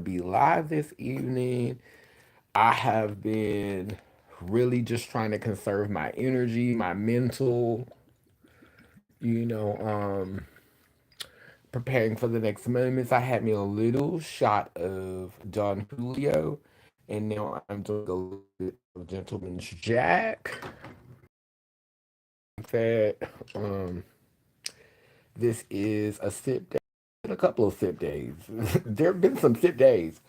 be live this evening. I have been really just trying to conserve my energy, my mental, you know, preparing for the next moments. I had me a little shot of Don Julio, and now I'm doing a little bit of Gentleman's Jack. That this is a sip day, a couple of sip days. There have been some sip days.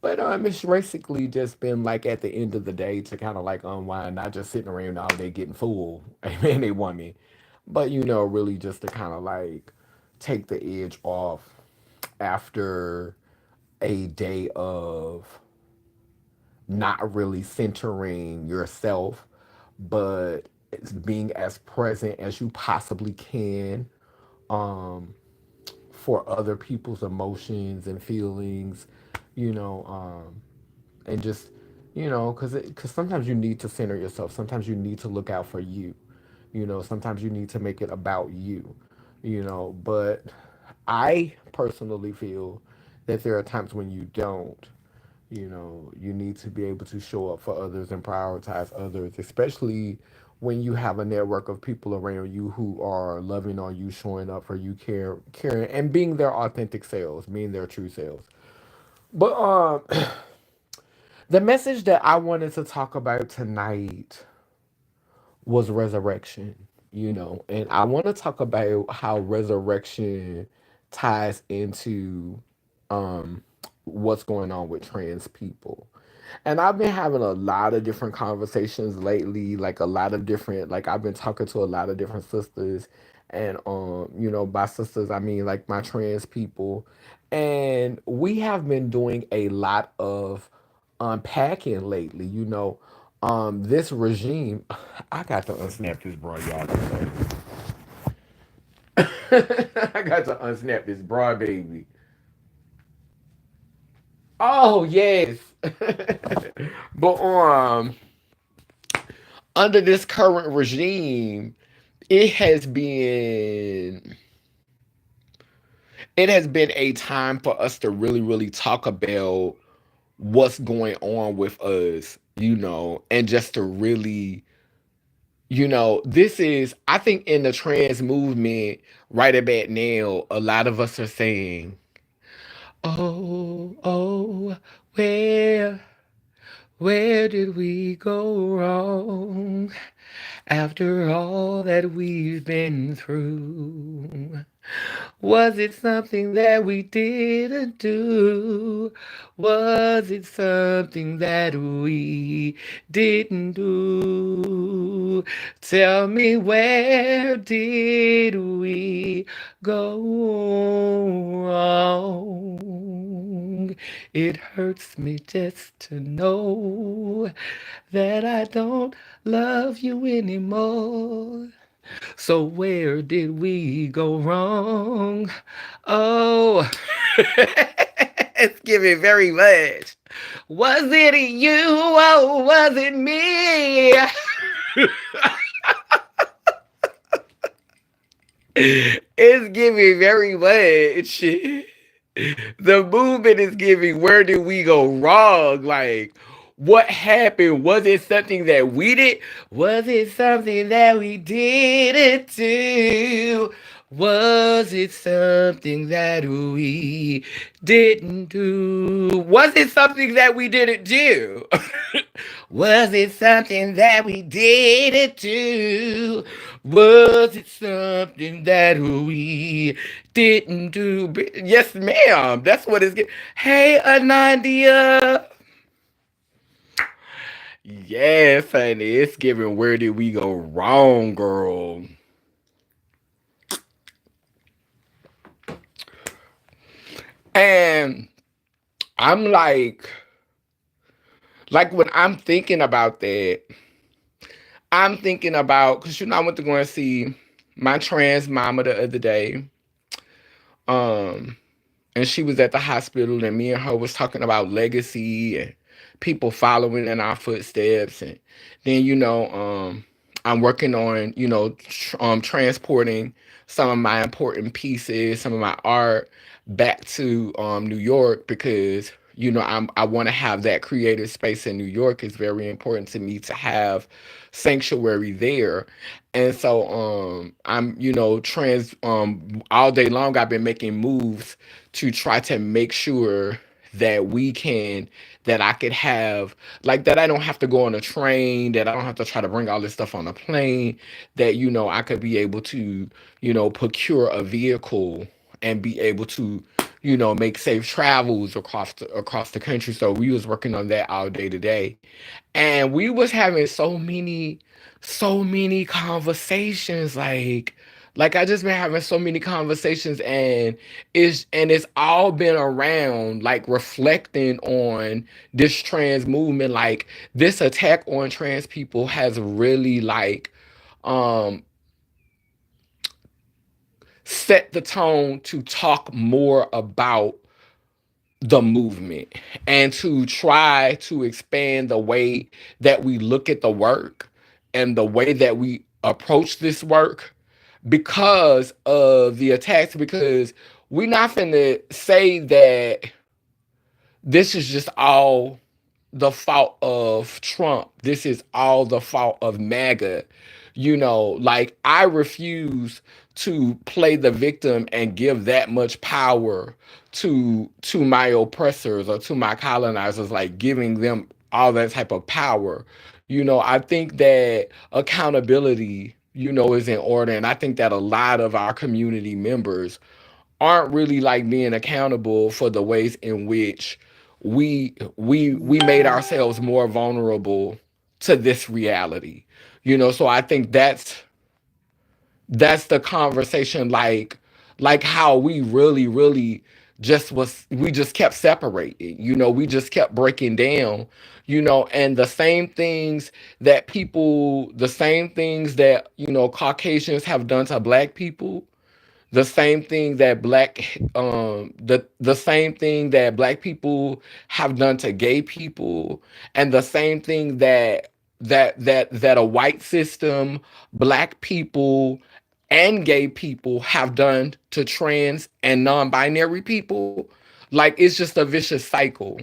But it's basically just been like at the end of the day to kind of like unwind, not just sitting around all day getting full. Amen, they want me. But really just to kind of like take the edge off after a day of not really centering yourself, but it's being as present as you possibly can um, for other people's emotions and feelings, you know, and just because sometimes you need to center yourself, sometimes you need to look out for you, sometimes you need to make it about you, but I personally feel that there are times when you don't. You need to be able to show up for others and prioritize others, especially when you have a network of people around you who are loving on you, showing up for you, caring, and being their authentic selves, being their true selves. But the message that I wanted to talk about tonight was resurrection, and I want to talk about how resurrection ties into um, what's going on with trans people. And I've been having a lot of different conversations lately, like a lot of different, like I've been talking to a lot of different sisters, and by sisters I mean like my trans people, and we have been doing a lot of unpacking lately. This regime, I got to unsnap this broad, y'all. I got to unsnap this broad, baby. Oh yes. But under this current regime, it has been it has been a time for us to really, really talk about what's going on with us, and just to really, this is, I think in the trans movement right about now, a lot of us are saying, oh, oh, where, where did we go wrong after all that we've been through? Was it something that we didn't do? Was it something that we didn't do? Tell me, where did we go wrong? It hurts me just to know that I don't love you anymore. So where did we go wrong? Oh, it's giving very much. Was it you? Oh, was it me? It's giving very much. The movement is giving, where did we go wrong? Like, what happened? Was it something that we did? Was it something that we didn't do? Was it something that we didn't do? Was it something that we didn't do? Was it something that we didn't do? Was it something that we didn't do? Yes, ma'am. That's what it's getting. Hey, Anandia. Yes, honey. It's giving, where did we go wrong, girl? And I'm like when I'm thinking about that, I'm thinking about, because I went to go and see my trans mama the other day. Um, and she was at the hospital, and me and her was talking about legacy and people following in our footsteps. And then I'm working on transporting some of my important pieces, some of my art back to New York, because I want to have that creative space in New York. It's very important to me to have sanctuary there. And so I'm, trans all day long I've been making moves to try to make sure that we can that I could have like that I don't have to go on a train, that I don't have to try to bring all this stuff on a plane, that I could be able to, procure a vehicle and be able to make safe travels across the country. So we was working on that all day today, and we was having so many conversations. Like I just been having so many conversations, and it's all been around like reflecting on this trans movement. Like this attack on trans people has really like um set the tone to talk more about the movement and to try to expand the way that we look at the work and the way that we approach this work because of the attacks. Because we're not finna say that this is just all the fault of Trump. This is all the fault of MAGA. Like I refuse to play the victim and give that much power to my oppressors or to my colonizers, like giving them all that type of power. I think that accountability, is in order. And I think that a lot of our community members aren't really like being accountable for the ways in which we made ourselves more vulnerable to this reality. So I think that's the conversation, like how we really we just kept separating, we just kept breaking down, and the same things that Caucasians have done to black people, the same thing that black people have done to gay people, and the same thing that a white system, black people and gay people have done to trans and non-binary people. Like it's just a vicious cycle.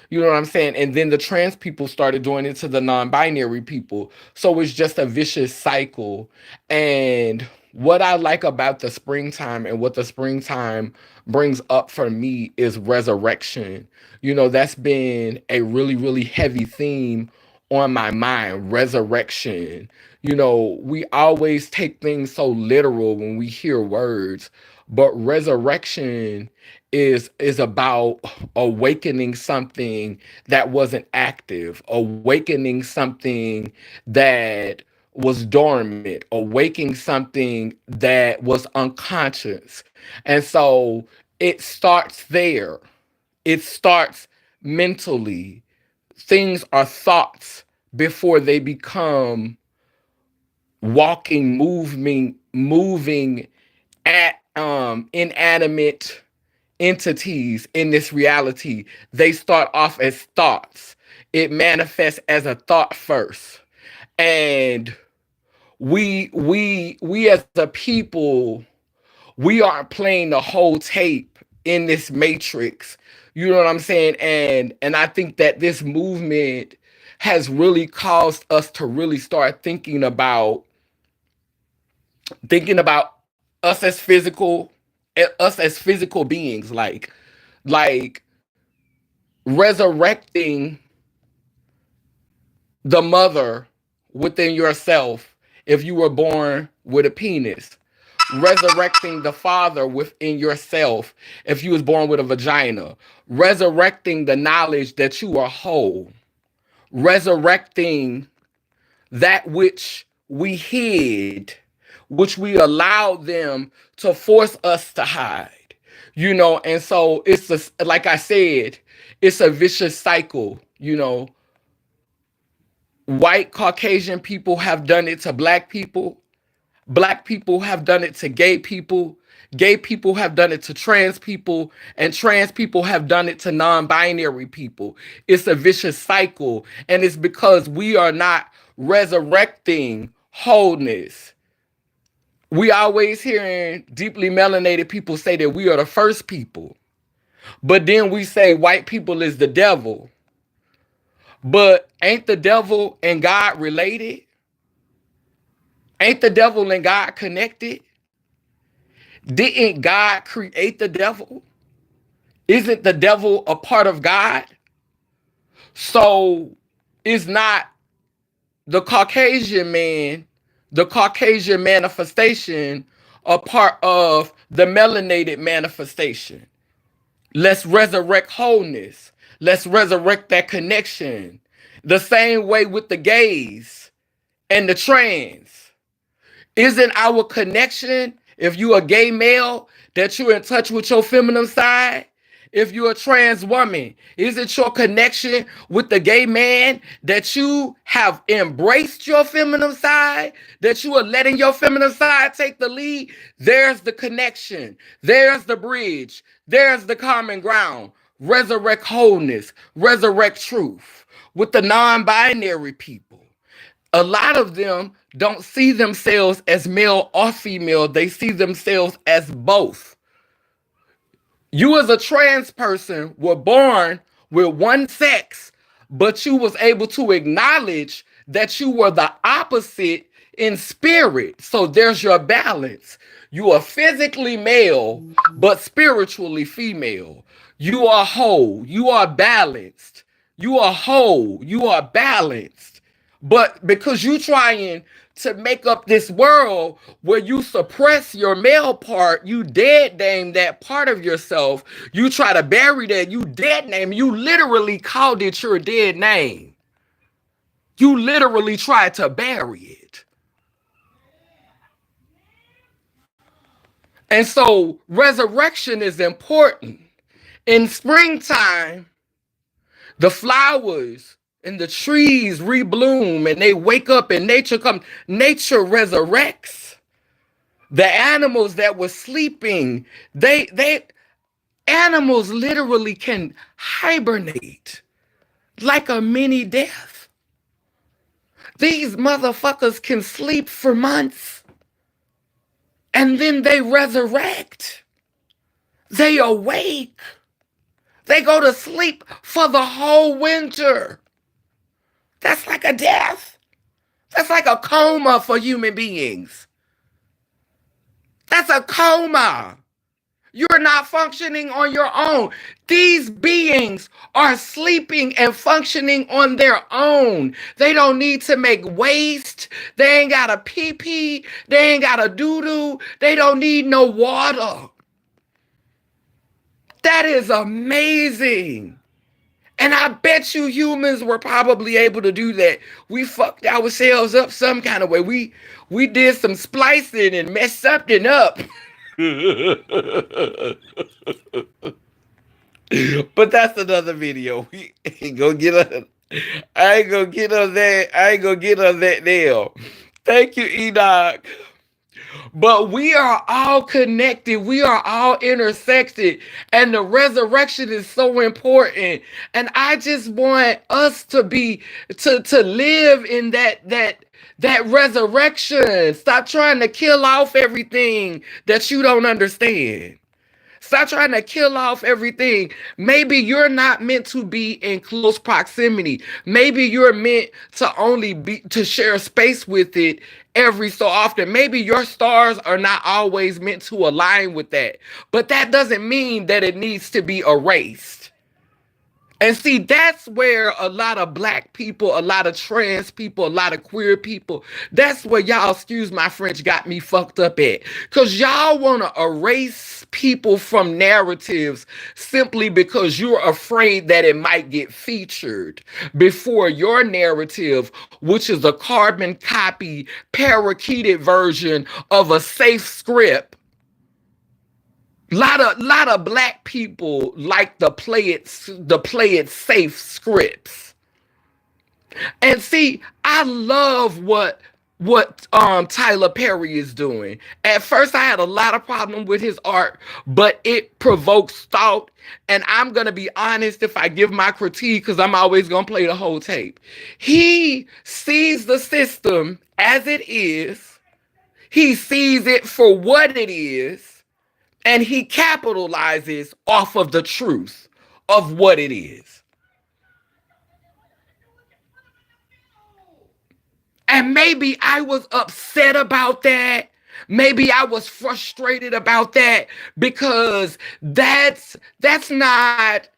You know what I'm saying? And then the trans people started doing it to the non-binary people. So it's just a vicious cycle. And what I like about the springtime and what the springtime brings up for me is resurrection. That's been a really heavy theme on my mind, resurrection. We always take things so literal when we hear words, but resurrection is about awakening something that wasn't active, awakening something that was dormant, awakening something that was unconscious. And so it starts there. It starts mentally. Things are thoughts before they become walking, moving at inanimate entities in this reality. They start off as thoughts. It manifests as a thought first. And we as a people, we aren't playing the whole tape in this matrix. You know what I'm saying? And I think that this movement has really caused us to really start thinking about us as physical beings, like resurrecting the mother within yourself if you were born with a penis, resurrecting the father within yourself if you was born with a vagina, resurrecting the knowledge that you are whole, resurrecting that which we hid, which we allowed them to force us to hide. And so like I said, it's a vicious cycle. White Caucasian people have done it to black people. Black people have done it to gay people. Gay people have done it to trans people, and trans people have done it to non-binary people. It's a vicious cycle, and it's because we are not resurrecting wholeness. We always hearing deeply melanated people say that we are the first people. But then we say white people is the devil. But ain't the devil and God related? Ain't the devil and God connected? Didn't God create the devil? Isn't the devil a part of God? So is not the Caucasian man, the Caucasian manifestation, a part of the melanated manifestation? Let's resurrect wholeness. Let's resurrect that connection. The same way with the gays and the trans. Isn't our connection, if you a gay male, that you're in touch with your feminine side? If you're a trans woman, is it your connection with the gay man that you have embraced your feminine side, that you are letting your feminine side take the lead? There's the connection. There's the bridge. There's the common ground. Resurrect wholeness. Resurrect truth with the non-binary people. A lot of them don't see themselves as male or female. They see themselves as both. You as a trans person were born with one sex, but you was able to acknowledge that you were the opposite in spirit. So there's your balance. You are physically male, but spiritually female. You are whole. You are balanced. You are whole. You are balanced. But because you trying to make up this world where you suppress your male part, you dead name that part of yourself, you try to bury that, you dead name, you literally called it your dead name. You literally tried to bury it. And so resurrection is important. In springtime, the flowers and the trees rebloom and they wake up and nature comes. Nature resurrects. The animals that were sleeping, they animals literally can hibernate like a mini death. These motherfuckers can sleep for months and then they resurrect. They awake. They go to sleep for the whole winter. That's like a death. That's like a coma for human beings. That's a coma. You're not functioning on your own. These beings are sleeping and functioning on their own. They don't need to make waste. They ain't got a pee-pee. They ain't got a doo-doo. They don't need no water. That is amazing. And I bet you humans were probably able to do that. We fucked ourselves up some kind of way. We did some splicing and messed something up. But that's another video. We ain't gonna get on. I ain't gonna get on that. I ain't gonna get on that now. Thank you, Enoch. But we are all connected. We are all intersected. And the resurrection is so important. And I just want us to be to live in that resurrection. Stop trying to kill off everything that you don't understand. Stop trying to kill off everything. Maybe you're not meant to be in close proximity. Maybe you're meant to only be to share space with it every so often. Maybe your stars are not always meant to align with that. But that doesn't mean that it needs to be erased. And see, that's where a lot of black people, a lot of trans people, a lot of queer people, that's where y'all, excuse my French, got me fucked up at. Because y'all want to erase people from narratives simply because you're afraid that it might get featured before your narrative, which is a carbon copy, parakeeted version of a safe script. Lot of black people like to play it safe scripts. And see, I love what Tyler Perry is doing. At first I had a lot of problem with his art, but it provokes thought. And I'm gonna be honest if I give my critique, because I'm always gonna play the whole tape. He sees the system as it is, he sees it for what it is. and he capitalizes off of the truth of what it is. And maybe I was upset about that. Maybe I was frustrated about that because that's not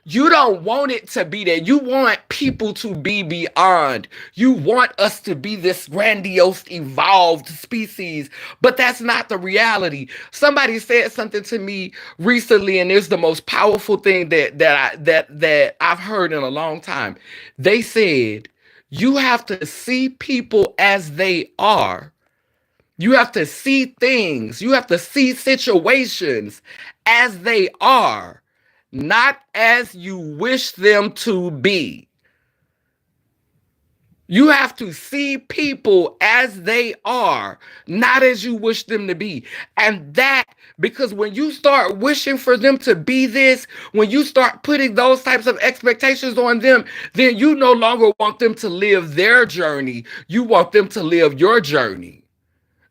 you don't want it to be there. You want people to be beyond. You want us to be this grandiose evolved species, but that's not the reality. Somebody said something to me recently, and it's the most powerful thing that I've heard in a long time. They said you have to see people as they are. You have to see things. You have to see situations as they are, not as you wish them to be. You have to see people as they are, not as you wish them to be. And that, because when you start wishing for them to be this, when you start putting those types of expectations on them, then you no longer want them to live their journey. You want them to live your journey.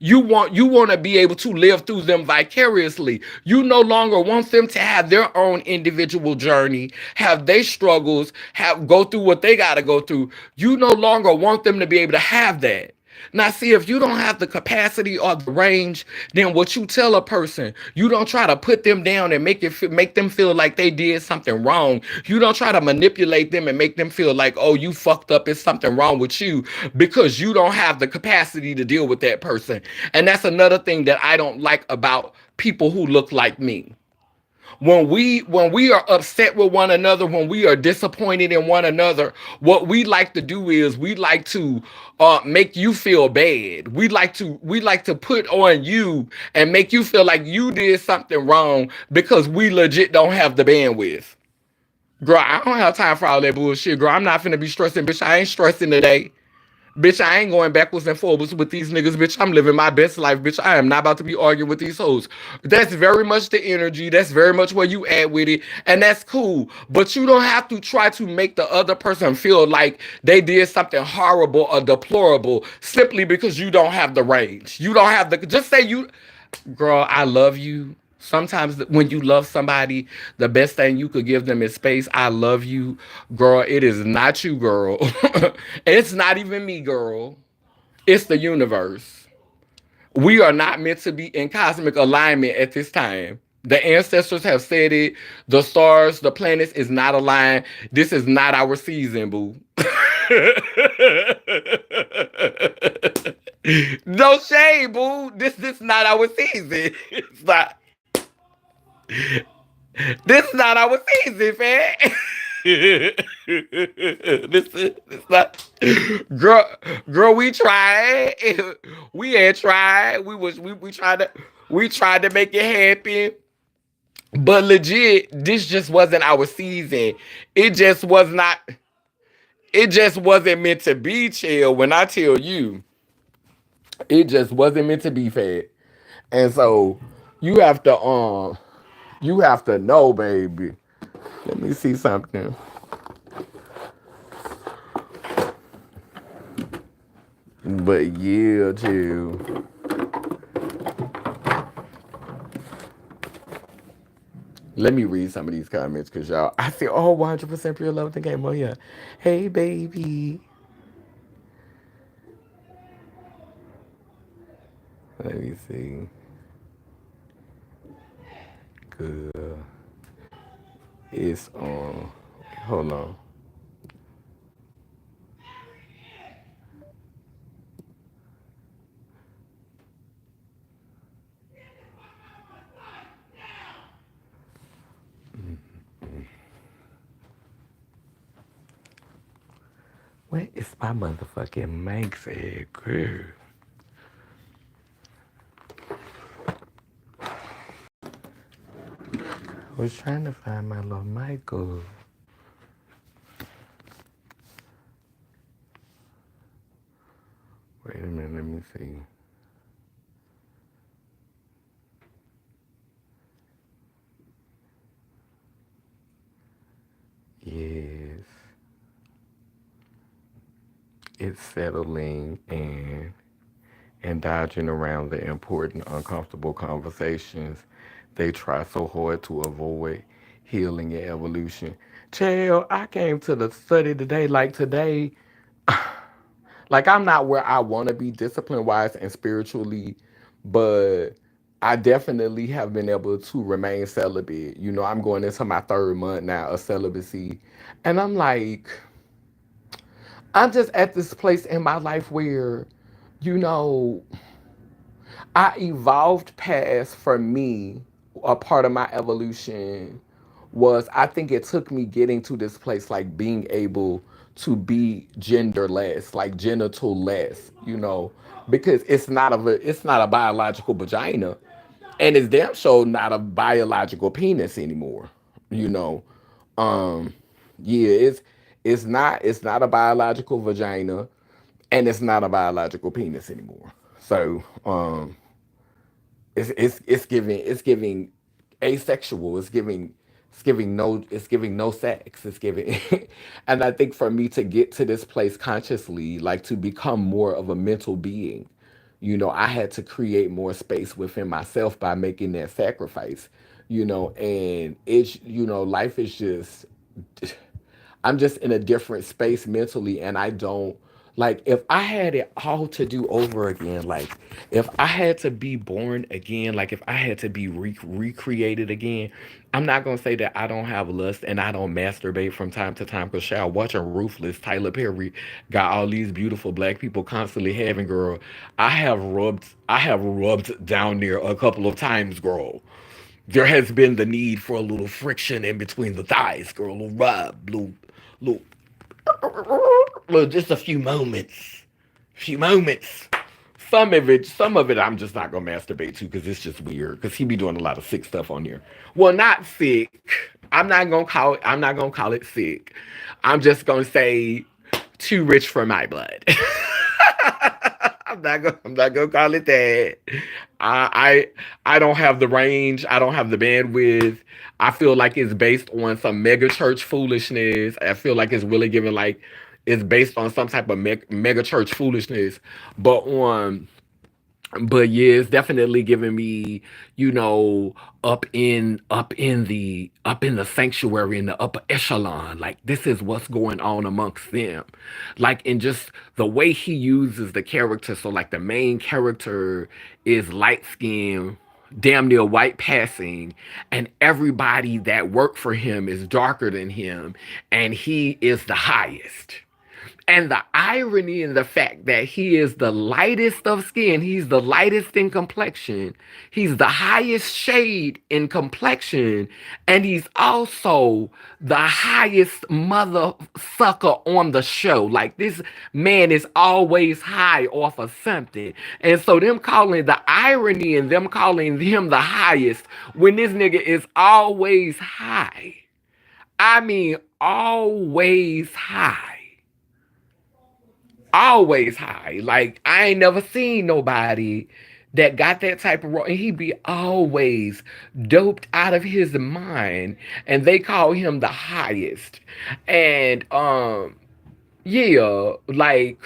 You want to be able to live through them vicariously. You no longer want them to have their own individual journey, have their struggles, have go through what they got to go through. You no longer want them to be able to have that. Now, see, if you don't have the capacity or the range, then what you tell a person, you don't try to put them down and make them feel like they did something wrong. You don't try to manipulate them and make them feel like, oh, you fucked up, it's something wrong with you, because you don't have the capacity to deal with that person. And that's another thing that I don't like about people who look like me. When we are upset with one another, when we are disappointed in one another, what we like to do is we like to make you feel bad. We like to put on you and make you feel like you did something wrong because we legit don't have the bandwidth. Girl, I don't have time for all that bullshit. Girl, I'm not finna be stressing, bitch. I ain't stressing today. Bitch, I ain't going backwards and forwards with these niggas. Bitch, I'm living my best life. Bitch, I am not about to be arguing with these hoes. That's very much the energy. That's very much where you at with it. And that's cool. But you don't have to try to make the other person feel like they did something horrible or deplorable simply because you don't have the range. You don't have the, just say you, girl, I love you. Sometimes when you love somebody, the best thing you could give them is space. I love you, girl. It is not you, girl. It's not even me, girl. It's the universe. We are not meant to be in cosmic alignment at this time. The ancestors have said it. The stars, the planets is not aligned. This is not our season, boo. No shade, boo. This not our season. It's not. This is not our season, man. This not, girl. Girl, we tried. We had tried. We tried to make it happen. But legit, this just wasn't our season. It just was not. It just wasn't meant to be, chill. When I tell you, it just wasn't meant to be fed. And so you have to know, baby. Let me see something. But yeah, too. Let me read some of these comments because y'all, I feel 100% pure love that came on here. Hey, baby. Let me see. Good. It's on. Hold on. Where is my motherfucking Manx at, girl? I was trying to find my little Michael. Wait a minute, let me see. Yes, it's settling and and dodging around the important, uncomfortable conversations they try so hard to avoid healing and evolution. Child, I came to the study today, like today, like I'm not where I want to be discipline wise and spiritually, but I definitely have been able to remain celibate. You know, I'm going into my third month now of celibacy. And I'm like, I'm just at this place in my life where, you know, I evolved past for me, a part of my evolution was I think it took me getting to this place like being able to be genderless, like genital less, you know, because it's not a biological vagina and it's damn sure not a biological penis anymore, you know. Um yeah, it's not a biological vagina and it's not a biological penis anymore. So, it's giving asexual. It's giving no sex. It's giving, and I think for me to get to this place consciously, like to become more of a mental being, you know, I had to create more space within myself by making that sacrifice, you know, and it's you know life is just I'm just in a different space mentally, and I don't like if I had it all to do over again, like if I had to be born again, like if I had to be recreated again, I'm not gonna say that I don't have lust and I don't masturbate from time to time. Cause child, watching Ruthless, Tyler Perry got all these beautiful black people constantly having girl. I have rubbed down there a couple of times, girl. There has been the need for a little friction in between the thighs, girl. A little rub, little, well, just a few moments. Few moments. Some of it, I'm just not gonna masturbate to because it's just weird. Because he be doing a lot of sick stuff on here. Well, not sick. I'm not gonna call it sick. I'm just gonna say too rich for my blood. I'm not gonna call it that. I don't have the range. I don't have the bandwidth. I feel like it's based on some mega church foolishness. I feel like it's really given like it's based on some type of mega church foolishness. But on but yeah, it's definitely giving me, you know, up in the sanctuary in the upper echelon. Like this is what's going on amongst them. Like in just the way he uses the character. So like the main character is light skinned, damn near white passing, and everybody that worked for him is darker than him, and he is the highest. And the irony in the fact that he is the lightest of skin, he's the lightest in complexion, he's the highest shade in complexion, and he's also the highest mother sucker on the show. Like this man is always high off of something. And so them calling the irony and them calling him the highest when this nigga is always high. I mean, always high, always high. Like I ain't never seen nobody that got that type of role, and he be always doped out of his mind, and they call him the highest. And yeah, like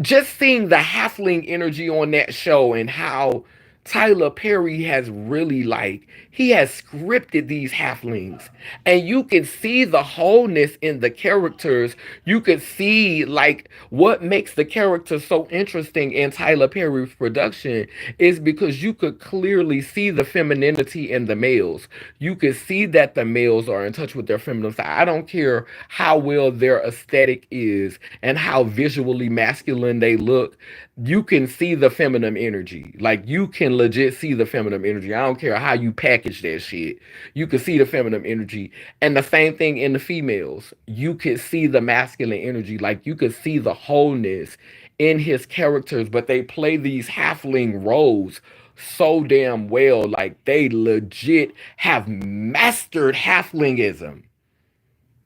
just seeing the halfling energy on that show and how Tyler Perry has really like he has scripted these halflings, and you can see the wholeness in the characters. You could see like what makes the characters so interesting in Tyler Perry's production is because you could clearly see the femininity in the males. You could see that the males are in touch with their feminine side. I don't care how well their aesthetic is and how visually masculine they look. You can see the feminine energy. Like you can legit see the feminine energy. I don't care how you package that shit. You can see the feminine energy. And the same thing in the females. You could see the masculine energy. Like you could see the wholeness in his characters, but they play these halfling roles so damn well. Like they legit have mastered halflingism.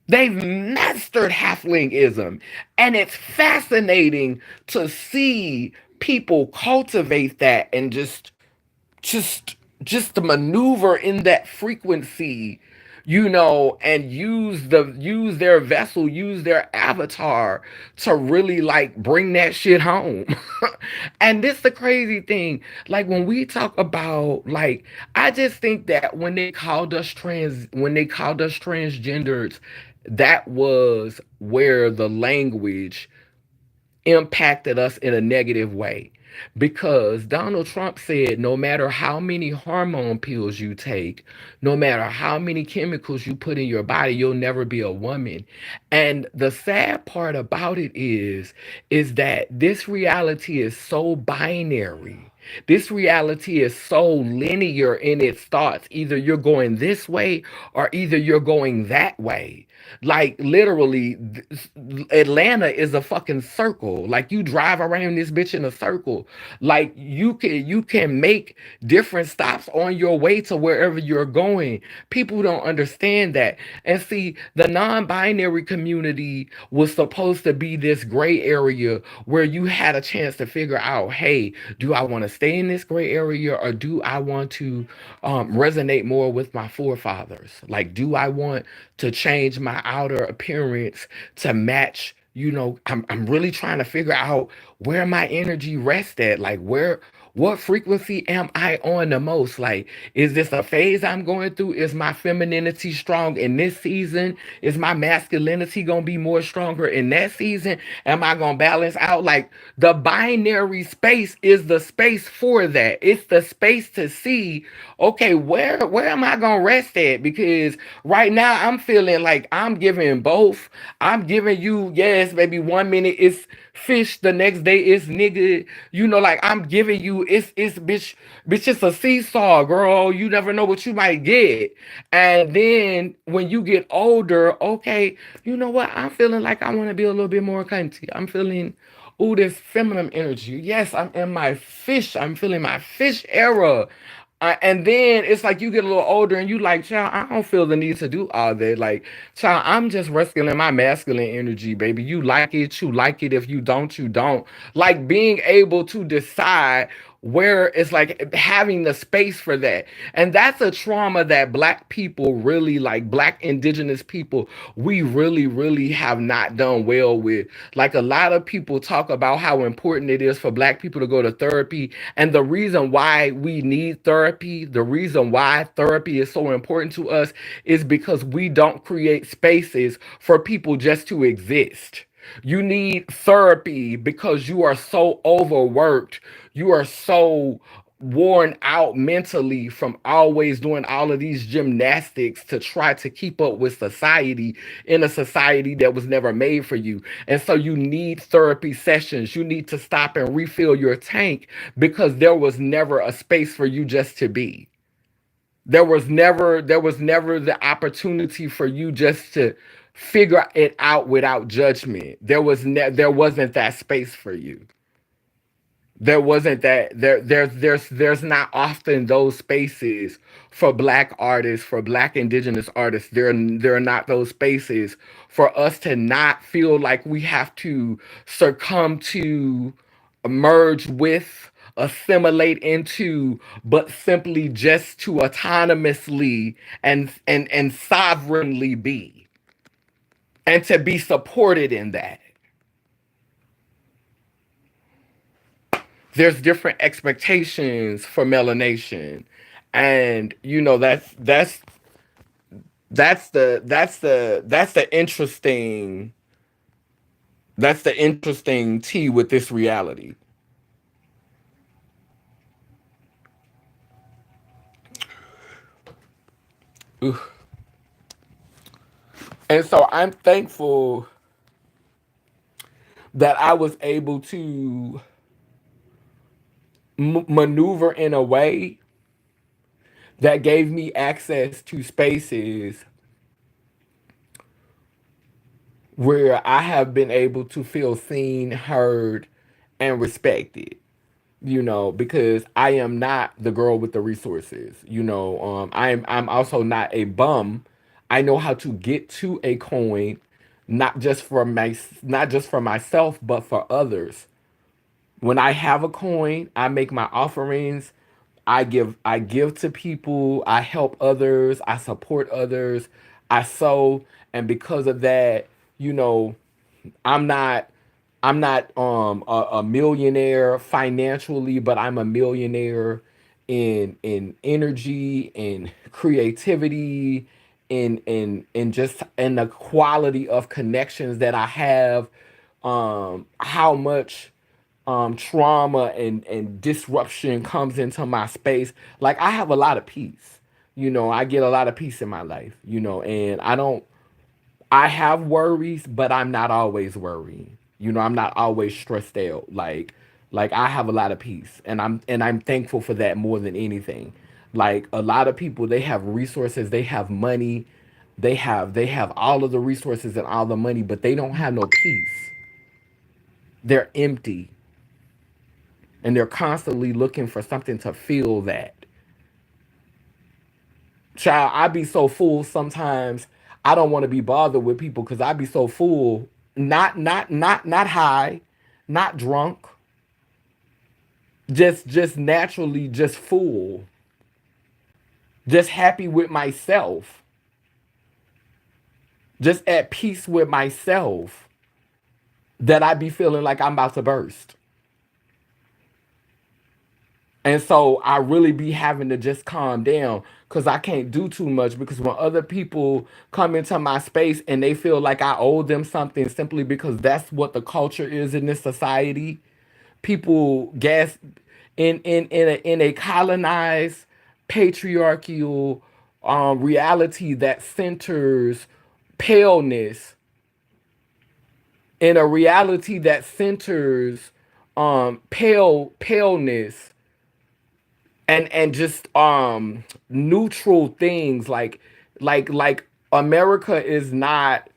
They've mastered halflingism. And it's fascinating to see people cultivate that and just just to maneuver in that frequency, and use their vessel, use their avatar to really like bring that shit home. And this the crazy thing. Like when we talk about like I just think that when they called us transgenders, that was where the language impacted us in a negative way. Because Donald Trump said no matter how many hormone pills you take, no matter how many chemicals you put in your body, you'll never be a woman. And the sad part about it is that this reality is so binary. This reality is so linear in its thoughts. Either you're going this way or either you're going that way. Like literally, Atlanta is a fucking circle. Like you drive around this bitch in a circle. Like you can make different stops on your way to wherever you're going. People don't understand that. And see, the non-binary community was supposed to be this gray area where you had a chance to figure out, hey, do I want to stay in this gray area or do I want to resonate more with my forefathers? Like, do I want to change my outer appearance to match? I'm really trying to figure out where my energy rests at. Like, what frequency am I on the most? Like, is this a phase I'm going through? Is my femininity strong in this season? Is my masculinity gonna be more stronger in that season? Am I gonna balance out? Like, the binary space is the space for that. It's the space to see, okay, where am I gonna rest at? Because right now I'm feeling like I'm giving both. I'm giving you, yes, maybe 1 minute it's fish, the next day it's nigga. Like I'm giving you, it's bitch, it's a seesaw, girl. You never know what you might get. And then when you get older, okay, you know what? I'm feeling like I want to be a little bit more cunty. I'm feeling, ooh, this feminine energy. Yes, I'm in my fish. I'm feeling my fish era. And then it's like you get a little older and you like, child, I don't feel the need to do all that. Like, child, I'm just resting in my masculine energy, baby. You like it, you like it. If you don't, you don't. Like being able to decide where it's like having the space for that. And that's a trauma that black people really like, black indigenous people, we really, really have not done well with. Like a lot of people talk about how important it is for black people to go to therapy. And the reason why we need therapy, the reason why therapy is so important to us is because we don't create spaces for people just to exist. You need therapy because you are so overworked. You are so worn out mentally from always doing all of these gymnastics to try to keep up with society in a society that was never made for you. And so you need therapy sessions. You need to stop and refill your tank because there was never a space for you just to be. There was never the opportunity for you just to figure it out without judgment. There wasn't that space for you. There wasn't that there's not often those spaces for black artists, for black indigenous artists. There are not those spaces for us to not feel like we have to succumb to, merge with, assimilate into, but simply just to autonomously and sovereignly be, and to be supported in that. There's different expectations for melanation, and that's the interesting tea with this reality. Ooh. And so I'm thankful that I was able to maneuver in a way that gave me access to spaces where I have been able to feel seen, heard, and respected. Because I am not the girl with the resources. I'm also not a bum. I know how to get to a coin, not just for myself, but for others. When I have a coin, I make my offerings. I give to people, I help others, I support others, I sow, and because of that, you know, I'm not I'm not a millionaire financially, but I'm a millionaire in energy, in creativity, in just in the quality of connections that I have, how much trauma and disruption comes into my space. Like I have a lot of peace. I get a lot of peace in my life, and I have worries, but I'm not always worrying. I'm not always stressed out. Like I have a lot of peace, and I'm thankful for that more than anything. Like a lot of people, they have resources, they have money, they have all of the resources and all the money, but they don't have no peace. They're empty, and they're constantly looking for something to fill that. Child, I be so full sometimes. I don't want to be bothered with people because I be so full. Not high, not drunk. Just naturally just full. Just happy with myself. Just at peace with myself. That I be feeling like I'm about to burst. And so I really be having to just calm down because I can't do too much, because when other people come into my space and they feel like I owe them something simply because that's what the culture is in this society, people gas in a colonized patriarchal reality that centers paleness, in a reality that centers paleness and just neutral things, like America is not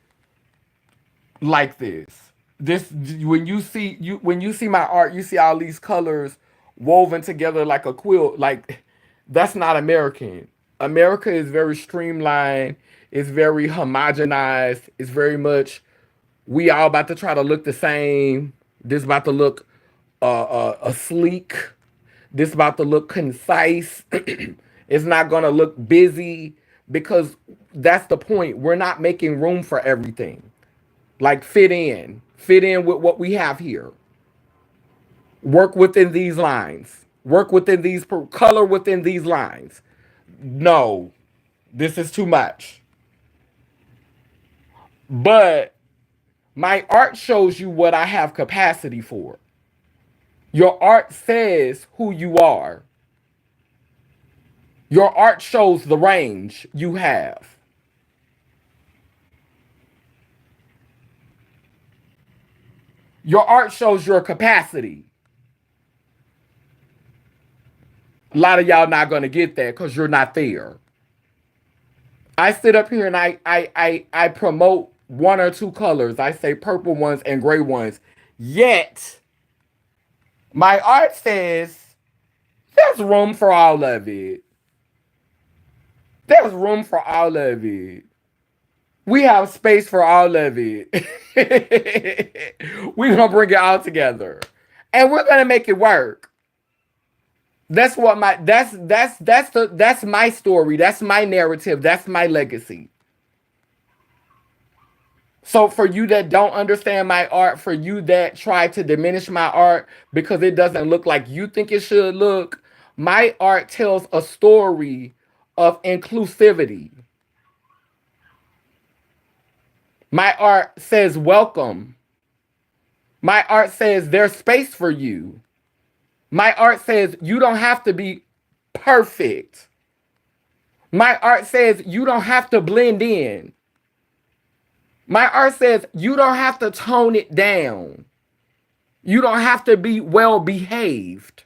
like this. This when you see my art, you see all these colors woven together like a quilt. Like that's not American. America is very streamlined. It's very homogenized. It's very much we all about to try to look the same. This about to look sleek. This about to look concise. It's not gonna look busy because that's the point. We're not making room for everything. Like fit in with what we have here. Work within these lines. Work within these color within these lines. No, this is too much. But my art shows you what I have capacity for. Your art says who you are. Your art shows the range you have. Your art shows your capacity. A lot of y'all not gonna get that because you're not there. I sit up here and I promote one or two colors. I say purple ones and gray ones. Yet my art says there's room for all of it. There's room for all of it. We have space for all of it. We're gonna bring it all together. And we're gonna make it work. That's my story. That's my narrative. That's my legacy. So for you that don't understand my art, for you that try to diminish my art because it doesn't look like you think it should look, my art tells a story of inclusivity. My art says welcome. My art says there's space for you. My art says you don't have to be perfect. My art says you don't have to blend in. My art says you don't have to tone it down. You don't have to be well behaved.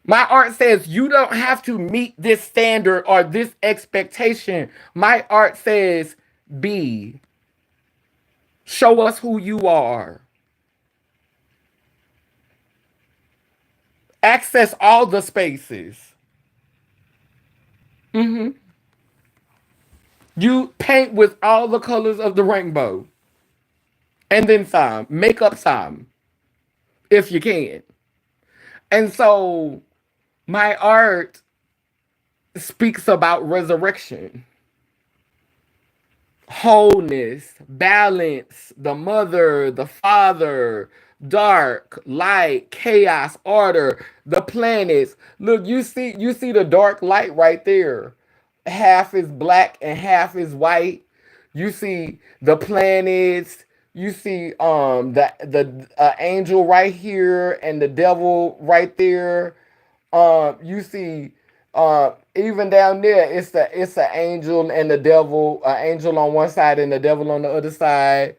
My art says you don't have to meet this standard or this expectation. My art says be. Show us who you are. Access all the spaces. You paint with all the colors of the rainbow. And then some. Make up some. If you can. And so my art speaks about resurrection, wholeness, balance, the mother, the father, dark, light, chaos, order, the planets. Look, you see the dark light right there. Half is black and half is white. You see the planets. You see the angel right here and the devil right there. You see, even down there, it's the angel and the devil. An angel on one side and the devil on the other side.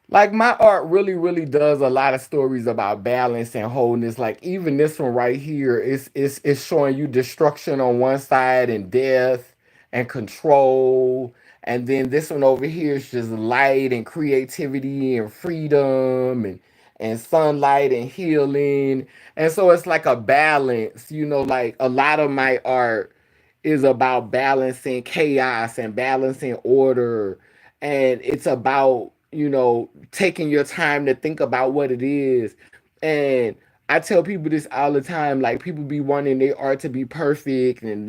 Like my art really does a lot of stories about balance and wholeness. Like even this one right here is showing you destruction on one side and death and control. And then this one over here is just light and creativity and freedom and sunlight and healing. And so it's like a balance, like a lot of my art is about balancing chaos and balancing order, and it's about taking your time to think about what it is. And I tell people this all the time, like people be wanting their art to be perfect, and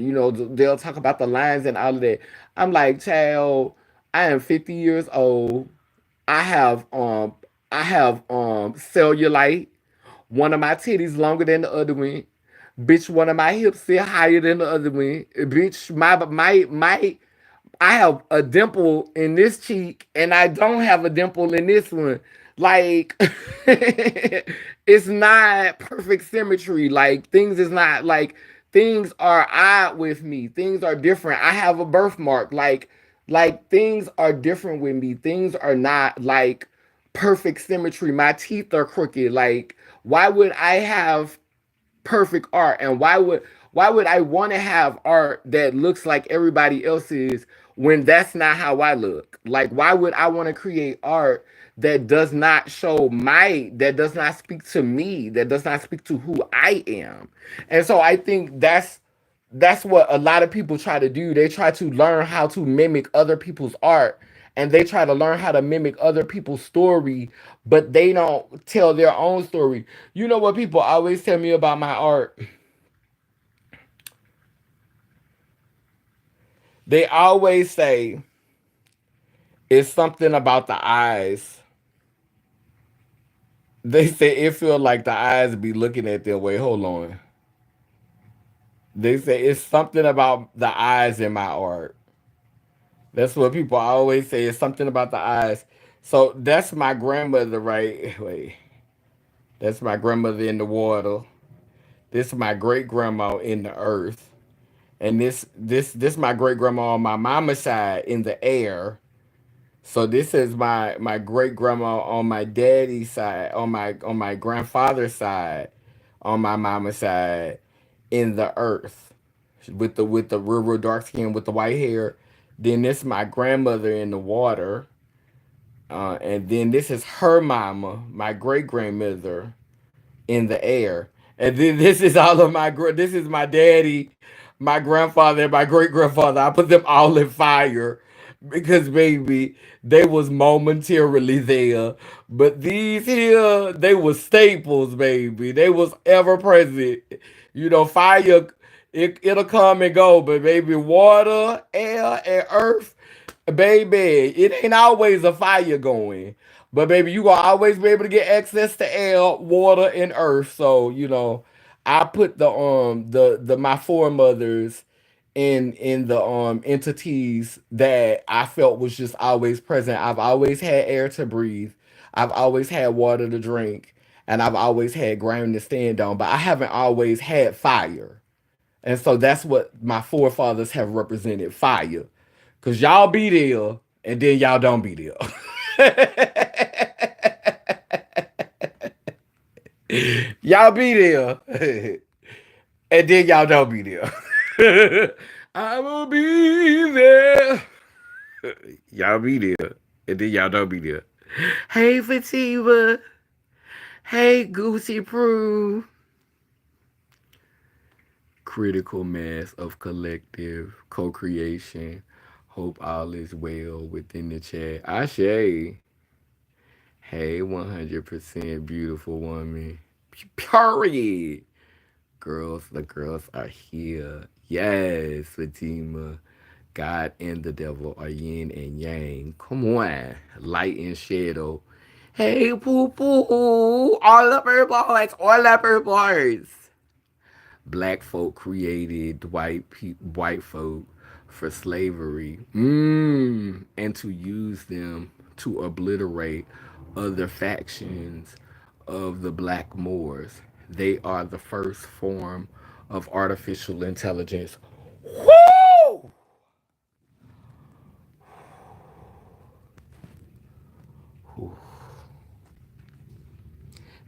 they'll talk about the lines and all of that. I'm like, child, I am 50 years old. I have cellulite. One of my titties longer than the other one. Bitch, one of my hips sit higher than the other one. Bitch, my I have a dimple in this cheek and I don't have a dimple in this one. Like it's not perfect symmetry. Like things is not like things are odd with me. Things are different. I have a birthmark. Like things are different with me. Things are not like perfect symmetry. My teeth are crooked. Like why would I have perfect art, and why would I want to have art that looks like everybody else's when that's not how I look? Like why would I want to create art that does not speak to me, that does not speak to who I am? And so I think that's what a lot of people try to do. They try to learn how to mimic other people's art, and they try to learn how to mimic other people's story, but they don't tell their own story. You know what people always tell me about my art? They always say it's something about the eyes. They say it feel like the eyes be looking at their way. Hold on. They say it's something about the eyes in my art. That's what people always say. It's something about the eyes. So that's my grandmother, right? Wait, that's my grandmother in the water. This is my great grandma in the earth, and this my great grandma on my mama's side in the air. So this is my great grandma on my daddy's side, on my grandfather's side, on my mama's side, in the earth, with the real dark skin with the white hair. Then this my grandmother in the water, and then this is her mama, my great grandmother, in the air. And then this is all of this is my daddy, my grandfather, and my great grandfather. I put them all in fire because baby, they was momentarily there. But these here, they was staples, baby. They was ever present. Fire, it'll come and go, but baby, water, air, and earth, baby, it ain't always a fire going. But baby, you gonna always be able to get access to air, water, and earth. So I put the my foremothers in the entities that I felt was just always present. I've always had air to breathe. I've always had water to drink, and I've always had ground to stand on. But I haven't always had fire. And so that's what my forefathers have represented, fire. Cause y'all be there and then y'all don't be there. Y'all be there and then y'all don't be there. I will be there. Y'all be there and then y'all don't be there. Hey Fatima. Hey Goosey Prue. Critical mass of collective co-creation. Hope all is well within the chat. Ashe. Hey, 100% beautiful woman. Period. Girls, the girls are here. Yes, Fatima. God and the devil are yin and yang. Come on. Light and shadow. Hey, poo poo. All of her boys. All of her boys. Black folk created white folk for slavery, and to use them to obliterate other factions of the black Moors. They are the first form of artificial intelligence. Woo!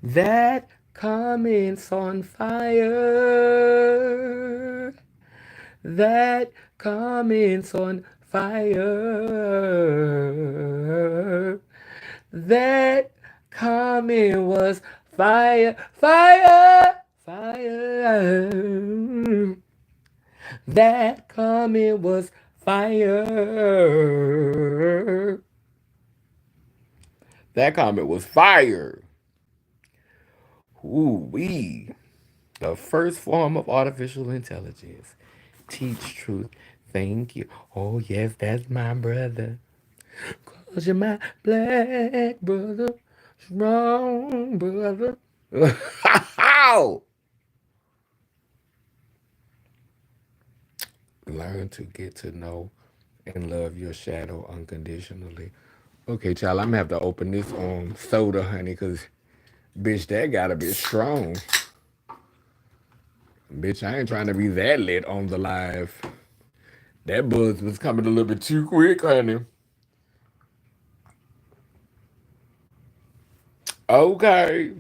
That comments on fire. That comments on fire. That comment was fire, fire, fire. That comment was fire. That comment was fire. Ooh wee. The first form of artificial intelligence. Teach truth. Thank you. Oh yes, that's my brother. Cause you're my black brother. Strong brother. How? Learn to get to know and love your shadow unconditionally. Okay, child, I'm gonna have to open this soda, honey, cause bitch, that gotta be strong. Bitch, I ain't trying to be that lit on the live. That buzz was coming a little bit too quick, honey. Okay.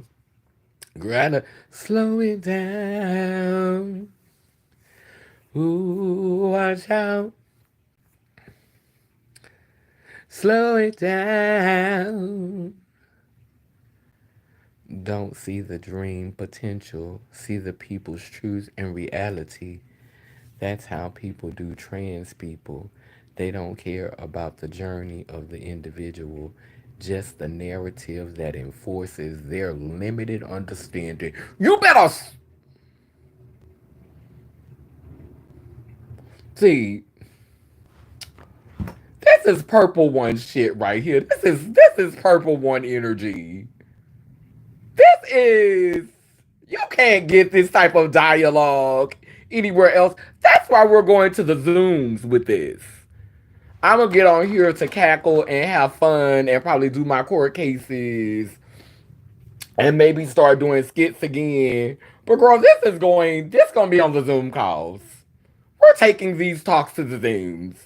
Gotta slow it down. Ooh, watch out. Slow it down. Don't see the dream potential. See the people's truth and reality. That's how people do trans people. They don't care about the journey of the individual, just the narrative that enforces their limited understanding. You better see. This is purple one shit right here. This is purple one energy. This is you can't get this type of dialogue anywhere else. That's why we're going to the Zooms with this. I'm gonna get on here to cackle and have fun and probably do my court cases and maybe start doing skits again. But girl, this gonna be on the Zoom calls. We're taking these talks to the Zooms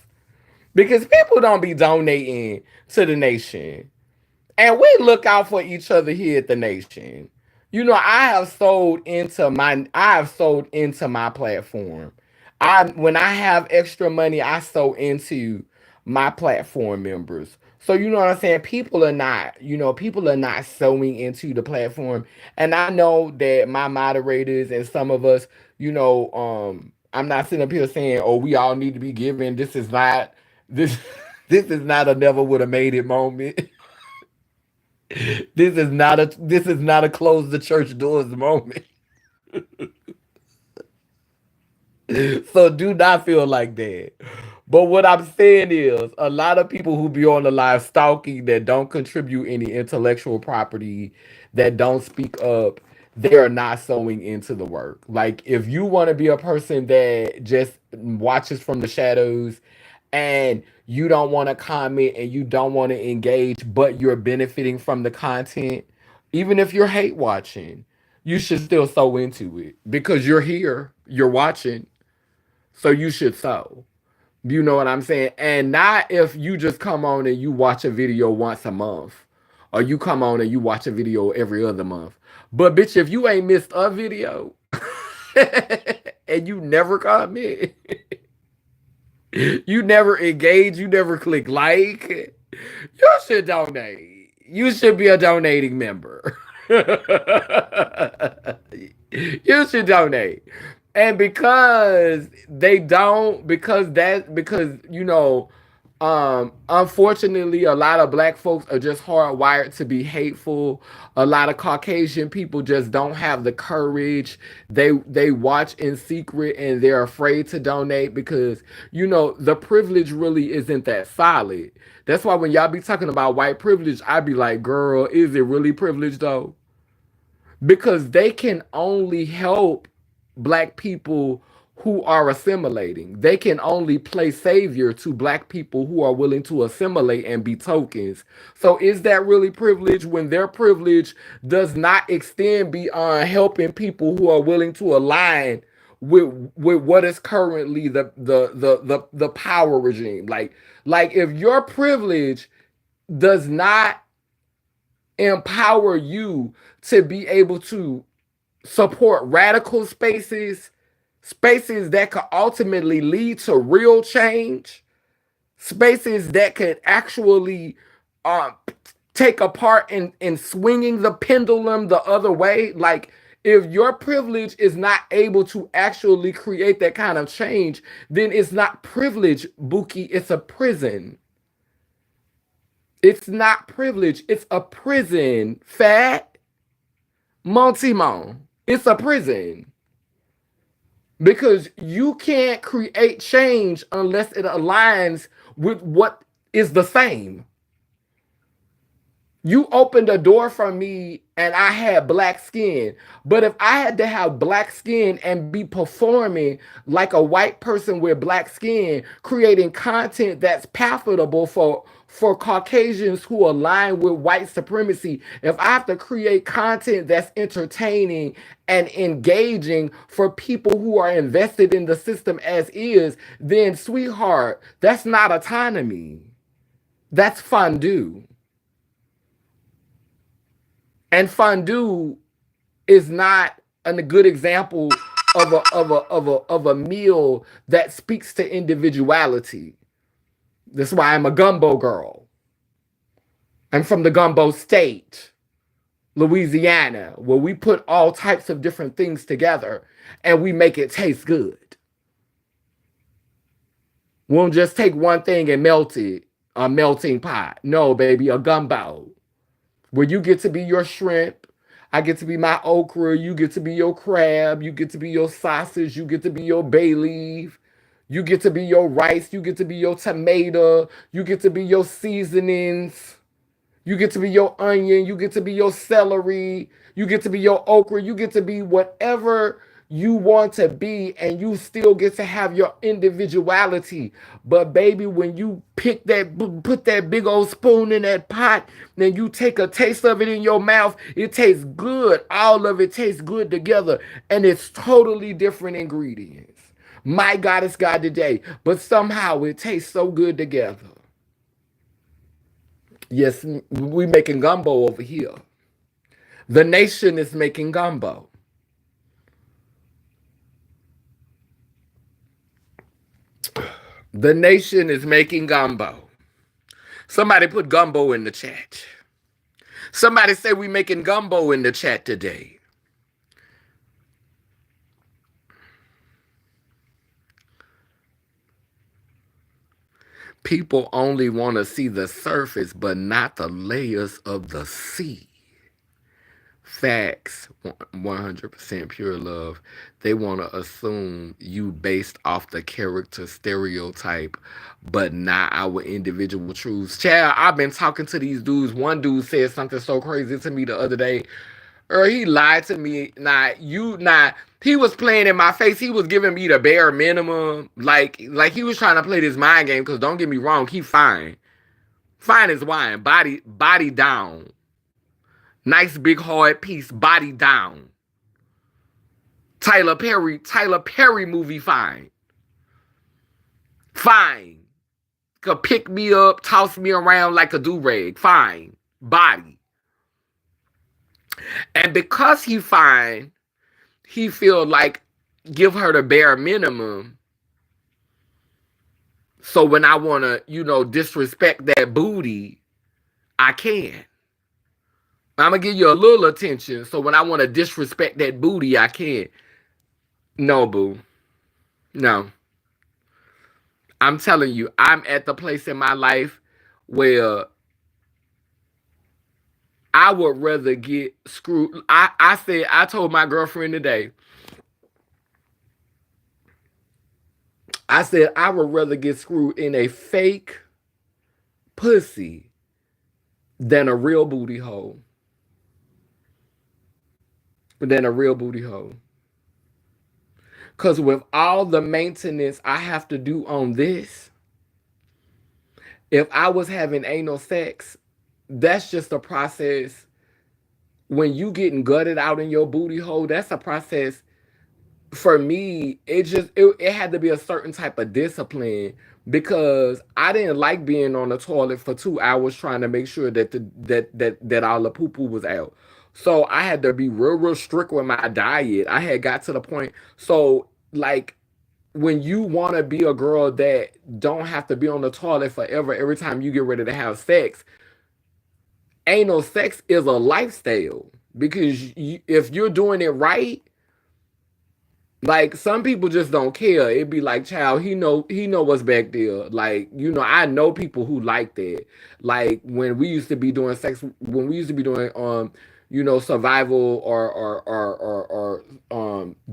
because people don't be donating to the nation. And we look out for each other here at the nation. You know, I have sold into my platform. I when I have extra money, I sow into my platform members. So you know what I'm saying? People are not sewing into the platform. And I know that my moderators and some of us, I'm not sitting up here saying, oh, we all need to be given. This this is not a never would have made it moment. This is not a close the church doors moment. So do not feel like that. But what I'm saying is a lot of people who be on the live stalking that don't contribute any intellectual property, that don't speak up, they are not sewing into the work. Like if you want to be a person that just watches from the shadows and you don't want to comment and you don't want to engage, but you're benefiting from the content, even if you're hate watching, you should still sew into it because you're here, you're watching, so you should sew. You know what I'm saying? And not if you just come on and you watch a video once a month, or you come on and you watch a video every other month. But bitch, if you ain't missed a video and you never comment, you never engage, you never click like, you should donate. You should be a donating member. You should donate. And because they don't, because Unfortunately, a lot of black folks are just hardwired to be hateful. A lot of Caucasian people just don't have the courage. They watch in secret and they're afraid to donate because the privilege really isn't that solid. That's why when y'all be talking about white privilege, I be like, girl, is it really privilege though? Because they can only help black people who are assimilating. They can only play savior to black people who are willing to assimilate and be tokens. So is that really privilege when their privilege does not extend beyond helping people who are willing to align with what is currently the power regime? Like if your privilege does not empower you to be able to support radical spaces that could ultimately lead to real change, spaces that could actually uh, take a part in swinging the pendulum the other way. Like, if your privilege is not able to actually create that kind of change, then it's not privilege, Buki. It's a prison. It's not privilege. It's a prison. Fat Montimon. It's a prison. Because you can't create change unless it aligns with what is the same. You opened a door for me and I had black skin. But if I had to have black skin and be performing like a white person with black skin, creating content that's profitable for Caucasians who align with white supremacy, if I have to create content that's entertaining and engaging for people who are invested in the system as is, then sweetheart, that's not autonomy. That's fondue. And fondue is not a good example of a meal that speaks to individuality. That's why I'm a gumbo girl. I'm from the gumbo state, Louisiana, where we put all types of different things together and we make it taste good. We won't just take one thing and melt it, a melting pot. No, baby, a gumbo. Where you get to be your shrimp, I get to be my okra, you get to be your crab, you get to be your sausage, you get to be your bay leaf, you get to be your rice, you get to be your tomato, you get to be your seasonings, you get to be your onion, you get to be your celery, you get to be your okra, you get to be whatever you want to be, and you still get to have your individuality. But baby, when you put that big old spoon in that pot, then you take a taste of it in your mouth, it tastes good. All of it tastes good together, and it's totally different ingredients. My God, it's God today, but somehow it tastes so good together. Yes, we making gumbo over here. The nation is making gumbo. The nation is making gumbo. Somebody put gumbo in the chat. Somebody say we making gumbo in the chat today. People only want to see the surface, but not the layers of the sea. Facts, 100% pure love. They want to assume you based off the character stereotype, but not our individual truths. Chad, I've been talking to these dudes. One dude said something so crazy to me the other day. Or he lied to me. He was playing in my face. He was giving me the bare minimum. Like he was trying to play this mind game, because don't get me wrong, he fine. Fine as wine. Body down. Nice big hard piece, body down. Tyler Perry movie fine. Fine. Could pick me up, toss me around like a do-rag. Fine. Body. And because he fine, he feel like give her the bare minimum. So when I want to, disrespect that booty, I can. I'm going to give you a little attention. So when I want to disrespect that booty, I can. No, boo. No. I'm telling you, I'm at the place in my life where I would rather get screwed. I told my girlfriend today, I said I would rather get screwed in a fake pussy than a real booty hole. Than a real booty hole. Cause with all the maintenance I have to do on this, if I was having anal sex, that's just a process. When you getting gutted out in your booty hole, that's a process. For me, it had to be a certain type of discipline because I didn't like being on the toilet for 2 hours trying to make sure that that all the poo poo was out. So I had to be real strict with my diet. I had got to the point. So like when you want to be a girl that don't have to be on the toilet forever every time you get ready to have sex, anal sex is a lifestyle because if you're doing it right, like some people just don't care. It'd be like, child, he know what's back there. Like, I know people who like that. Like when we used to be doing sex, when we used to be doing survival or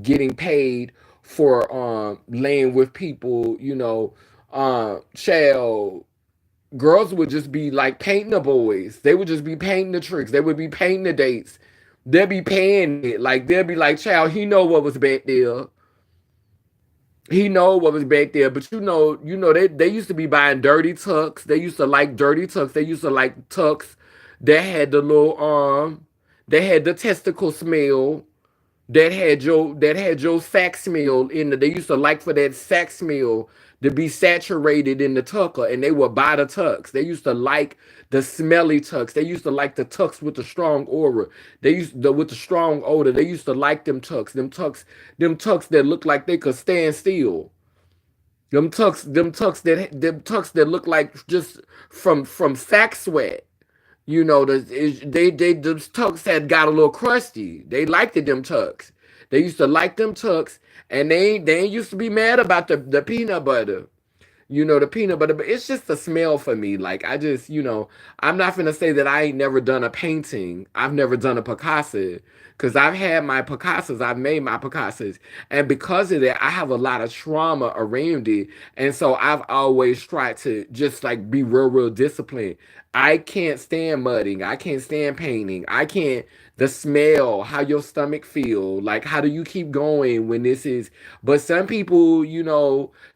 getting paid for laying with people, child, girls would just be like painting the boys. They would just be painting the tricks. They would be painting the dates. They'll be paying it. Like they'll be like, child, he know what was back there. He know what was back there, but they used to be buying dirty tucks. They used to like dirty tucks. They used to like tucks that had the little they had the testicle smell, that had your sack smell in the. They used to like for that sack smell to be saturated in the tucker, and they would buy the tucks. They used to like the smelly tucks. They used to like the tucks with the strong aura. With the strong odor. They used to like them tucks. Them tucks that look like they could stand still. Them tucks that look like just from sack sweat. The tucks had got a little crusty. They liked them tucks. They used to like them tucks, and they ain't used to be mad about the peanut butter. The peanut butter, but it's just a smell for me. Like I just, I'm not gonna say that I ain't never done a painting. I've never done a Picasso. Cause I've had my Picassos, I've made my Picassos, and because of that, I have a lot of trauma around it, and so I've always tried to just like be real disciplined. I can't stand mudding. I can't stand painting. I can't the smell, how your stomach feel, like how do you keep going when this is. But some people,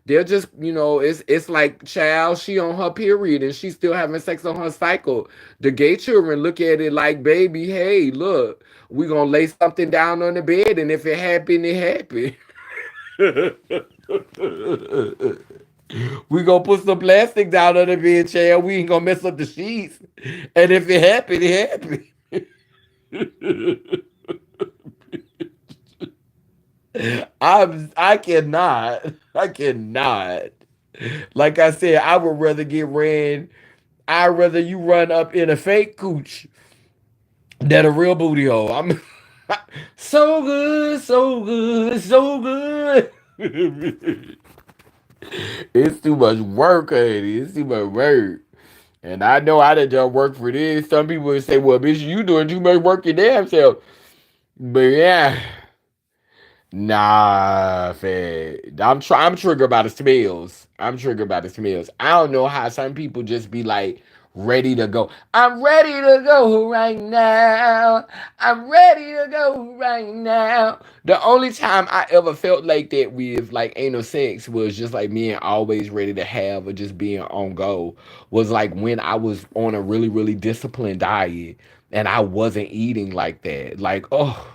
they're just, it's like child, she on her period and she's still having sex on her cycle. The gay children look at it like, baby, hey, look, we gonna lay something down on the bed, and if it happened, it happened. We gonna put some plastic down on the bed, child. We ain't gonna mess up the sheets. And if it happened, it happened. I cannot. I cannot. Like I said, I would rather get ran. I'd rather you run up in a fake cooch than a real booty hole. I'm so good, so good, so good. It's too much work, honey. It's too much work. And I know I done done work for this. Some people would say, well, bitch, you doing too much work your damn self. But yeah. Nah, fam. I'm triggered by the smells. I'm triggered by the smells. I don't know how some people just be like ready to go. I'm ready to go right now. I'm ready to go right now. The only time I ever felt like that with like anal sex was just like being always ready to have or just being on go was like when I was on a really disciplined diet and I wasn't eating like that. Like, oh,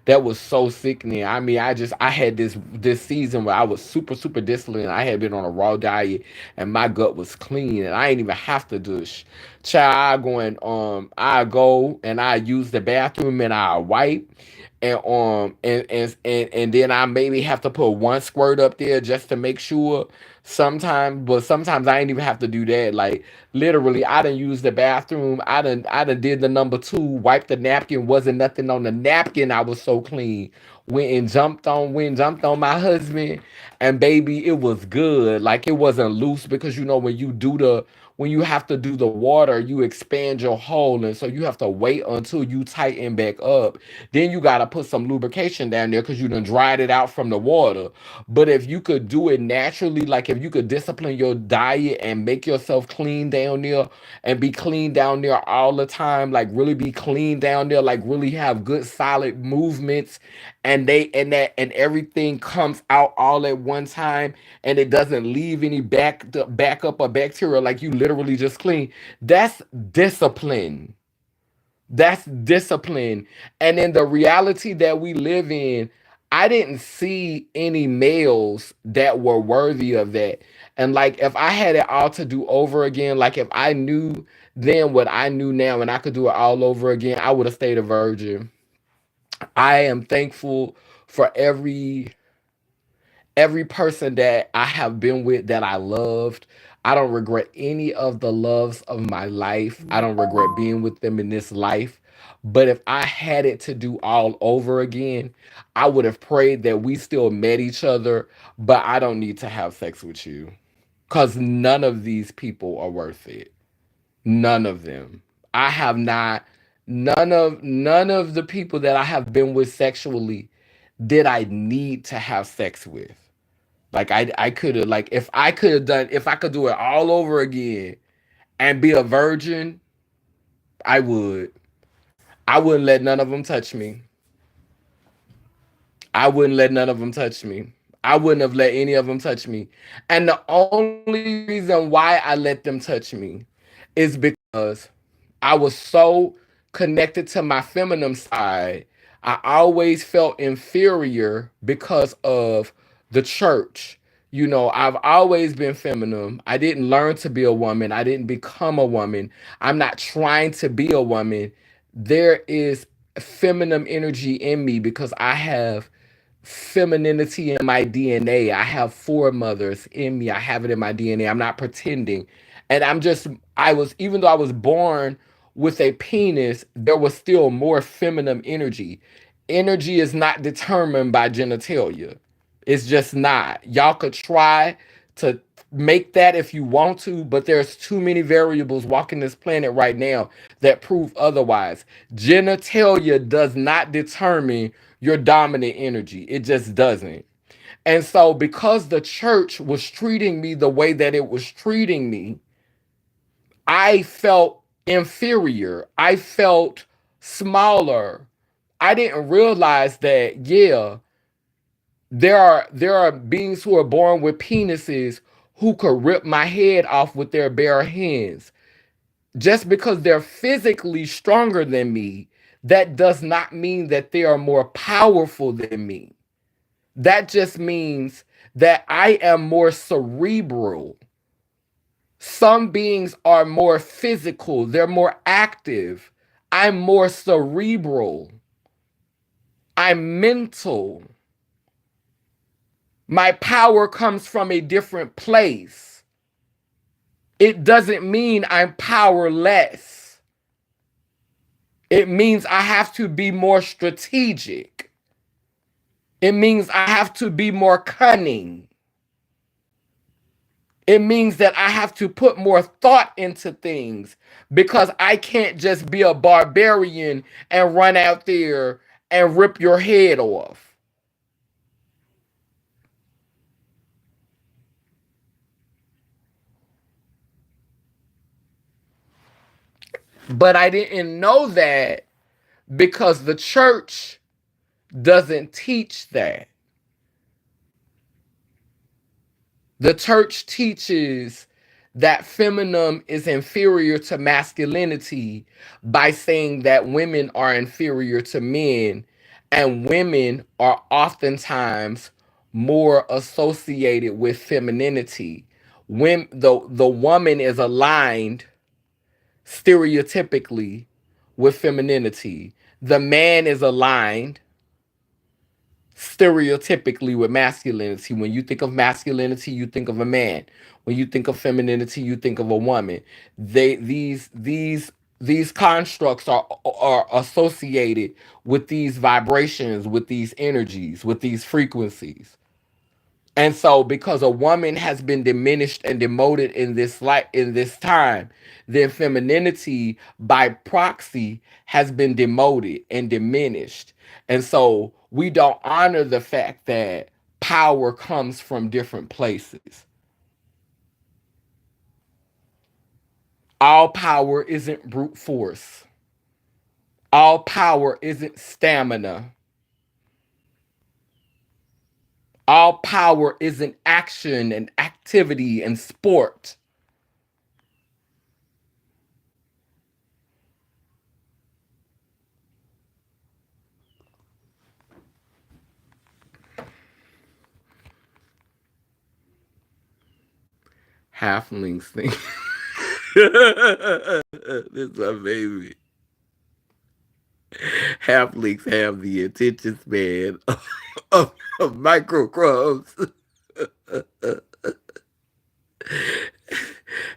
that was so sickening. I mean, I had this season where I was super disciplined. I had been on a raw diet and my gut was clean and I didn't even have to douche. Child, I go and I use the bathroom and I wipe and then I maybe have to put one squirt up there just to make sure. Sometimes I ain't even have to do that. Like literally, I done used the bathroom. I done did the number two. Wiped the napkin. Wasn't nothing on the napkin. I was so clean. went and jumped on my husband, and baby, it was good. Like, it wasn't loose, because when you have to do the water, you expand your hole, and so you have to wait until you tighten back up. Then you gotta put some lubrication down there because you done dried it out from the water. But if you could do it naturally, like if you could discipline your diet and make yourself clean down there and be clean down there all the time, like really be clean down there, like really have good solid movements, and everything comes out all at one time, and it doesn't leave any backup or bacteria, like you literally just clean. That's discipline. That's discipline. And in the reality that we live in, I didn't see any males that were worthy of that. And like, if I had it all to do over again, like if I knew then what I knew now and I could do it all over again, I would have stayed a virgin. I am thankful for every person that I have been with that I loved. I don't regret any of the loves of my life. I don't regret being with them in this life. But if I had it to do all over again, I would have prayed that we still met each other, but I don't need to have sex with you. Because none of these people are worth it. None of them. I have not, none of the people that I have been with sexually did I need to have sex with. Like, I could have, like, if I could do it all over again and be a virgin, I would. I wouldn't let none of them touch me. I wouldn't let none of them touch me. I wouldn't have let any of them touch me. And the only reason why I let them touch me is because I was so connected to my feminine side. I always felt inferior because of the church. You know, I've always been feminine. I didn't learn to be a woman. I didn't become a woman. I'm not trying to be a woman. There is feminine energy in me because I have femininity in my DNA. I have foremothers in me. I have it in my DNA. I'm not pretending. And even though I was born with a penis, there was still more feminine energy. Energy is not determined by genitalia. It's just not. Y'all could try to make that if you want to, but there's too many variables walking this planet right now that prove otherwise. Genitalia does not determine your dominant energy. It just doesn't. And so, because the church was treating me the way that it was treating me, I felt inferior. I felt smaller. I didn't realize that, yeah, there are beings who are born with penises who could rip my head off with their bare hands. Just because they're physically stronger than me, that does not mean that they are more powerful than me. That just means that I am more cerebral. Some beings are more physical, they're more active. I'm more cerebral. I'm mental. My power comes from a different place. It doesn't mean I'm powerless. It means I have to be more strategic. It means I have to be more cunning. It means that I have to put more thought into things because I can't just be a barbarian and run out there and rip your head off. But I didn't know that because the church doesn't teach that. The church teaches that femininity is inferior to masculinity by saying that women are inferior to men, and women are oftentimes more associated with femininity. When the woman is aligned stereotypically with femininity, the man is aligned stereotypically with masculinity. When you think of masculinity, you think of a man. When you think of femininity, you think of a woman. These these constructs are associated with these vibrations, with these energies, with these frequencies. And so because a woman has been diminished and demoted in this light in this time, then femininity by proxy has been demoted and diminished. And so we don't honor the fact that power comes from different places. All power isn't brute force. All power isn't stamina. All power isn't action and activity and sport. Halflings think this is my baby. Halflings have the attention span of microcrubs.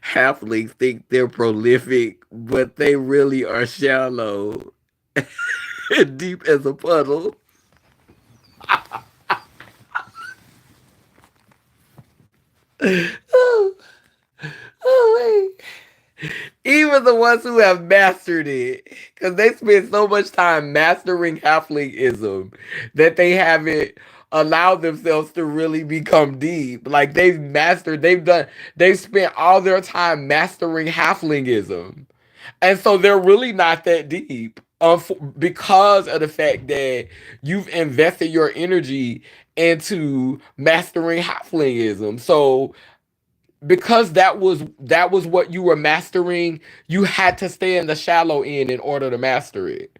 Halflings think they're prolific, but they really are shallow and deep as a puddle. Oh, oh, even the ones who have mastered it, because they spend so much time mastering halflingism that they haven't allowed themselves to really become deep. Like they've spent all their time mastering halflingism. And so they're really not that deep. Because of the fact that you've invested your energy into mastering halflingism. So because that was what you were mastering, you had to stay in the shallow end in order to master it.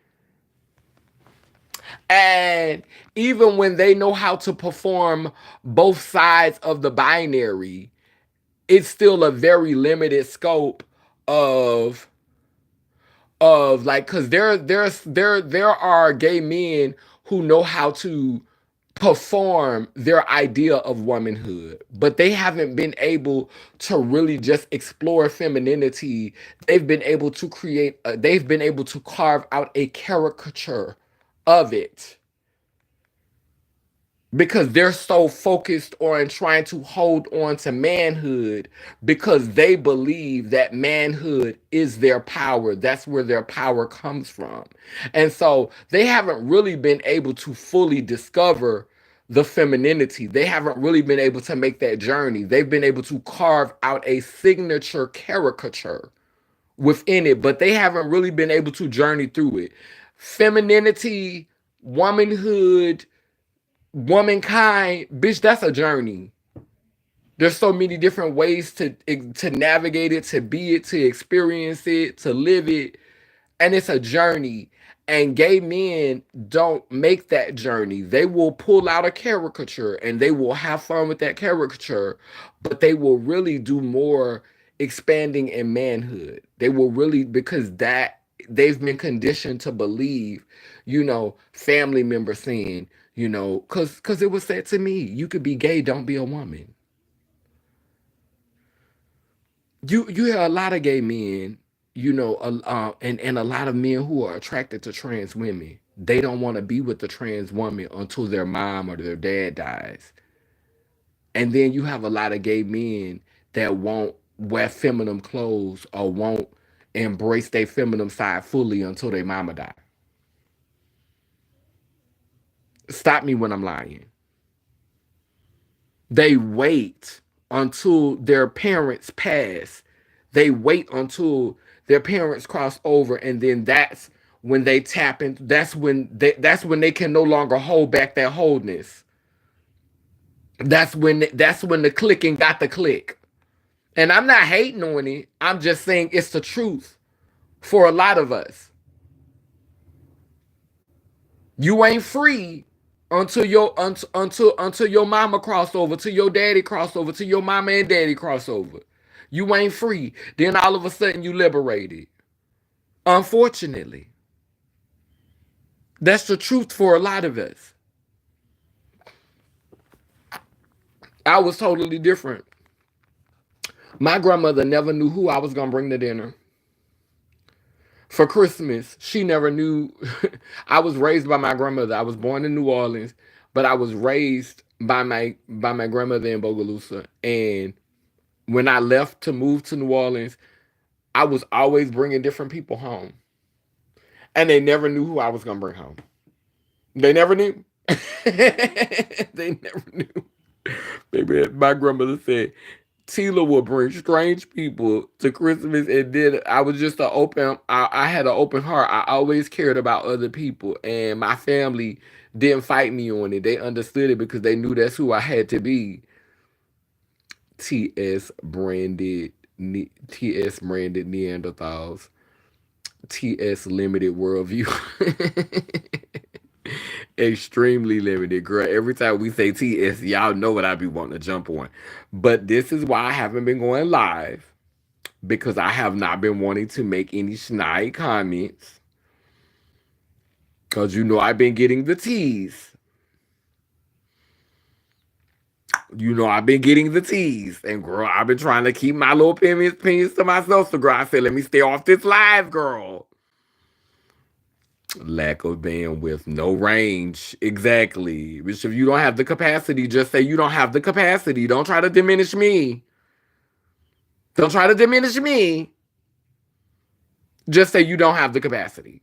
And even when they know how to perform both sides of the binary, it's still a very limited scope of like, because there are gay men who know how to perform their idea of womanhood, but they haven't been able to really just explore femininity. They've been able to carve out a caricature of it because they're so focused on trying to hold on to manhood because they believe that manhood is their power. That's where their power comes from. And so they haven't really been able to fully discover the femininity. They haven't really been able to make that journey. They've been able to carve out a signature caricature within it, but they haven't really been able to journey through it. Femininity, womanhood, womankind, bitch, that's a journey. There's so many different ways to navigate it, to be it, to experience it, to live it, and it's a journey. And gay men don't make that journey. They will pull out a caricature and they will have fun with that caricature, but they will really do more expanding in manhood. They will really, because that they've been conditioned to believe, family members saying, because it was said to me, you could be gay, don't be a woman. You hear a lot of gay men, and a lot of men who are attracted to trans women. They don't want to be with the trans woman until their mom or their dad dies. And then you have a lot of gay men that won't wear feminine clothes or won't embrace their feminine side fully until their mama die. Stop me when I'm lying. They wait until their parents pass. They wait until their parents cross over, and then that's when they tap in. That's when they can no longer hold back their wholeness. That's when the clicking got the click. And I'm not hating on it. I'm just saying it's the truth for a lot of us. You ain't free until your mama cross over, till your daddy cross over, till your mama and daddy cross over. You ain't free. Then all of a sudden you liberated. Unfortunately, that's the truth for a lot of us. I was totally different. My grandmother never knew who I was gonna bring to dinner. For Christmas, she never knew. I was raised by my grandmother. I was born in New Orleans, but I was raised by my grandmother in Bogalusa. And when I left to move to New Orleans, I was always bringing different people home, and they never knew who I was gonna bring home. They never knew. They never knew. Baby, my grandmother said Tila will bring strange people to Christmas, and then I was just an open. I had an open heart. I always cared about other people, and my family didn't fight me on it. They understood it because they knew that's who I had to be. TS branded, TS branded Neanderthals. TS limited worldview. Extremely limited, girl. Every time we say TS, y'all know what I be wanting to jump on. But this is why I haven't been going live, because I have not been wanting to make any snide comments. Because you know I've been getting the tease. You know I've been getting the tease. And girl, I've been trying to keep my little opinions to myself. So girl, I said, let me stay off this live, girl. Lack of bandwidth, no range. Exactly. Which if you don't have the capacity, just say you don't have the capacity. Don't try to diminish me. Don't try to diminish me. Just say you don't have the capacity.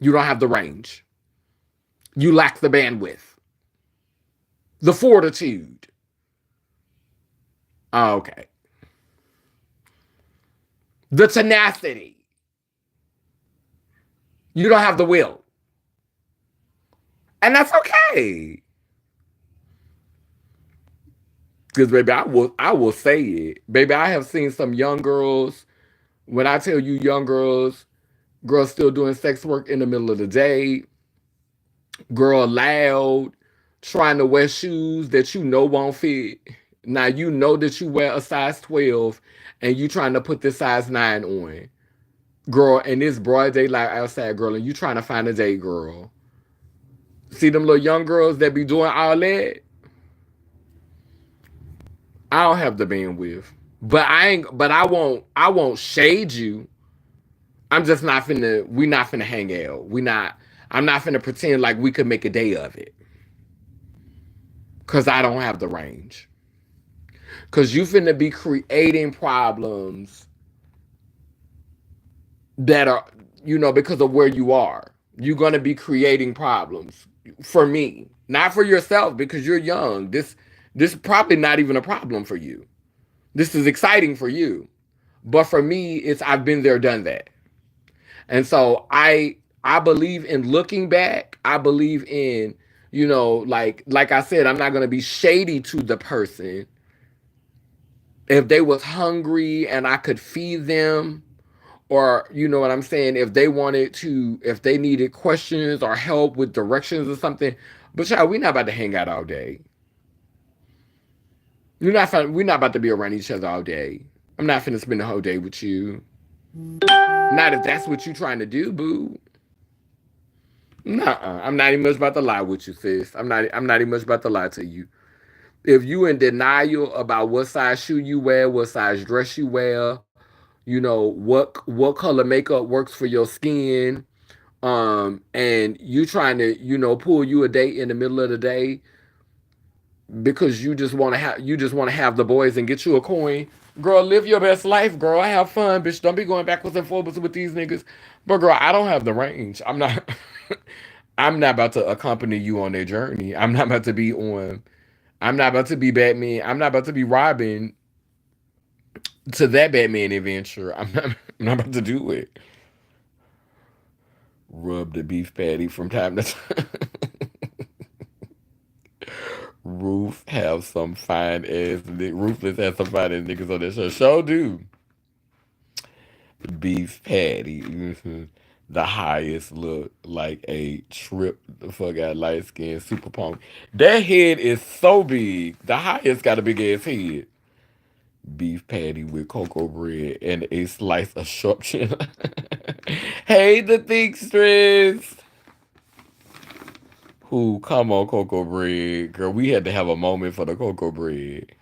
You don't have the range. You lack the bandwidth. The fortitude. Okay. The tenacity. You don't have the will. And that's okay. Because baby, I will say it. Baby, I have seen some young girls. When I tell you young girls still doing sex work in the middle of the day, girl loud, trying to wear shoes that you know won't fit. Now you know that you wear a size 12 and you trying to put this size 9 on. Girl, and it's broad daylight outside, girl, and you trying to find a date, girl. See them little young girls that be doing all that? I don't have the bandwidth. But I won't shade you. I'm just not finna we not finna hang out. I'm not finna pretend like we could make a day of it. Cause I don't have the range. Cause you finna be creating problems that are, because of where you are. You're gonna be creating problems for me. Not for yourself because you're young. This is probably not even a problem for you. This is exciting for you. But for me, it's I've been there, done that. And so I believe in looking back. I believe in, like I said, I'm not gonna be shady to the person. If they was hungry and I could feed them, or you know what I'm saying, if they needed questions or help with directions or something. But child, we're not about to hang out all day. We're not about to be around each other all day. I'm not finna spend the whole day with you. Not if that's what you're trying to do, boo. Nuh-uh. I'm not even much about to lie with you, sis. I'm not even much about to lie to you. If you in denial about what size shoe you wear, what size dress you wear, what color makeup works for your skin, and you trying to, pull you a date in the middle of the day because you just want to have the boys and get you a coin. Girl, live your best life, girl. Have fun, bitch. Don't be going backwards and forwards with these niggas. But girl, I don't have the range. I'm not I'm not about to accompany you on their journey. I'm not about to be Batman. I'm not about to be Robin to that Batman adventure. I'm not about to do it. Rub the beef patty from time to time. Ruthless has some fine ass niggas on that show. Show do. Beef patty. The highest look like a trip the fuck out light skin super punk. That head is so big. The highest got a big ass head. Beef patty with cocoa bread and a slice of sharp cheddar. Hey, the thick stress. Who come on cocoa bread, girl? We had to have a moment for the cocoa bread.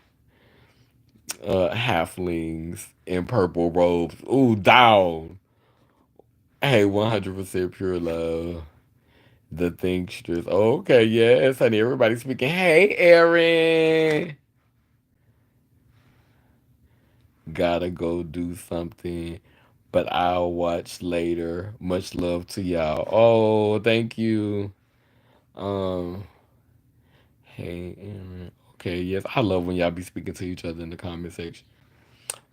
Halflings in purple robes. Ooh, down. Hey, 100% pure love. The Thinksters. Okay, yes, honey. Everybody speaking. Hey, Erin. Gotta go do something, but I'll watch later. Much love to y'all. Oh, thank you. Um, hey, Erin. Okay, yes, I love when y'all be speaking to each other in the comment section.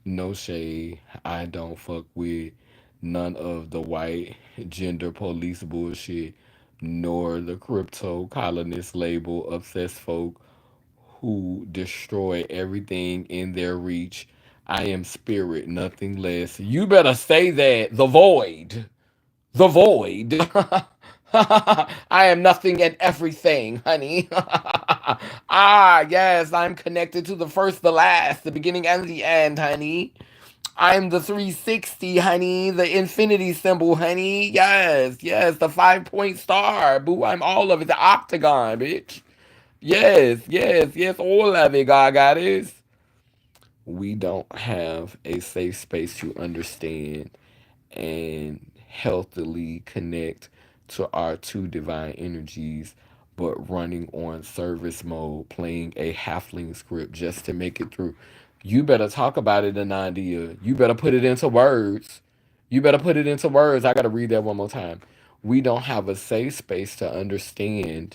No shade. I don't fuck with none of the white gender police bullshit, nor the crypto colonist label obsessed folk who destroy everything in their reach. I am spirit, nothing less. You better say that. The void. The void. I am nothing and everything, honey. Yes, I'm connected to the first, the last, the beginning, and the end, honey. I'm the 360, honey. The infinity symbol, honey. Yes, yes, the 5 point star. Boo, I'm all of it. The octagon, bitch. Yes, yes, yes, all of it, God goddess. We don't have a safe space to understand and healthily connect to our two divine energies, but running on service mode, playing a halfling script just to make it through. You better talk about it, Anandia. You better put it into words. You better put it into words. I gotta read that one more time. We don't have a safe space to understand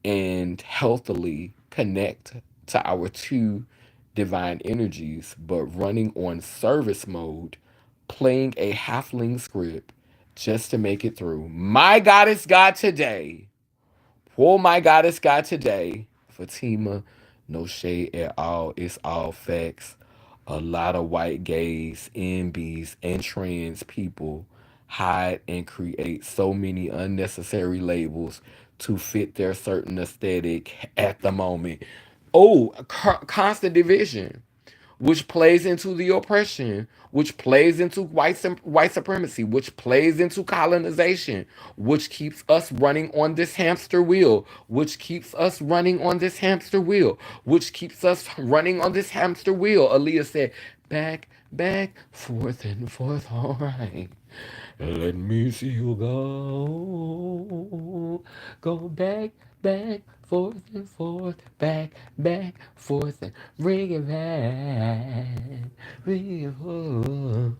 and healthily connect to our two divine energies, but running on service mode, playing a halfling script just to make it through. My goddess God today. Oh, my goddess God today. Fatima, no shade at all. It's all facts. A lot of white gays, MBs, and trans people hide and create so many unnecessary labels to fit their certain aesthetic at the moment. Oh, constant division, which plays into the oppression, which plays into white supremacy, which plays into colonization, which keeps us running on this hamster wheel, which keeps us running on this hamster wheel, which keeps us running on this hamster wheel. Aaliyah said, back, back, forth and forth, all right. Let me see you go. Go back, back, forth and forth, back, back, forth, and bring it back. Bring it forth.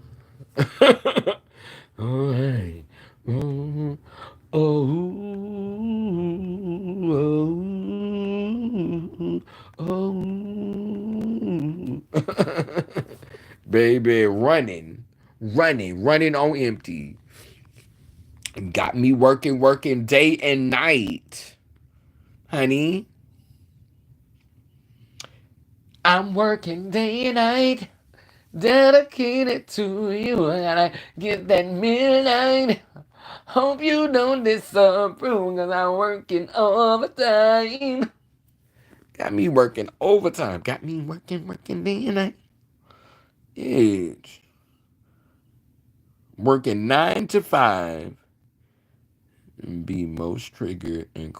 All right. Mm. Oh, oh, oh. Baby, running, running, running on empty. Got me working, working day and night, honey. I'm working day and night, dedicated to you, and I get that midnight. Hope you don't disapprove, cause I'm working overtime. Got me working overtime. Got me working, working day and night. Edge. Working 9 to 5. And be most triggered and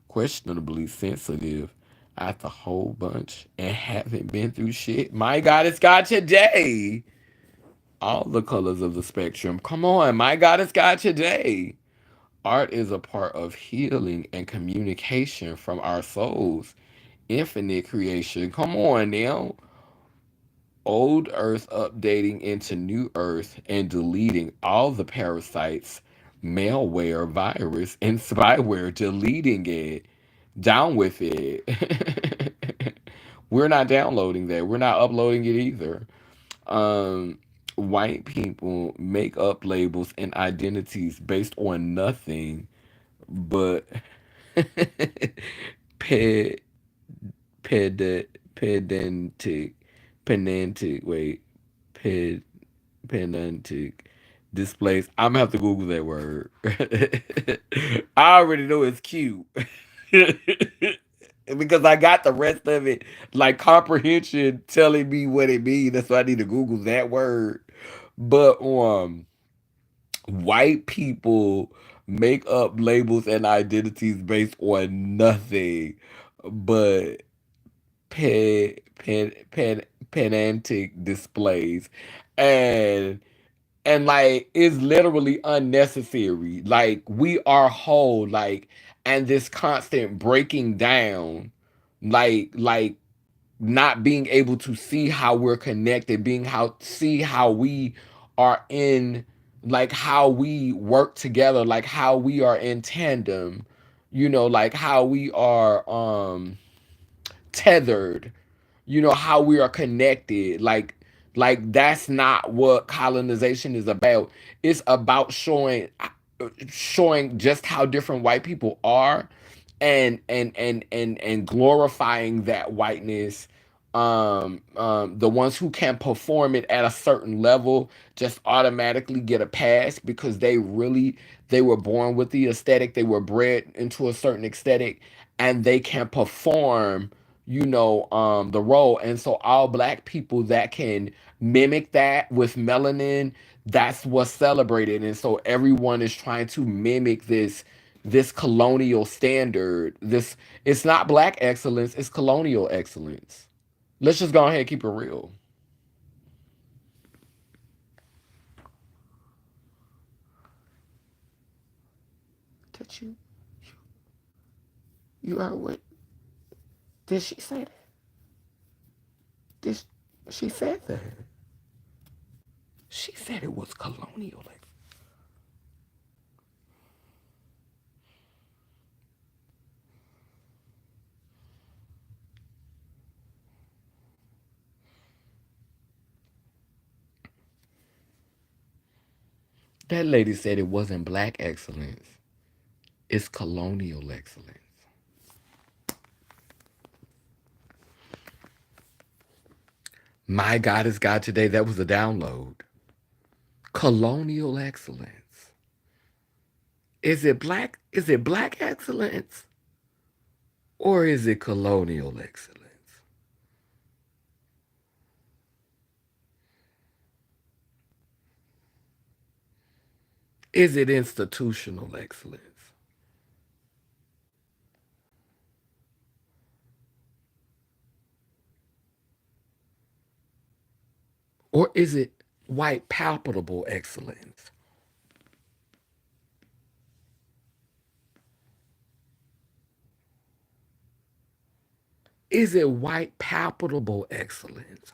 questionably sensitive at the whole bunch and haven't been through shit. My God, it's God today. All the colors of the spectrum. Come on, my God, it's God today. Art is a part of healing and communication from our souls. Infinite creation. Come on now. Old Earth updating into New Earth and deleting all the parasites, malware, virus, and spyware, deleting it. Down with it. We're not downloading that. We're not uploading it either. Um, White people make up labels and identities based on nothing but ped, pedantic, wait, ped, pedantic displays. I'm gonna have to Google that word. I already know it's cute. Because I got the rest of it, like comprehension telling me what it means. That's why I need to Google that word. But white people make up labels and identities based on nothing but pedantic displays. And and like it's literally unnecessary. Like we are whole, like, and this constant breaking down, like not being able to see how we're connected, being how see how we are in, like how we work together, like how we are in tandem, like how we are tethered, how we are connected, like that's not what colonization is about. It's about showing just how different white people are, and glorifying that whiteness. The ones who can perform it at a certain level just automatically get a pass because they were born with the aesthetic, they were bred into a certain aesthetic, and they can perform, the role. And so all black people that can mimic that with melanin, that's what's celebrated. And so everyone is trying to mimic this colonial standard. This It's not black excellence, it's colonial excellence. Let's just go ahead and keep it real. Did you heard what did she say that? Did she said that? She said it was colonial. That lady said it wasn't black excellence. It's colonial excellence. My God is God today. That was a download. Colonial excellence. Is it black? Is it black excellence? Or is it colonial excellence? Is it institutional excellence? Or is it white palpable excellence? Is it white palpable excellence?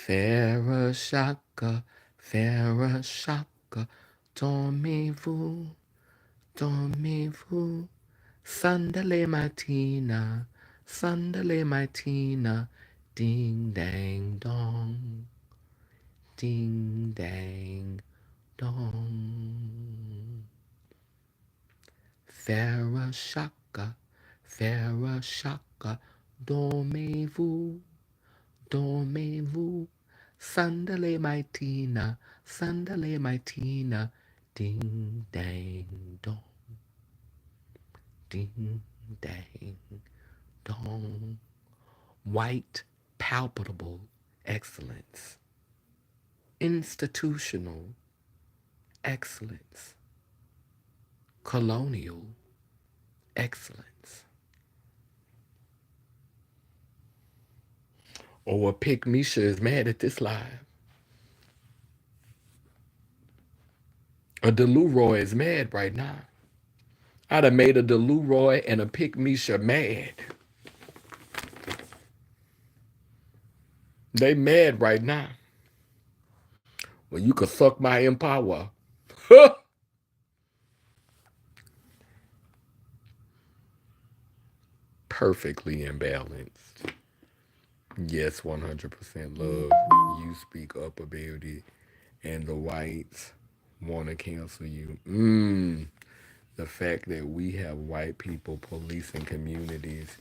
Farrah Shaka, Farrah Shaka, dormez-vous, dormez-vous, Sandale Martina, Sandale Martina, ding dang dong, ding dang dong. Farrah Shaka, Farrah Shaka, dormez-vous, dormez-vous, Sandale Martina, Sandale Martina, ding dang dong, ding dang dong. White, palpable excellence. Institutional excellence. Colonial excellence. Or Pick Misha is mad at this live. A Deluroy is mad right now. I'd have made a Deluroy and a Pick Misha mad. They mad right now. Well, you could suck my empower. Perfectly imbalanced. Yes, 100% love. You speak up about it, and the whites want to cancel you. The fact that we have white people policing communities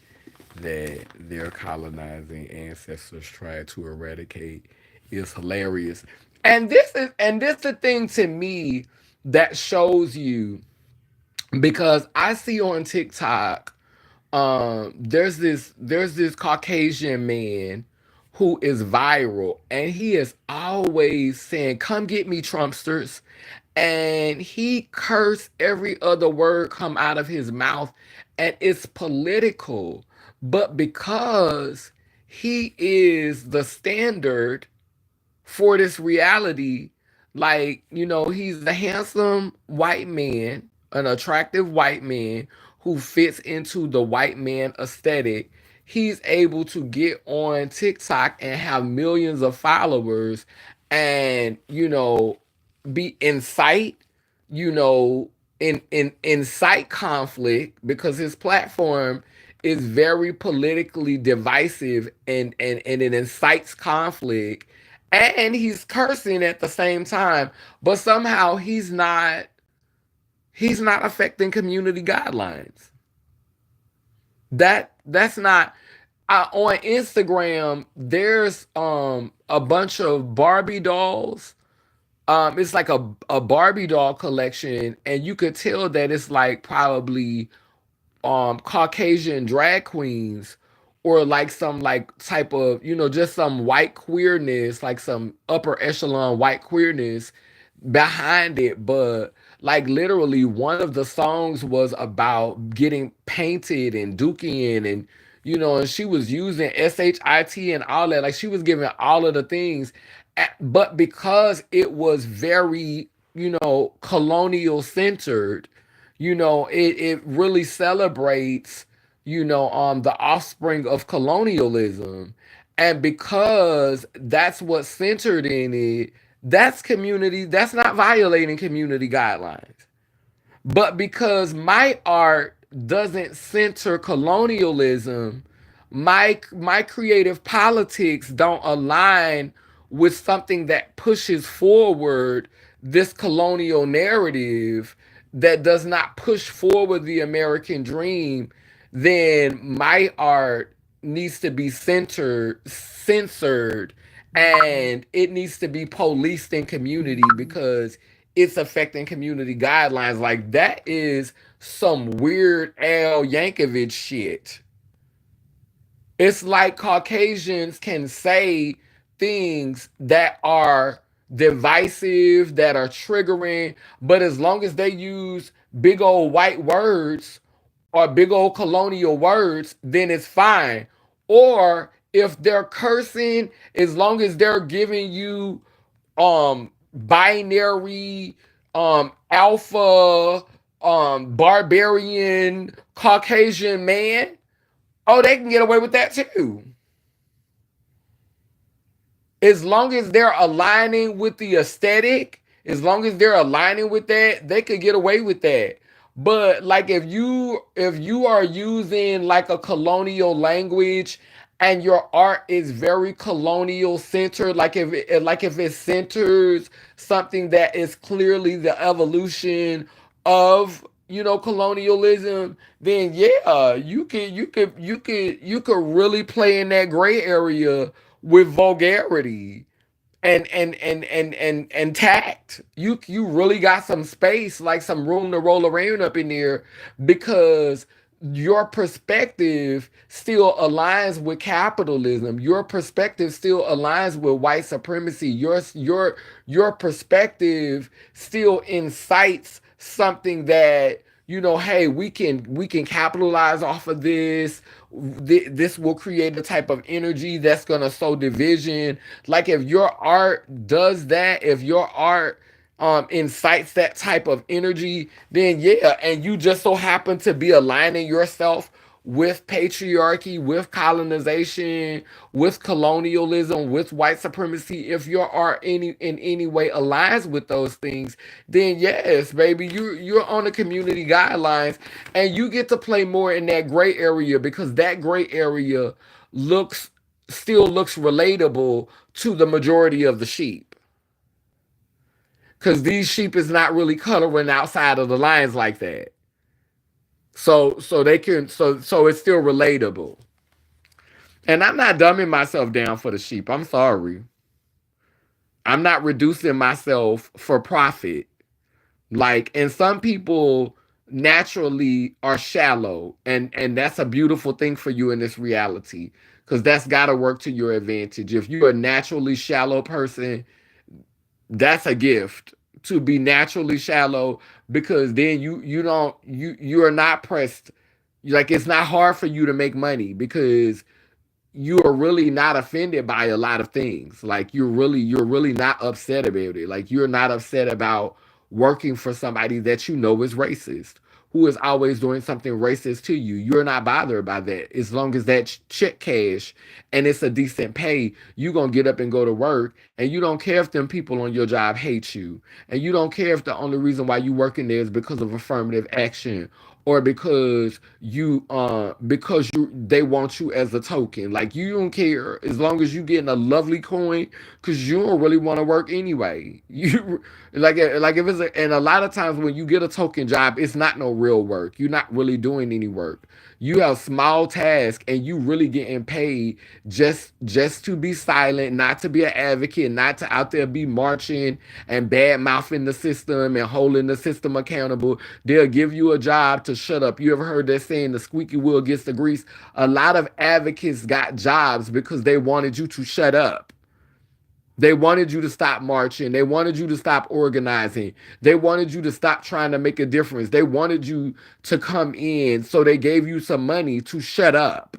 that their colonizing ancestors tried to eradicate is hilarious. And this the thing to me that shows you, because I see on TikTok, there's this Caucasian man who is viral, and he is always saying, "Come get me, Trumpsters," and he cursed every other word come out of his mouth, and it's political, but because he is the standard for this reality. Like, he's a handsome white man, an attractive white man who fits into the white man aesthetic. He's able to get on TikTok and have millions of followers and, be incite, you know, incite conflict because his platform is very politically divisive and it incites conflict, and he's cursing at the same time, but somehow he's not affecting community guidelines. That's not on Instagram. There's a bunch of Barbie dolls. It's like a Barbie doll collection, and you could tell that it's like probably Caucasian drag queens, or like some like type of, just some white queerness, like some upper echelon white queerness behind it. But like literally one of the songs was about getting painted and dookie and and she was using shit and all that. Like she was giving all of the things. But because it was very, colonial centered, it really celebrates, the offspring of colonialism. And because that's what's centered in it, that's not violating community guidelines. But because my art doesn't center colonialism, my creative politics don't align with something that pushes forward this colonial narrative, that does not push forward the American dream, then my art needs to be censored, and it needs to be policed in community because it's affecting community guidelines. Like that is some weird Al Yankovic shit. It's like Caucasians can say things that are divisive, that are triggering, but as long as they use big old white words or big old colonial words, then it's fine. Or if they're cursing, as long as they're giving you binary, alpha, barbarian Caucasian man, oh, they can get away with that too. As long as they're aligning with the aesthetic, as long as they're aligning with that, they could get away with that. But like if you are using like a colonial language and your art is very colonial centered, like if it centers something that is clearly the evolution of, colonialism, then yeah, you could really play in that gray area with vulgarity and tact. You really got some space, like some room to roll around up in there, because your perspective still aligns with capitalism. Your perspective still aligns with white supremacy. Your perspective still incites something that, hey, we can capitalize off of this. This will create a type of energy that's going to sow division. Like if your art does that, if your art incites that type of energy, then yeah, and you just so happen to be aligning yourself with patriarchy, with colonization, with colonialism, with white supremacy, if your art in any way aligns with those things, then yes, baby, you're on the community guidelines, and you get to play more in that gray area, because that gray area looks still looks relatable to the majority of the sheep. Because these sheep is not really coloring outside of the lines like that. So they can so it's still relatable. And I'm not dumbing myself down for the sheep. I'm sorry. I'm not reducing myself for profit. Like, and some people naturally are shallow, and that's a beautiful thing for you in this reality, because that's got to work to your advantage. If you're a naturally shallow person, that's a gift, to be naturally shallow, because then you don't you are not pressed. Like, it's not hard for you to make money, because you are really not offended by a lot of things. Like you're really not upset about it. Like you're not upset about working for somebody that you know is racist, who is always doing something racist to you. You're not bothered by that. As long as that check cash and it's a decent pay, you gonna get up and go to work, and you don't care if them people on your job hate you. And you don't care if the only reason why you working there is because of affirmative action, or because you they want you as a token. Like you don't care as long as you getting a lovely coin, because you don't really want to work anyway. You like if it's and a lot of times when you get a token job, it's not no real work. You're not really doing any work. You have small tasks and you really getting paid just to be silent, not to be an advocate, not to out there be marching and bad mouthing the system and holding the system accountable. They'll give you a job to shut up. You ever heard that saying, the squeaky wheel gets the grease? A lot of advocates got jobs because they wanted you to shut up. They wanted you to stop marching. They wanted you to stop organizing. They wanted you to stop trying to make a difference. They wanted you to come in, so they gave you some money to shut up.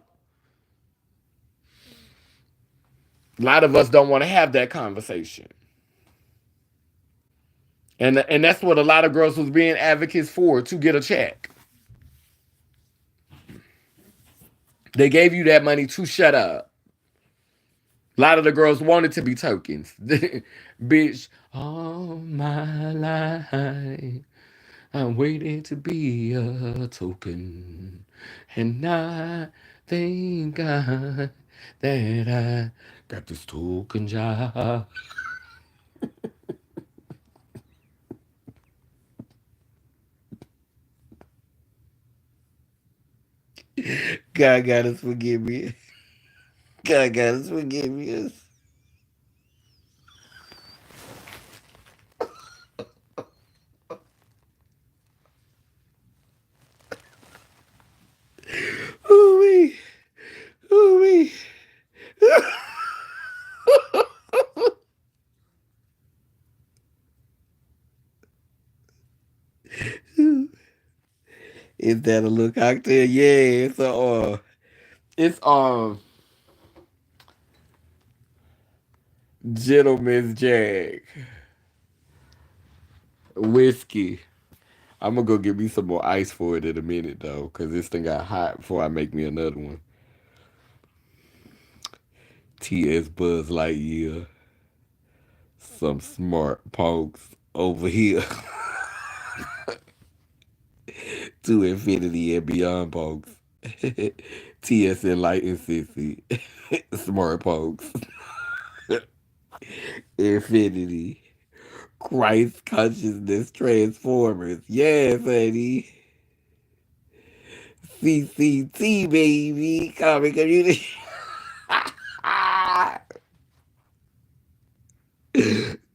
A lot of us don't want to have that conversation. And that's what a lot of girls was being advocates for, to get a check. They gave you that money to shut up. A lot of the girls wanted to be tokens. Bitch, all my life I waited to be a token. And I thank God that I got this token job. God got us forgive me. God got us forgive me. Ooh-wee. Ooh-wee. Is that a little cocktail? Yeah, it's Gentleman's Jack whiskey. I'm gonna go get me some more ice for it in a minute though, cause this thing got hot before I make me another one. TS Buzz Lightyear, some smart punks over here to infinity and beyond, punks. TS Enlightened Sissy, smart punks, infinity, Christ consciousness transformers. Yes, honey. CCT baby, comic community.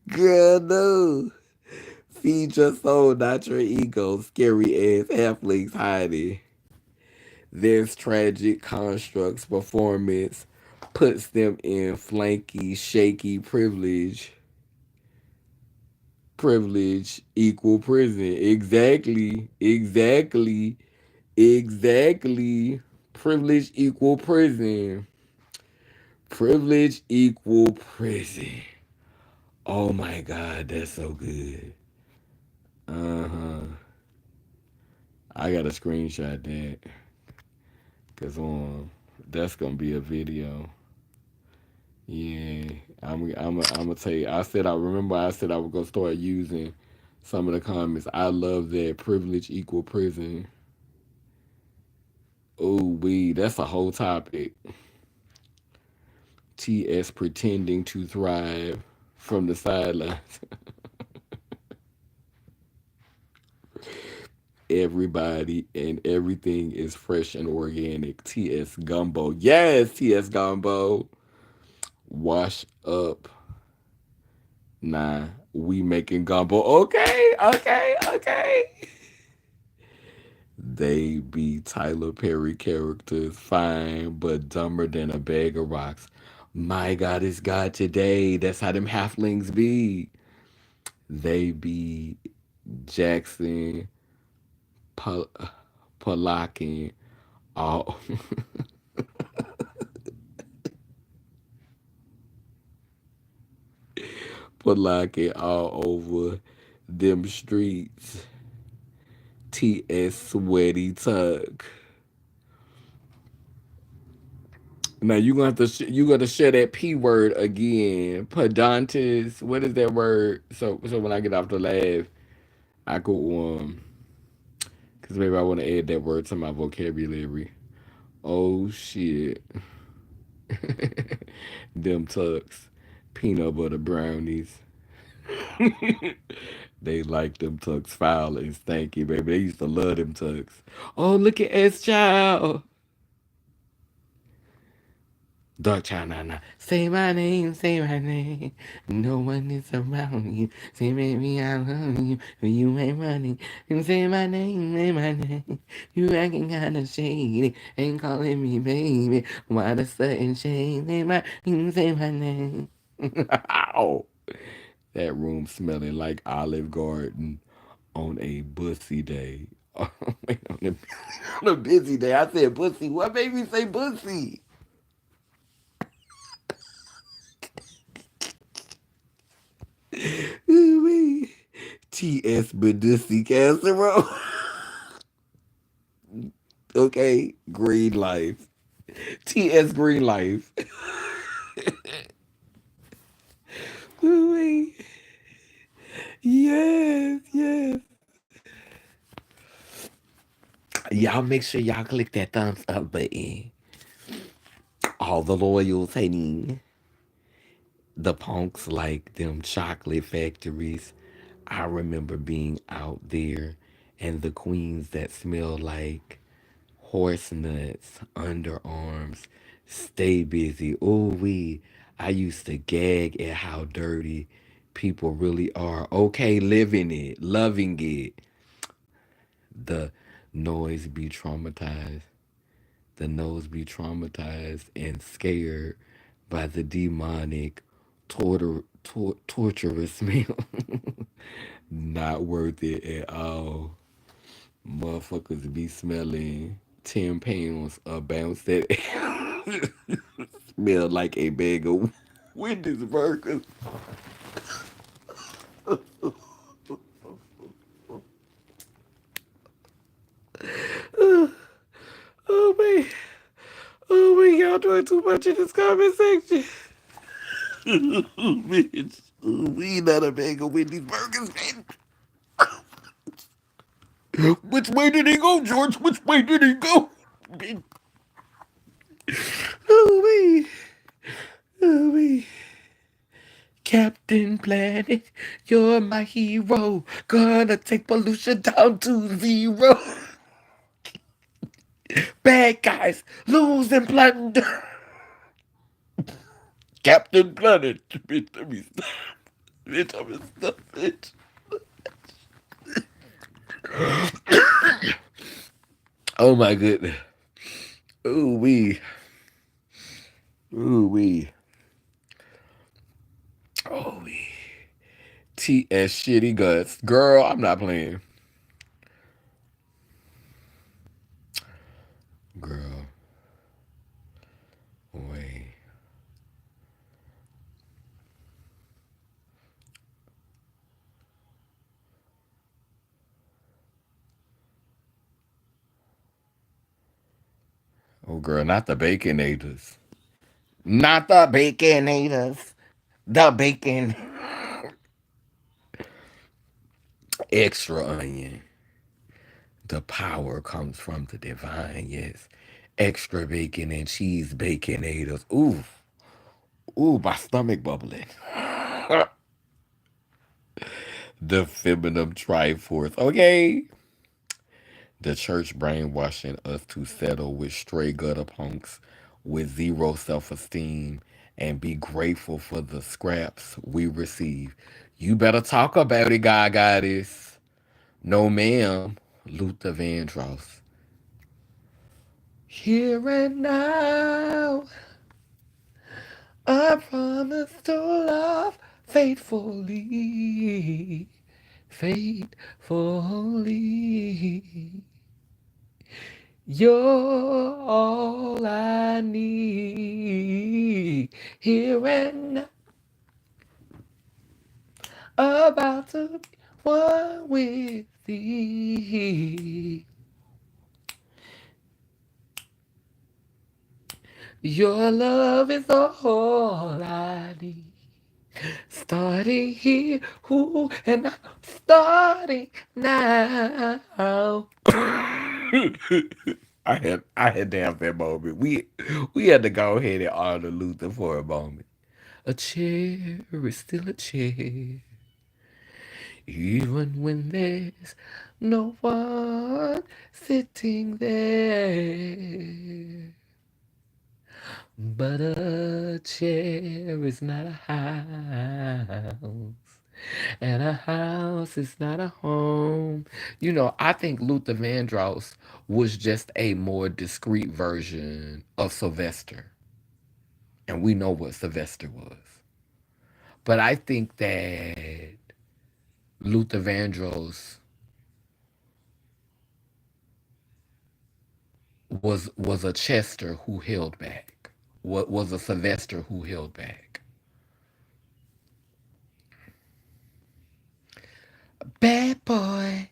Girl, no. Feed your soul, not your ego. Scary ass halflings hiding. There's tragic constructs performance puts them in flanky, shaky privilege. Privilege equal prison. Exactly. Exactly. Exactly. Privilege equal prison. Privilege equal prison. Oh my God, that's so good. Uh huh. I gotta screenshot that, cause that's gonna be a video. Yeah, I'm gonna tell you. I said I was gonna start using some of the comments. I love that privilege equal prison. Oh, that's a whole topic. TS pretending to thrive from the sidelines. Everybody and everything is fresh and organic. TS Gumbo. Yes, TS Gumbo. Wash up. Nah, we making gumbo. Okay, okay, okay. They be Tyler Perry characters, fine, but dumber than a bag of rocks. My God is God today. That's how them halflings be. They be Jackson, Palakin, all Palaki all over them streets. TS Sweaty Tuck. Now you gonna have to you gotta share that P word again. Pedantist. What is that word? So when I get off the laugh, I could because maybe I want to add that word to my vocabulary. Oh shit. Them tucks. Peanut butter brownies. They like them tucks foul and stanky, baby. They used to love them tucks. Oh, look at S Child. Dark Child, nah, nah. Say my name, say my name. No one is around you. Say, baby, I love you. But you ain't running. And say my name. You acting kinda shady. Ain't calling me baby. Why the sudden shade? Say my name. Ow. That room smelling like Olive Garden on a bussy day. Wait, on a busy day. I said bussy. What made me say bussy? Ooh-wee. T.S. Badussi casserole. Okay, Green Life. T.S. Green Life. Ooh-wee. Yes, yes. Y'all make sure y'all click that thumbs up button. All the loyals hating. The punks like them chocolate factories. I remember being out there and the queens that smell like horse nuts, underarms, stay busy. Ooh wee. I used to gag at how dirty people really are. Okay, living it, loving it. The noise be traumatized. The nose be traumatized and scared by the demonic, torturous smell. Not worth it at all. Motherfuckers be smelling 10 pounds of bounce that smell like a bag of Wendy's burgers. Oh man. Oh man, y'all doing too much in this comment section. Bitch. We not a bag of Wendy's burgers, man. Which way did he go, George? Which way did he go? Oh man. Oh man. Captain Planet, you're my hero. Gonna take pollution down to zero. Bad guys losing plunder. Captain Planet. Bitch, let me stop. Bitch, I'm gonna stop, bitch. Oh my goodness. Ooh wee. Ooh wee. Oh wee. TS shitty guts. Girl, I'm not playing. Girl. Wait. Oh girl, not the baconators. Not the baconators. The bacon. Extra onion. The power comes from the divine, yes. Extra bacon and cheese baconators. Ooh. Ooh, my stomach bubbling. The feminine triforce. Okay. The church brainwashing us to settle with stray gutter punks with zero self esteem and be grateful for the scraps we receive. You better talk about it, God Goddess. No, ma'am. Luther Vandross. Here and now, I promise to love faithfully, faithfully. You're all I need here and now. about to be one with thee. Your love is all I need. Starting here, ooh, and I'm starting now. I had to have that moment. We had to go ahead and honor Luther for a moment. A chair is still a chair, even when there's no one sitting there. But a chair is not a house, and a house is not a home. I think Luther Vandross was just a more discreet version of Sylvester, and we know what Sylvester was. But I think that Luther Vandross was a Chester who held back. What was a Sylvester who held back? Bad boy,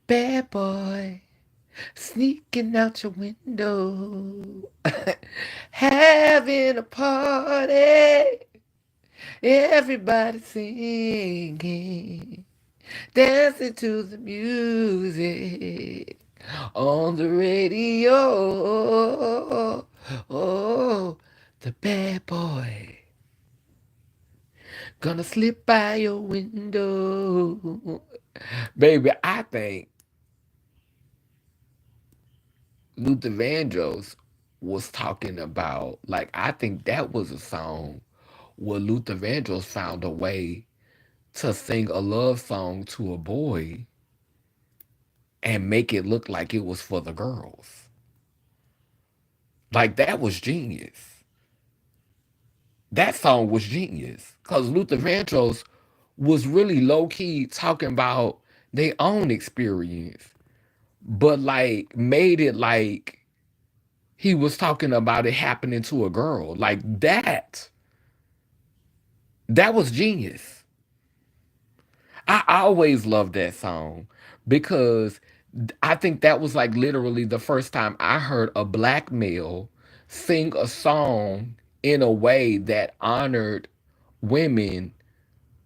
bad boy, sneaking out your window, having a party, everybody singing, dancing to the music on the radio. Oh, the bad boy gonna slip by your window. Baby, I think Luther Vandross was talking about, like, I think that was a song where Luther Vandross found a way to sing a love song to a boy and make it look like it was for the girls. Like, that was genius. That song was genius. Because Luther Vandross was really low key talking about their own experience, but like made it like he was talking about it happening to a girl. Like that was genius. I always loved that song because I think that was like literally the first time I heard a black male sing a song in a way that honored women,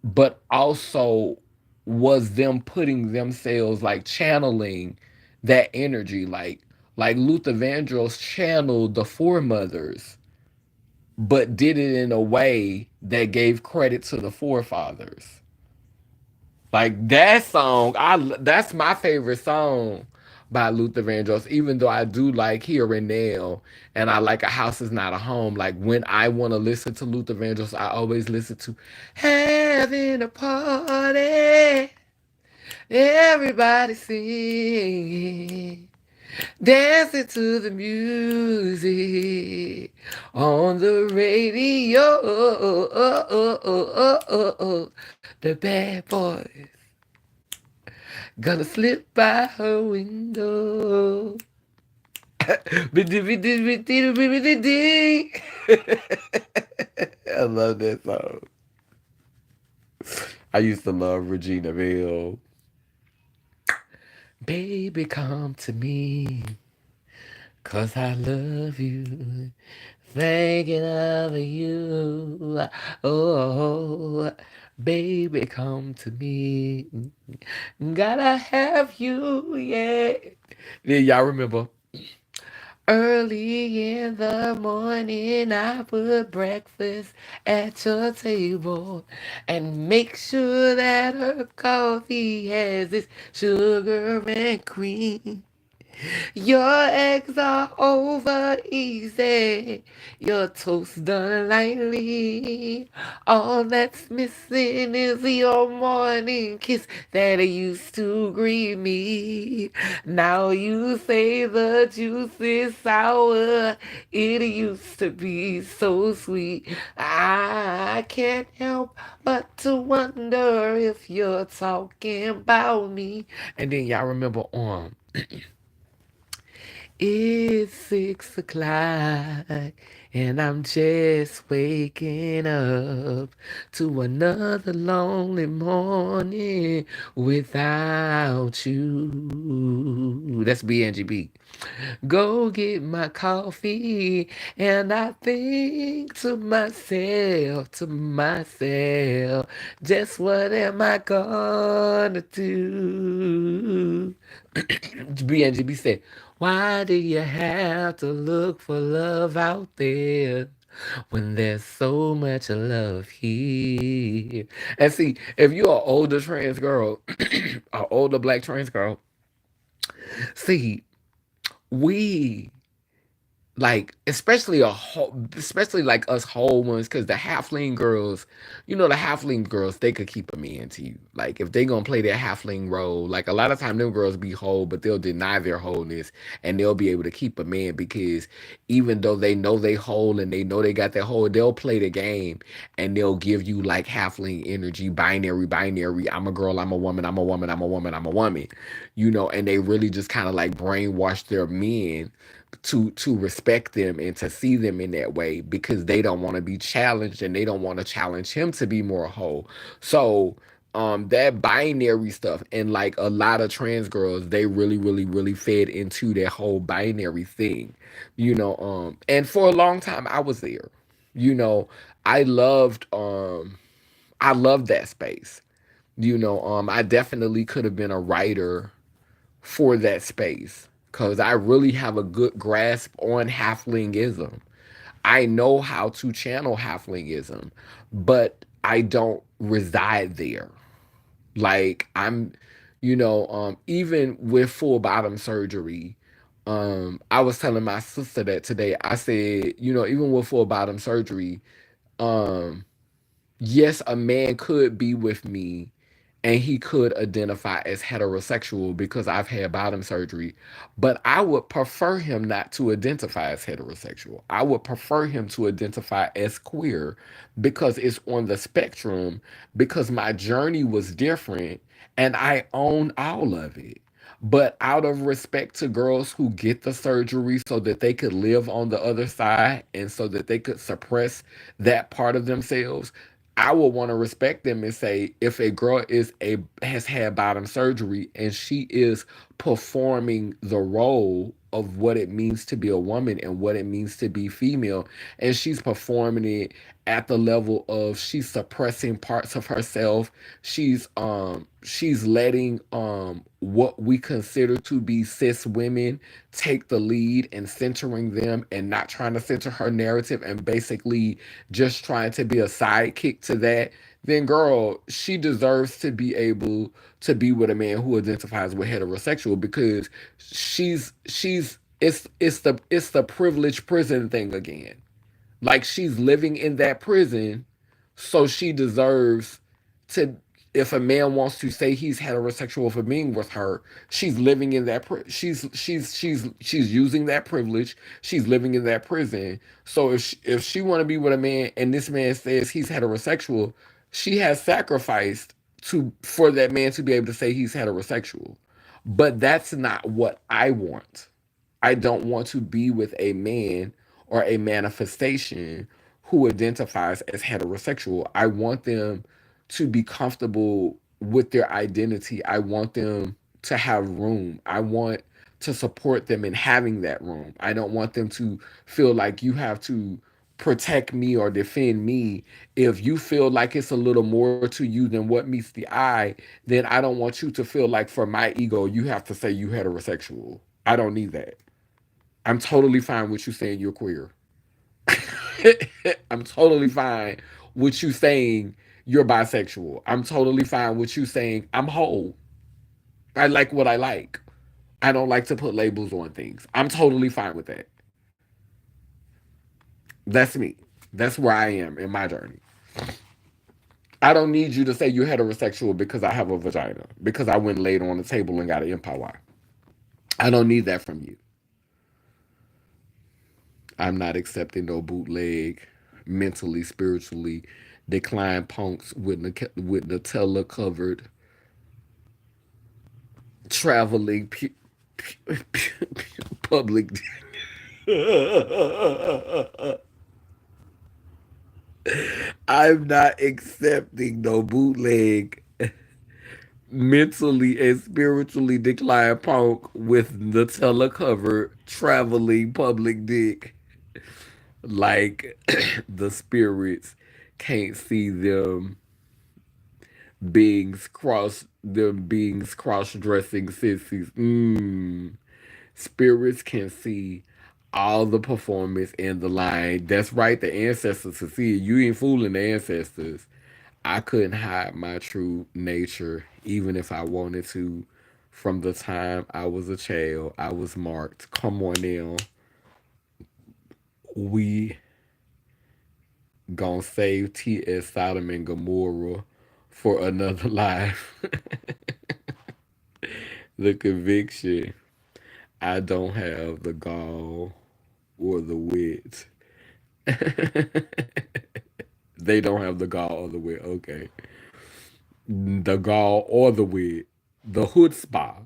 but also was them putting themselves, like, channeling that energy, like Luther Vandross channeled the foremothers, but did it in a way that gave credit to the forefathers. Like that song, that's my favorite song by Luther Vandross. Even though I do like Here and Now, and I like A House Is Not a Home. Like when I want to listen to Luther Vandross, I always listen to Having a Party, Everybody Singing, Dancing to the Music on the radio. The bad boys gonna slip by her window. I love that song. I used to love Regina Belle. Baby, come to me, 'cause I love you. Thinking of you. Oh, baby, come to me. Gotta have you, yeah. Yeah, y'all remember? Early in the morning, I put breakfast at your table and make sure that her coffee has its sugar and cream. Your eggs are over easy. Your toast done lightly. All that's missing is your morning kiss that used to greet me. Now you say the juice is sour. It used to be so sweet. I can't help but to wonder if you're talking about me. And then y'all remember it's 6 o'clock And I'm just waking up to another lonely morning without you. That's BNGB. Go get my coffee, and I think to myself, just what am I gonna do? BNGB said, why do you have to look for love out there when there's so much love here? And see, if you're an older trans girl, an older black trans girl, see, we like especially like us whole ones, because the halfling girls, the halfling girls, they could keep a man to you. Like if they gonna play their halfling role, like a lot of time them girls be whole, but they'll deny their wholeness, and they'll be able to keep a man because even though they know they whole and they know they got that whole, they'll play the game, and they'll give you like halfling energy, binary, I'm a girl, I'm a woman, I'm a woman, I'm a woman, I'm a woman, and they really just kind of like brainwash their men to respect them and to see them in that way, because they don't want to be challenged and they don't want to challenge him to be more whole. So that binary stuff, and like a lot of trans girls, they really fed into that whole binary thing. And for a long time I was there. you know I loved I loved that space. I definitely could have been a writer for that space, because I really have a good grasp on halflingism. I know how to channel halflingism, but I don't reside there. Like even with full bottom surgery, I was telling my sister that today. I said, even with full bottom surgery, um, yes, a man could be with me and he could identify as heterosexual because I've had bottom surgery, but I would prefer him not to identify as heterosexual. I would prefer him to identify as queer because it's on the spectrum, because my journey was different and I own all of it. But out of respect to girls who get the surgery so that they could live on the other side and so that they could suppress that part of themselves, I would want to respect them and say, if a girl has had bottom surgery and she is performing the role of what it means to be a woman and what it means to be female, and she's performing it at the level of, she's suppressing parts of herself, she's letting what we consider to be cis women take the lead and centering them and not trying to center her narrative and basically just trying to be a sidekick to that, then girl, she deserves to be able to be with a man who identifies with heterosexual, because she's it's the privileged prison thing again. Like she's living in that prison, so she deserves to. If a man wants to say he's heterosexual for being with her, she's living in that. She's using that privilege. She's living in that prison. So if she want to be with a man and this man says he's heterosexual, she has sacrificed to for that man to be able to say he's heterosexual. But that's not what I want. I don't want to be with a man or a manifestation who identifies as heterosexual. I want them to be comfortable with their identity. I want them to have room. I want to support them in having that room. I don't want them to feel like you have to protect me or defend me. If you feel like it's a little more to you than what meets the eye, then I don't want you to feel like for my ego you have to say you heterosexual. I don't need that. I'm totally fine with you saying you're queer. I'm totally fine with you saying you're bisexual. I'm totally fine with you saying I'm whole. I like what I like. I don't like to put labels on things. I'm totally fine with that. That's me. That's where I am in my journey. I don't need you to say you're heterosexual because I have a vagina, because I went laid on the table and got an empower. I don't need that from you. I'm not accepting no bootleg, mentally, spiritually declined punks with Nutella covered traveling public. I'm not accepting no bootleg, mentally and spiritually declined punk with Nutella covered traveling public dick. Like the spirits can't see them beings cross dressing sissies. Spirits can see all the performance in the line. That's right, the ancestors can see it. You ain't fooling the ancestors. I couldn't hide my true nature, even if I wanted to. From the time I was a child, I was marked. Come on now. We gonna save T.S. Sodom and Gomorrah for another life. The conviction. I don't have the gall or the wit. They don't have the gall or the wit. Okay. The gall or the wit. The hood spa.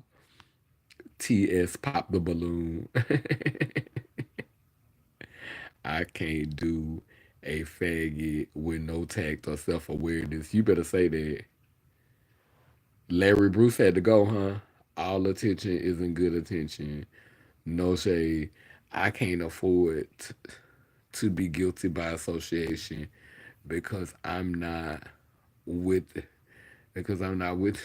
T.S. Pop the balloon. I can't do a faggot with no tact or self awareness. You better say that. Larry Bruce had to go, huh? All attention isn't good attention. No shade. I can't afford to be guilty by association because I'm not with because I'm not with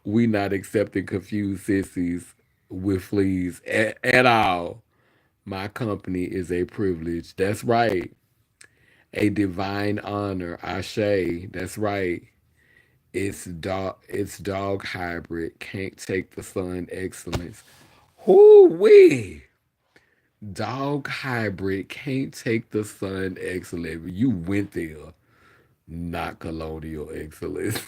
we not accepting confused sissies with fleas at all. My company is a privilege. That's right. A divine honor. Ashe. That's right. It's dog hybrid. Can't take the sun excellence. Whoo wee. Dog hybrid can't take the sun excellence. You went there. Not colonial excellence.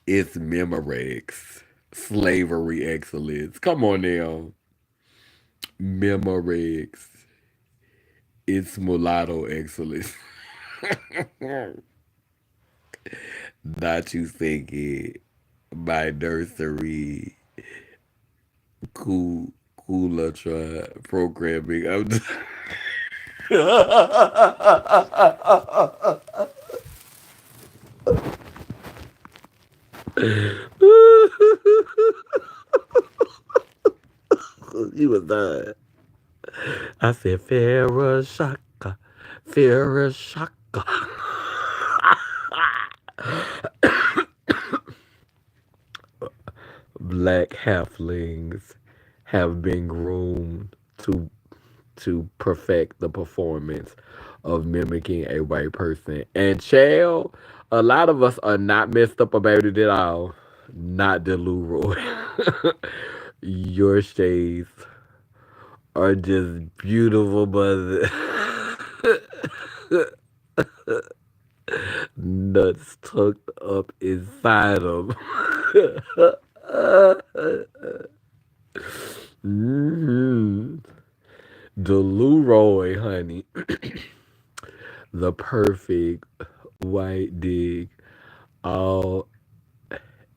It's Memorex. Slavery excellence. Come on now. Memorex. It's mulatto excellence. Not you thinking my nursery cool Culatra programming. I'm just you was done. I said Farrah Shaka. Farrah Shaka. Black halflings have been groomed to perfect the performance of mimicking a white person. And child, a lot of us are not messed up about it at all. Not Deluro. Your shades are just beautiful, but nuts tucked up inside them. hmm Deluroy, honey. The perfect white dig all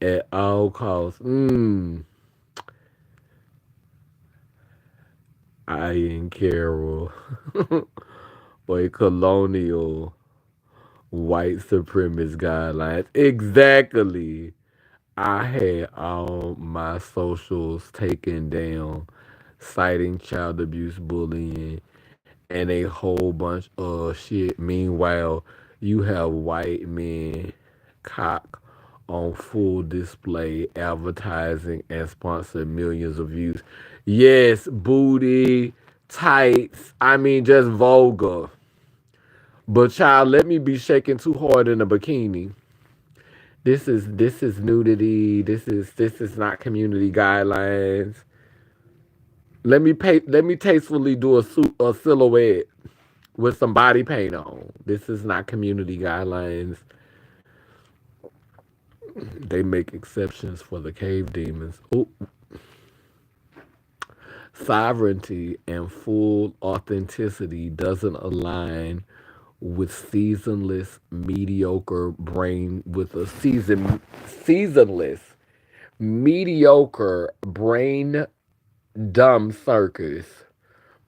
at all costs. Ian Carroll. Or colonial white supremacist guidelines. Exactly. I had all my socials taken down, citing child abuse, bullying, and a whole bunch of shit. Meanwhile, you have white men cock on full display, advertising and sponsor millions of views. Yes, booty, tights. I mean, just vulgar. But child, let me be shaking too hard in a bikini. This is nudity. This is not community guidelines. Let me tastefully do a silhouette with some body paint on. This is not community guidelines. They make exceptions for the cave demons. Ooh, sovereignty and full authenticity doesn't align with seasonless mediocre brain with a seasonless mediocre brain Dumb circus.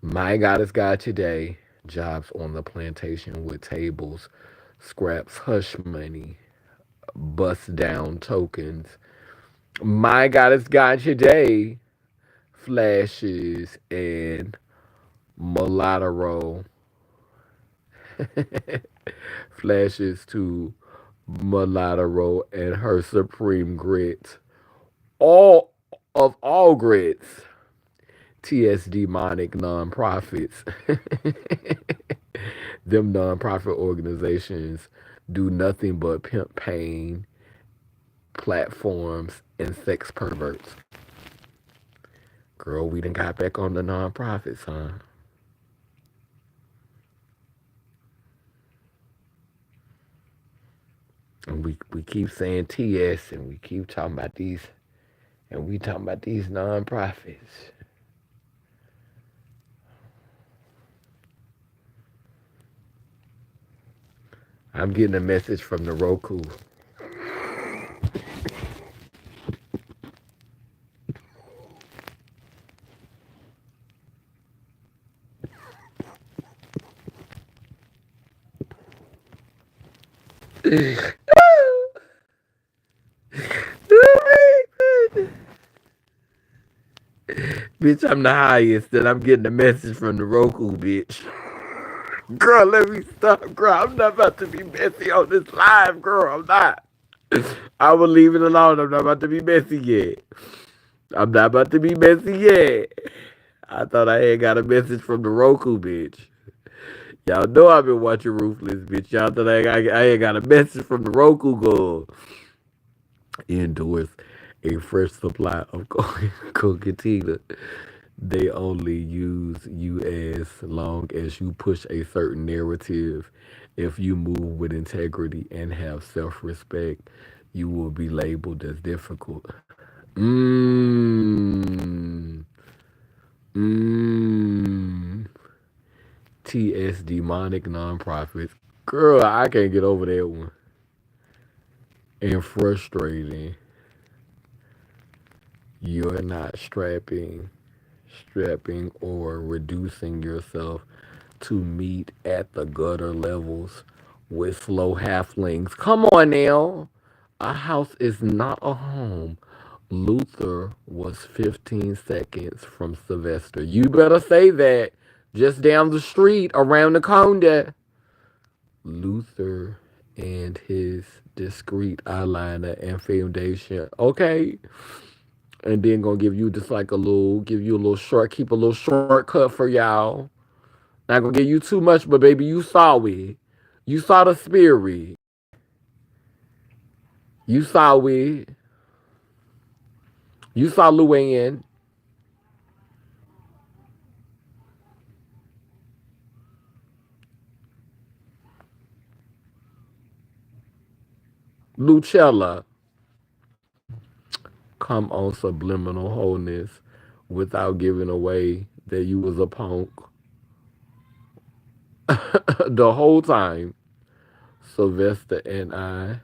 My goddess God today. Jobs on the plantation with tables, scraps, hush money, bust down tokens. My goddess God today. Flashes and mulatto flashes to mulatto and her supreme grit. All of all grits. TS demonic nonprofits. Them nonprofit organizations do nothing but pimp pain, platforms, and sex perverts. Girl, we done got back on the nonprofits, huh? And we keep saying TS and we keep talking about these and we talking about these nonprofits. I'm getting a message from the Roku. Bitch, I'm the highest and I'm getting a message from the Roku, bitch. Girl, let me stop, girl. I'm not about to be messy on this live, girl. I'm not. I will leave it alone. I'm not about to be messy yet. I'm not about to be messy yet. I thought I had got a message from the Roku, bitch. Y'all know I've been watching Ruthless, bitch. Y'all thought I ain't got a message from the Roku girl. Endorse a fresh supply of cocatina. They only use you as long as you push a certain narrative. If you move with integrity and have self respect, you will be labeled as difficult. Mmm. Mmm. TS demonic nonprofits. Girl, I can't get over that one. And frustrating. You're not strapping or reducing yourself to meet at the gutter levels with slow halflings. Come on now. A house is not a home. Luther was 15 seconds from Sylvester. You better say that. Just down the street, around the corner. Luther and his discreet eyeliner and foundation. Okay. And then gonna give you just like give you a little short, keep a little shortcut for y'all. Not gonna give you too much, but baby, you saw it. You saw the spirit. You saw it. You saw Luann, Lucella. Come on, subliminal wholeness without giving away that you was a punk the whole time. Sylvester and I,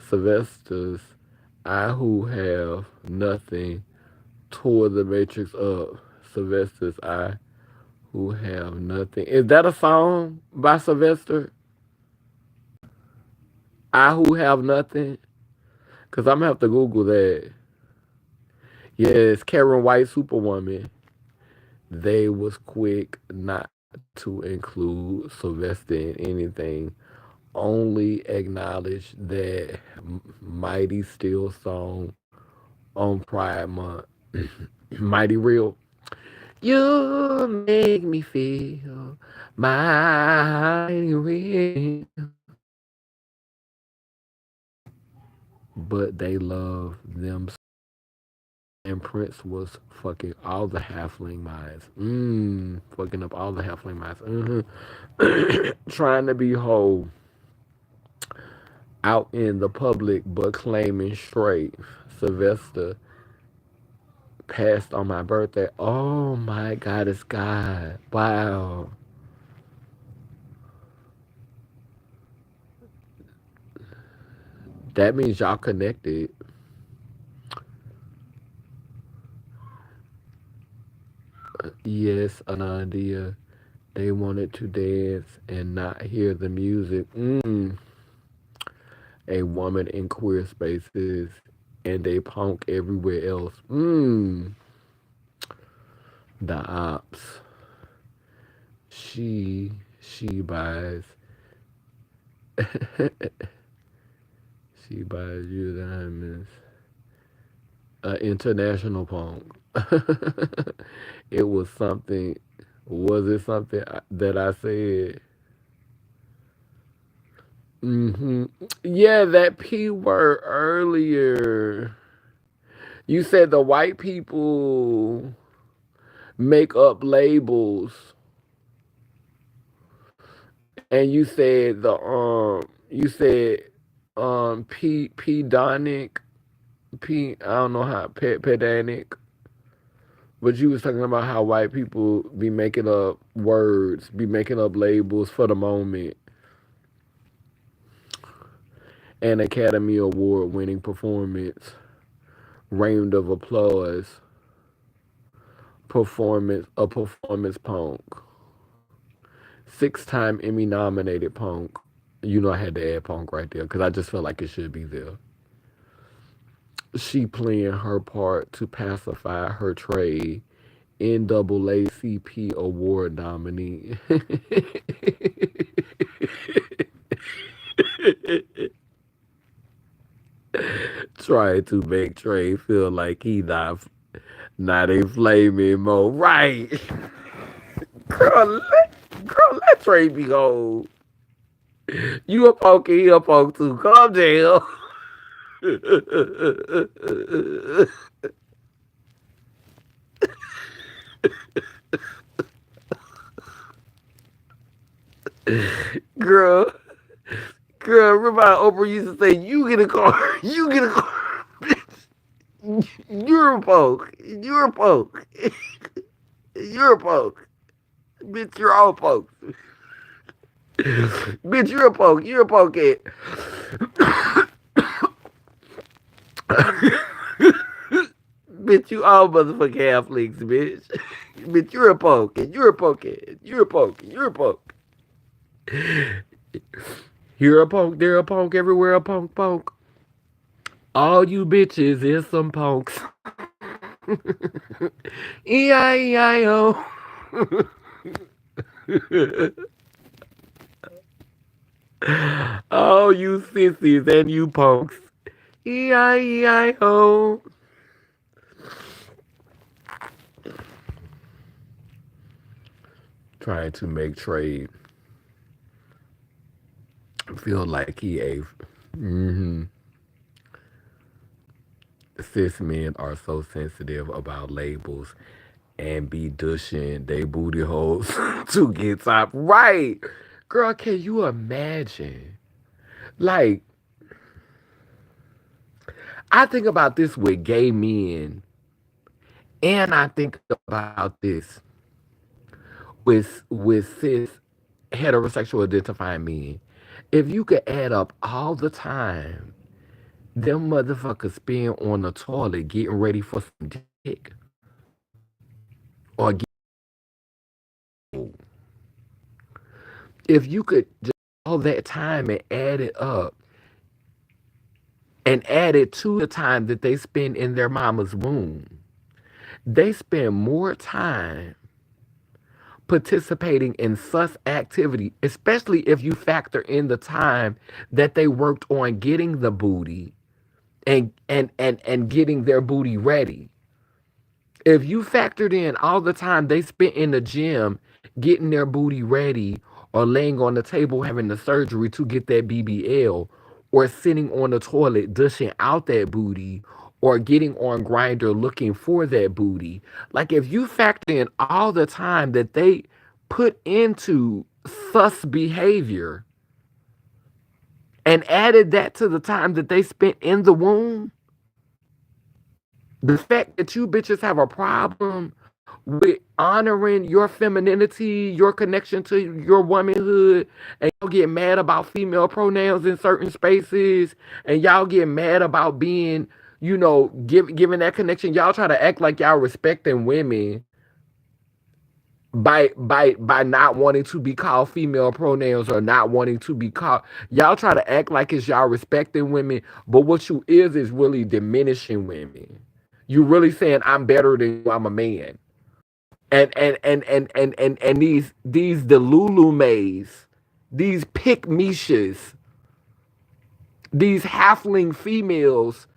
Sylvester's I who have nothing tore the matrix up. Sylvester's I who have nothing. Is that a song by Sylvester? I who have nothing? Because I'm going to have to Google that. Yes, Karen White Superwoman. They was quick not to include Sylvester in anything. Only acknowledge that Mighty Still song on Pride Month. Mighty Real. You make me feel mighty real. But they love them. And Prince was fucking all the halfling minds. Fucking up all the halfling minds. Trying to be whole out in the public, but claiming straight. Sylvester passed on my birthday. Oh my God, it's God. Wow. That means y'all connected. Yes, Anandia. They wanted to dance and not hear the music. A woman in queer spaces and a punk everywhere else. The ops. She buys she buys you diamonds. International punk. It was something. Was it something that I said? Yeah, that P word earlier. You said the white people make up labels, and you said pedonic, I don't know how pedantic, but you was talking about how white people be making up words, be making up labels for the moment. An Academy Award winning performance, round of applause, performance punk, 6-time Emmy nominated punk. You know I had to add punk right there because I just felt like it should be there. She playing her part to pacify her trade. NAACP award nominee. Trying to make Trey feel like he not a flaming mo. Right. Girl, let Trey be old. You a punk, he a punk too. Calm down. Girl, girl, remember how Oprah used to say, you get a car, you get a car, bitch. You're a punk. You're a punk. You're a punk. Bitch, you're all punks. Bitch, you're a punk. You're a punk. Bitch, you all motherfucking Catholics, bitch. Bitch, you're a punk. And you're a punk. You're a punk. You're a punk. Here a punk, there a punk, everywhere a punk punk. All you bitches is some punks. E-I-E-I-O. All you sissies and you punks. E-I-E-I-O. Trying to make Trey feel like he a. Mm-hmm. Cis men are so sensitive about labels and be dushing they booty holes to get top. Right. Girl, can you imagine? Like, I think about this with gay men, and I think about this with cis heterosexual identifying men. If you could add up all the time them motherfuckers spend on the toilet getting ready for some dick or if you could just all that time and add it up and add it to the time that they spend in their mama's womb, they spend more time participating in sus activity, especially if you factor in the time that they worked on getting the booty and getting their booty ready. If you factored in all the time they spent in the gym getting their booty ready or laying on the table having the surgery to get that BBL or sitting on the toilet dishing out that booty or getting on Grinder looking for that booty, like if you factor in all the time that they put into sus behavior and added that to the time that they spent in the womb, the fact that you bitches have a problem with honoring your femininity, your connection to your womanhood, and y'all get mad about female pronouns in certain spaces, and y'all get mad about being, giving that connection. Y'all try to act like y'all respecting women, by not wanting to be called female pronouns or not wanting to be called. Y'all try to act like it's y'all respecting women, but what you is really diminishing women. You really saying I'm better than you, I'm a man. And these delulu mays, these pick mishas, these halfling females,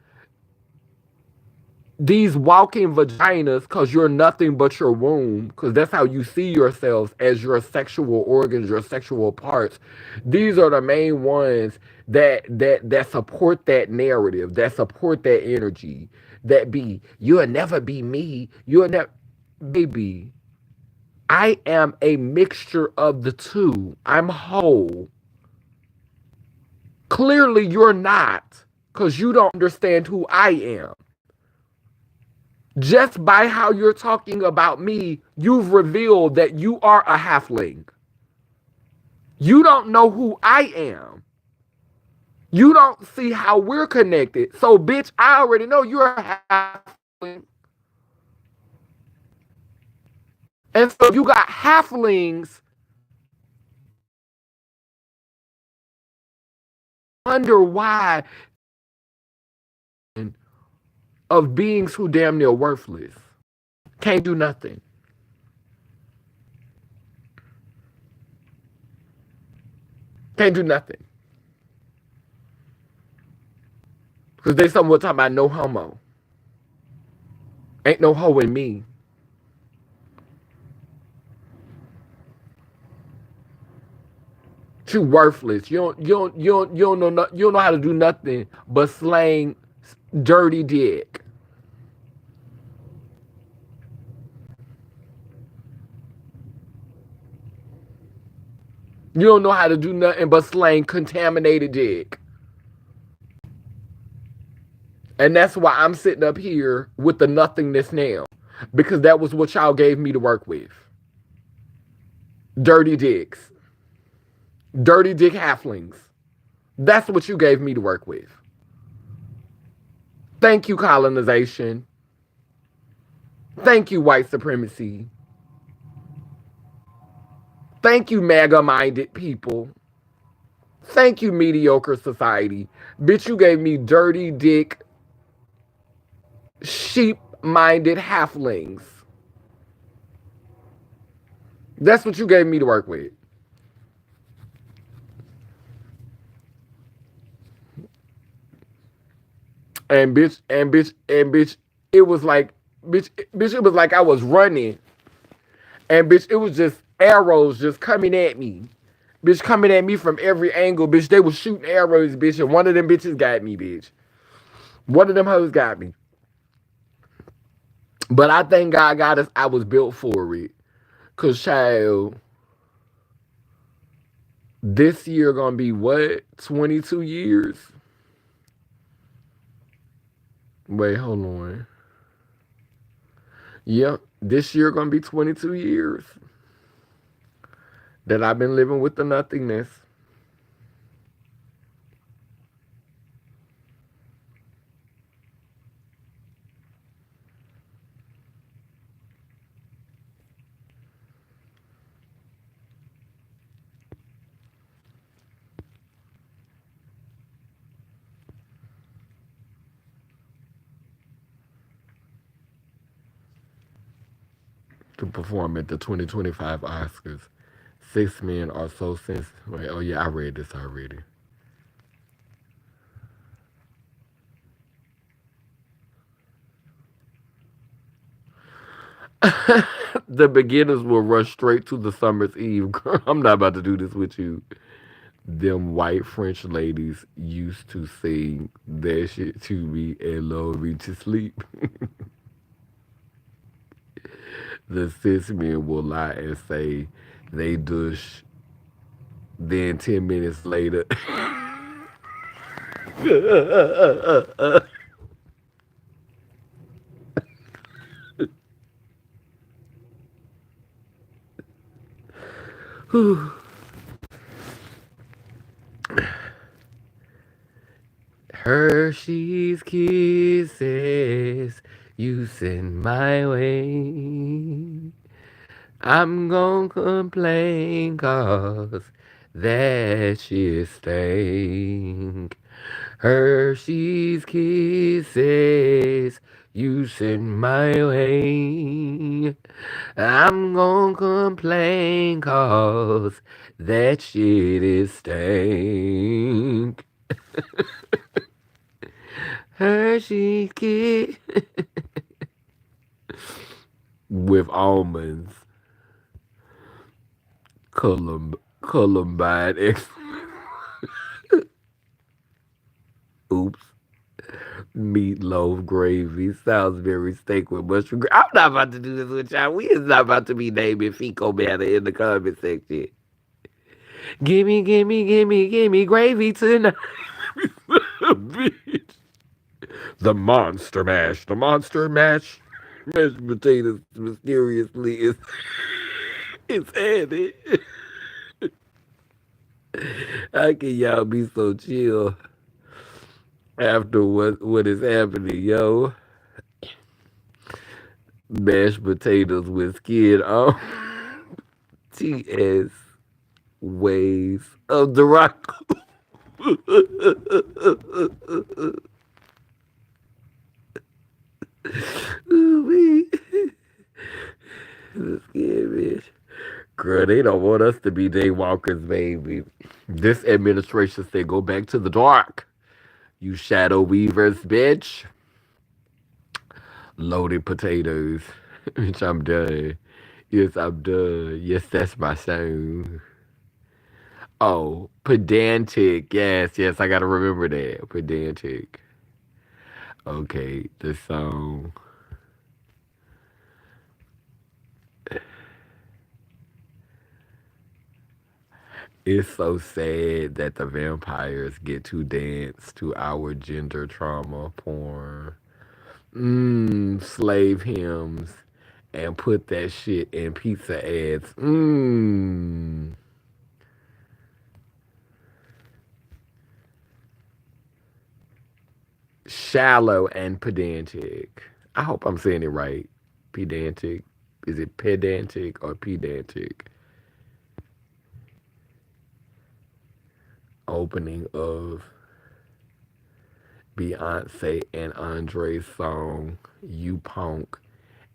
these walking vaginas, because you're nothing but your womb, because that's how you see yourselves, as your sexual organs, your sexual parts. These are the main ones that support that narrative, that support that energy, that be, you'll never be me, you'll never. Baby, I am a mixture of the two. I'm whole. Clearly you're not, because you don't understand who I am. Just by how you're talking about me, you've revealed that you are a halfling. You don't know who I am. You don't see how we're connected. So, bitch, I already know you're a halfling. And so you got halflings wonder why of beings who damn near worthless. Can't do nothing. Can't do nothing. Because they somewhat talking about no homo. Ain't no hoe in me. You worthless. You don't know how to do nothing but slang dirty dick. You don't know how to do nothing but slang contaminated dick. And that's why I'm sitting up here with the nothingness now. Because that was what y'all gave me to work with. Dirty dicks. Dirty dick halflings. That's what you gave me to work with. Thank you, colonization. Thank you, white supremacy. Thank you, MAGA minded people. Thank you, mediocre society. Bitch, you gave me dirty dick, sheep minded halflings. That's what you gave me to work with. And bitch, it was like, bitch, it was like I was running. And bitch, it was just arrows just coming at me. Bitch, coming at me from every angle, bitch. They was shooting arrows, bitch, and one of them bitches got me, bitch. One of them hoes got me. But I thank God got us. I was built for it. Cause child, this year gonna be what? 22 years? Wait, hold on. Yep, this year gonna be 22 years that I've been living with the nothingness. To perform at the 2025 Oscars. 6 men are so sensitive. Wait, oh yeah, I read this already. The beginners will rush straight to the summer's eve. Girl, I'm not about to do this with you. Them white French ladies used to sing that shit to me and lull me to sleep. The cis men will lie and say they douche. Then 10 minutes later, Hershey's kisses you send my way. I'm gonna complain cause that shit stank. Hershey's Kisses, you send my way. I'm gonna complain cause that shit is stank. Hershey's Kiss with almonds. Columbine X. Oops. Meatloaf gravy, Salisbury steak with mushroom. I'm not about to do this with y'all. We is not about to be naming fecal matter in the comment section. Gimme gravy tonight. Bitch. The monster mash. The monster mash. Mashed potatoes mysteriously is added. How can y'all be so chill after what is happening, yo? Mashed potatoes with skin on. TS ways of the rock. Ooh, the skin, bitch. Girl, they don't want us to be daywalkers, baby. This administration said go back to the dark. You shadow weavers, bitch. Loaded potatoes. Bitch, I'm done. Yes, I'm done. Yes, that's my song. Oh, pedantic. Yes, yes, I gotta remember that. Pedantic. Okay, the song. It's so sad that the vampires get to dance to our gender trauma porn. Slave hymns and put that shit in pizza ads. Shallow and pedantic. I hope I'm saying it right. Pedantic. Is it pedantic or pedantic? Opening of Beyonce and Andre's song "You Punk"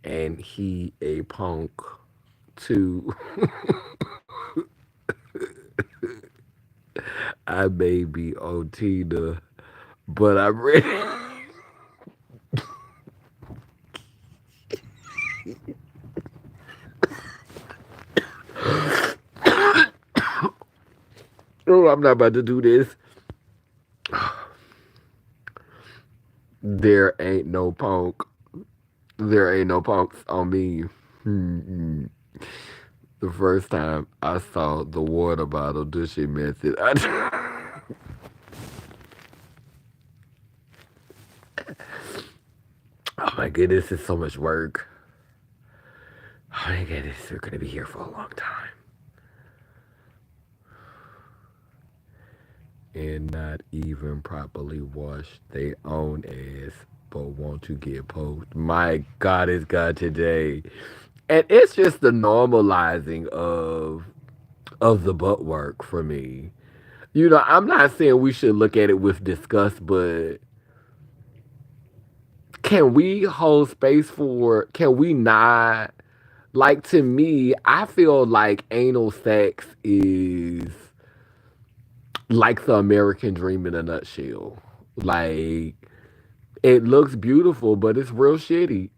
and he a punk too. I may be on Tina, but I'm ready. Oh, I'm not about to do this. There ain't no punk. There ain't no punks on me. Mm-mm. The first time I saw the water bottle douchey method, oh my goodness, it's so much work. Oh my goodness, we're gonna be here for a long time. And not even properly wash their own ass, but want to get poked. My God, it's God today. And it's just the normalizing of the butt work for me. You know, I'm not saying we should look at it with disgust, but can we hold space for, can we not, like, to me, I feel like anal sex is like the American dream in a nutshell. Like, it looks beautiful, but it's real shitty.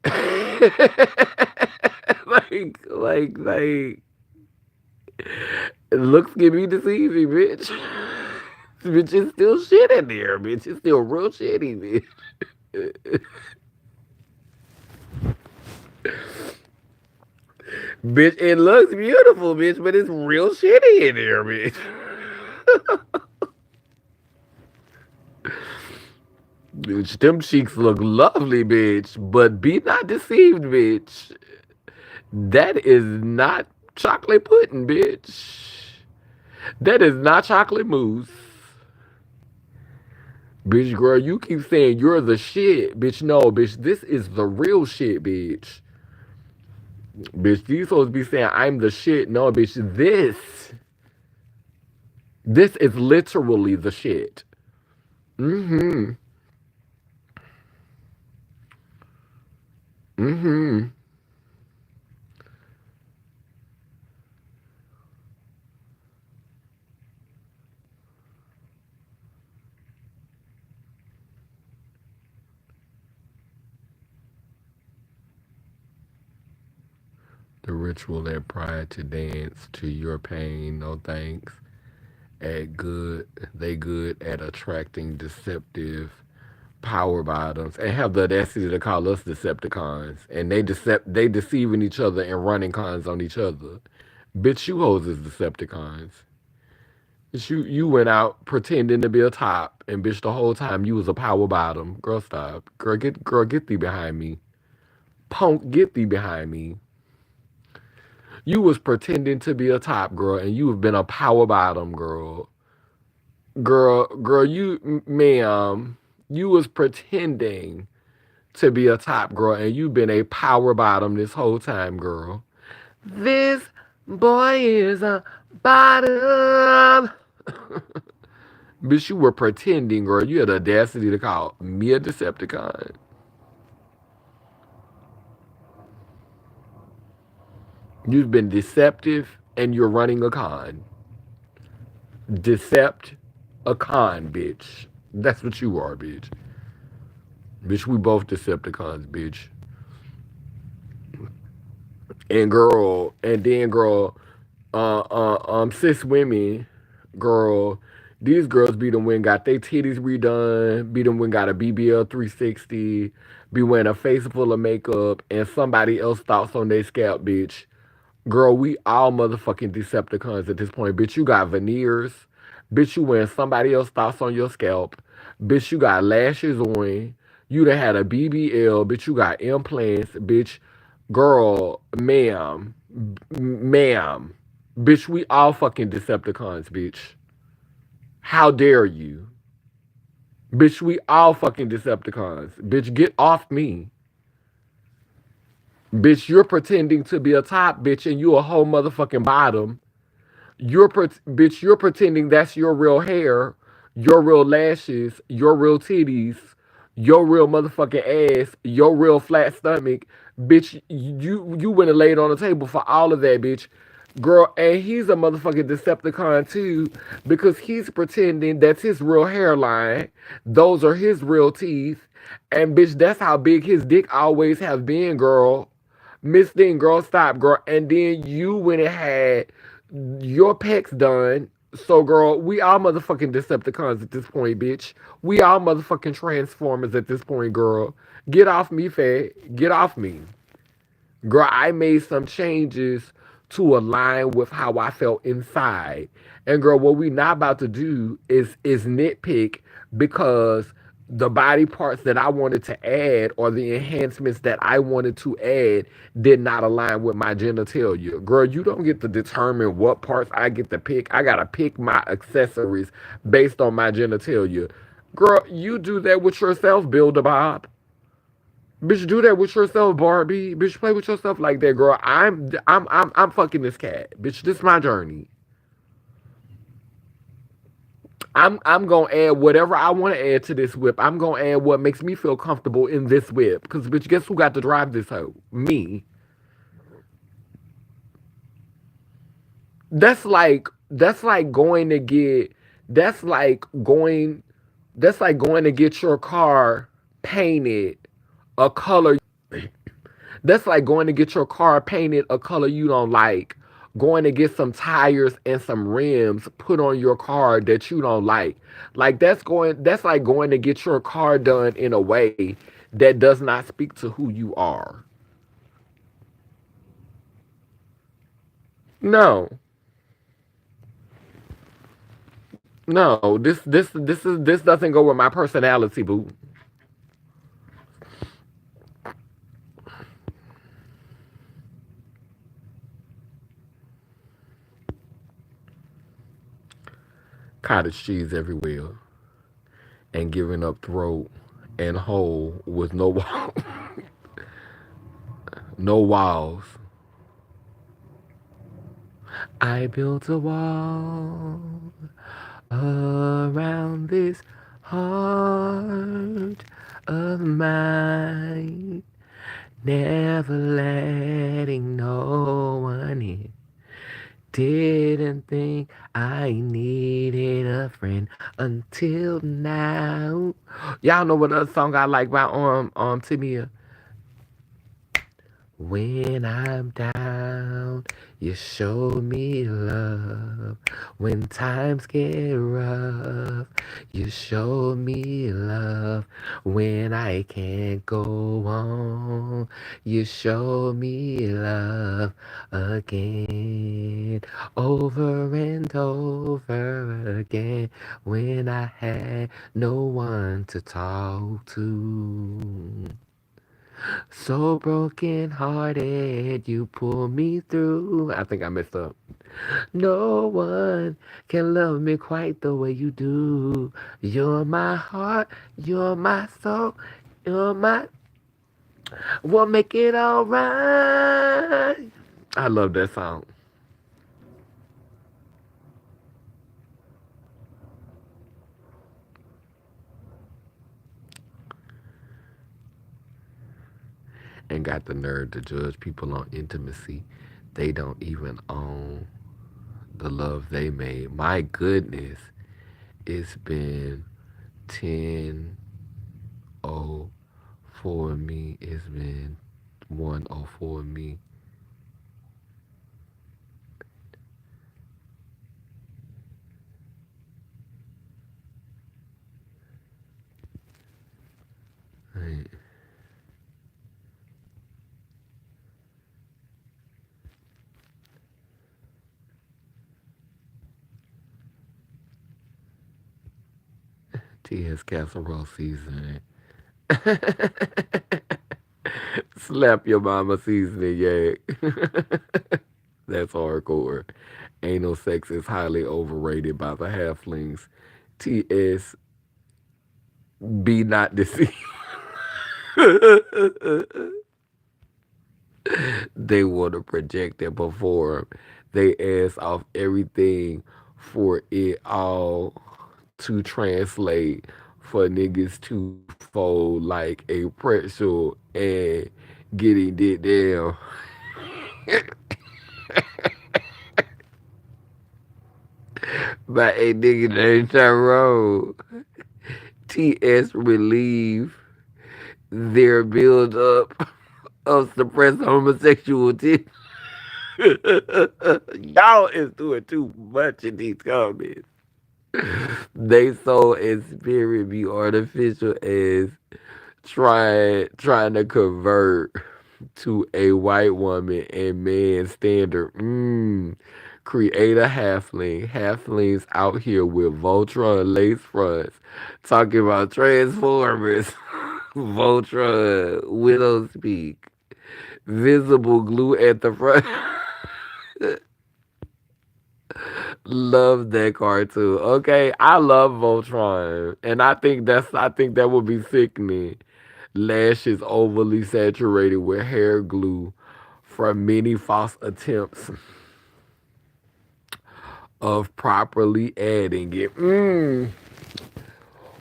like, looks can be deceiving, bitch. Bitch, it's still shit in there, bitch. It's still real shitty, bitch. Bitch, it looks beautiful, bitch, but it's real shitty in there, bitch. Bitch, them cheeks look lovely, bitch, but be not deceived, bitch. That is not chocolate pudding, bitch. That is not chocolate mousse. Bitch, girl, you keep saying you're the shit. Bitch, no, bitch, this is the real shit, bitch. Bitch, these supposed to be saying I'm the shit. No, bitch, this is literally the shit. Mm-hmm. Mm-hmm. The ritual and pride to dance to your pain, no thanks. At good, they good at attracting deceptive power bottoms and have the audacity to call us Decepticons. And they deceiving each other and running cons on each other. Bitch, you hoes is Decepticons. Bitch, you went out pretending to be a top, and bitch, the whole time you was a power bottom. Girl, stop. Girl, get thee behind me. Punk, get thee behind me. You was pretending to be a top girl, and you have been a power bottom girl. Girl, ma'am, you was pretending to be a top girl, and you've been a power bottom this whole time, girl. This boy is a bottom. Bitch, you were pretending, girl. You had the audacity to call me a Decepticon. You've been deceptive, and you're running a con. Decept a con, bitch. That's what you are, bitch. Bitch, we both Decepticons, bitch. And girl, and then girl, cis women, girl, these girls be the one got their titties redone, be the one got a BBL 360, be wearing a face full of makeup, and somebody else thoughts on their scalp, bitch. Girl, we all motherfucking Decepticons at this point. Bitch, you got veneers. Bitch, you wearing somebody else thoughts on your scalp. Bitch, you got lashes on. You done had a BBL. Bitch, you got implants. Bitch, girl, ma'am. Bitch, we all fucking Decepticons, bitch. How dare you? Bitch, we all fucking Decepticons. Bitch, get off me. Bitch, you're pretending to be a top bitch and you a whole motherfucking bottom. Bitch, you're pretending that's your real hair, your real lashes, your real titties, your real motherfucking ass, your real flat stomach. Bitch, you went and laid on the table for all of that, bitch. Girl, and he's a motherfucking Decepticon too, because he's pretending that's his real hairline. Those are his real teeth. And bitch, that's how big his dick always have been, girl. Miss Thing, girl, stop, girl. And then you went and had your pecs done. So, girl, we all motherfucking Decepticons at this point, bitch. We all motherfucking Transformers at this point, girl. Get off me, fat. Get off me. Girl, I made some changes to align with how I felt inside. And girl, what we not about to do is nitpick because the body parts that I wanted to add or the enhancements that I wanted to add did not align with my genitalia. Girl, you don't get to determine what parts I get to pick. I gotta pick my accessories based on my genitalia. Girl, you do that with yourself, Builder Bob. Bitch, do that with yourself, Barbie. Bitch, play with yourself like that, girl. I'm fucking this cat. Bitch, this is my journey. I'm gonna add whatever I want to add to this whip. I'm gonna add what makes me feel comfortable in this whip. Cause bitch, guess who got to drive this hoe? Me. That's like going to get that's like going that's like going to get your car painted a color. That's like going to get your car painted a color you don't like. Going to get some tires and some rims put on your car that you don't like. That's like going to get your car done in a way that does not speak to who you are. No. No, this doesn't go with my personality, boo. Cottage cheese everywhere and giving up throat and hole with no wall, no walls. I built a wall around this heart of mine, never letting no one in. Didn't think I needed a friend until now. Y'all know what other song I like by Timia? When I'm down, you show me love. When times get rough, you show me love. When I can't go on, you show me love again. Over and over again. When I had no one to talk to. So broken hearted, you pull me through. I think I messed up. No one can love me quite the way you do. You're my heart, you're my soul, you're my. We'll make it alright. I love that song. And got the nerve to judge people on intimacy. They don't even own the love they made. My goodness, it's been 10:04 for me. It's been 1:04 me. Right. TS casserole seasoning. Slap your mama seasoning, yeah. That's hardcore. Anal sex is highly overrated by the halflings. TS, be not deceived. They want to project and perform. They ask off everything for it all to translate for niggas to fold like a pretzel and getting it down by a nigga named Tyrone. TS relieve their build up of suppressed homosexuality. Y'all is doing too much in these comments. They soul and spirit be artificial as trying to convert to a white woman and man standard. Create a halfling. Halflings out here with Voltron lace fronts. Talking about Transformers. Voltron, Widow Speak. Visible glue at the front. Love that cartoon. Okay, I love Voltron, and I think that would be sickening. Lashes overly saturated with hair glue from many false attempts of properly adding it.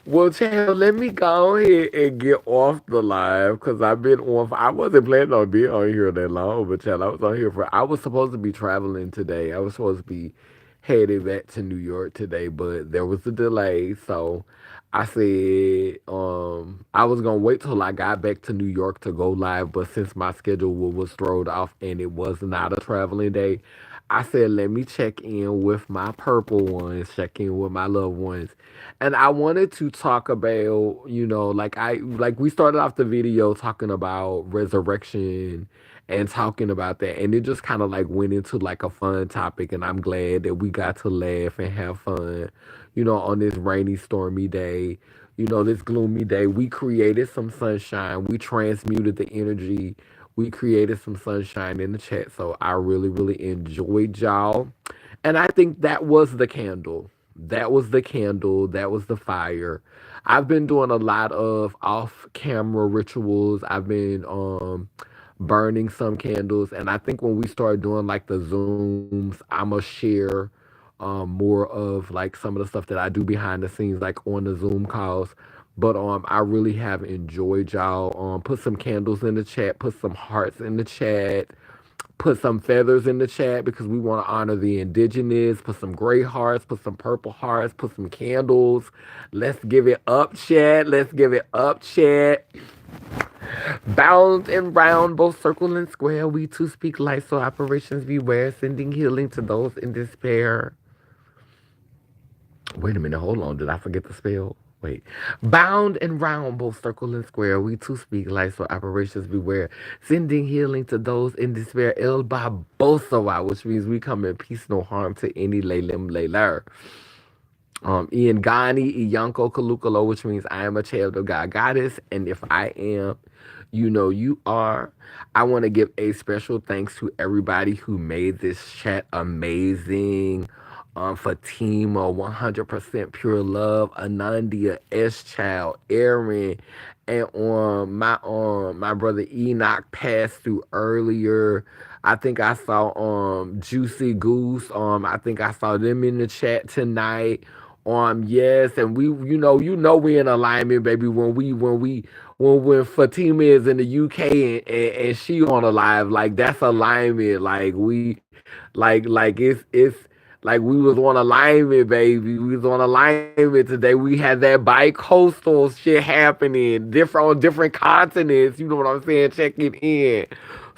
Well, child, let me go ahead and get off the live because I've been on. I wasn't planning on being on here that long, but child, I was on here for. I was supposed to be traveling today. I was supposed to be headed back to New York today, but there was a delay. So I said I was gonna wait till I got back to New York to go live, but since my schedule was thrown off and it was not a traveling day, I said let me check in with my purple ones, check in with my loved ones. And I wanted to talk about, like we started off the video talking about resurrection and talking about that, and it just kind of like went into like a fun topic, and I'm glad that we got to laugh and have fun, on this rainy, stormy day, this gloomy day. We created some sunshine. We transmuted the energy. We created some sunshine in the chat. So I really, really enjoyed y'all. And I think that was the candle. That was the candle. That was the fire. I've been doing a lot of off camera rituals. I've been burning some candles. And I think when we start doing like the Zooms, I'ma share more of like some of the stuff that I do behind the scenes, like on the Zoom calls. But I really have enjoyed y'all. Put some candles in the chat, put some hearts in the chat, put some feathers in the chat because we want to honor the indigenous. Put some gray hearts, put some purple hearts, put some candles. Let's give it up, chat. Let's give it up, chat. Bound and round, both circle and square, we too speak life, so operations beware, sending healing to those in despair. Wait a minute, hold on. Did I forget the spell? Wait. Bound and round, both circle and square, we too speak life, so operations beware, sending healing to those in despair. El Babosawa, which means we come in peace, no harm to any LelimLelur. Ian Gani, Iyanko Kalukalo, which means I am a child of God Goddess. And if I am, you know you are. I want to give a special thanks to everybody who made this chat amazing. Fatima, 100% pure love, Anandia, S Child, Aaron, and my brother Enoch passed through earlier. I think I saw Juicy Goose. I think I saw them in the chat tonight. Yes, and we, we in alignment, baby. When Fatima is in the UK and she on a live, like that's alignment. It's like we was on alignment, baby. We was on alignment today. We had that bi-coastal shit happening, different on different continents. You know what I'm saying? Checking in.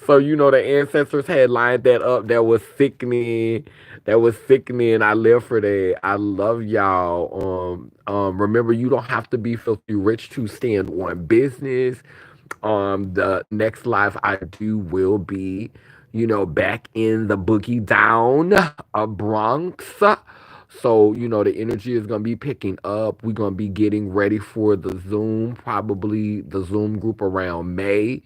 So the ancestors had lined that up. That was sickening. That was sickening. I live for that. I love y'all. Remember, you don't have to be filthy rich to stand on business. The next live I do will be, back in the boogie down, Bronx. So, the energy is going to be picking up. We're going to be getting ready for the Zoom, probably the Zoom group around May,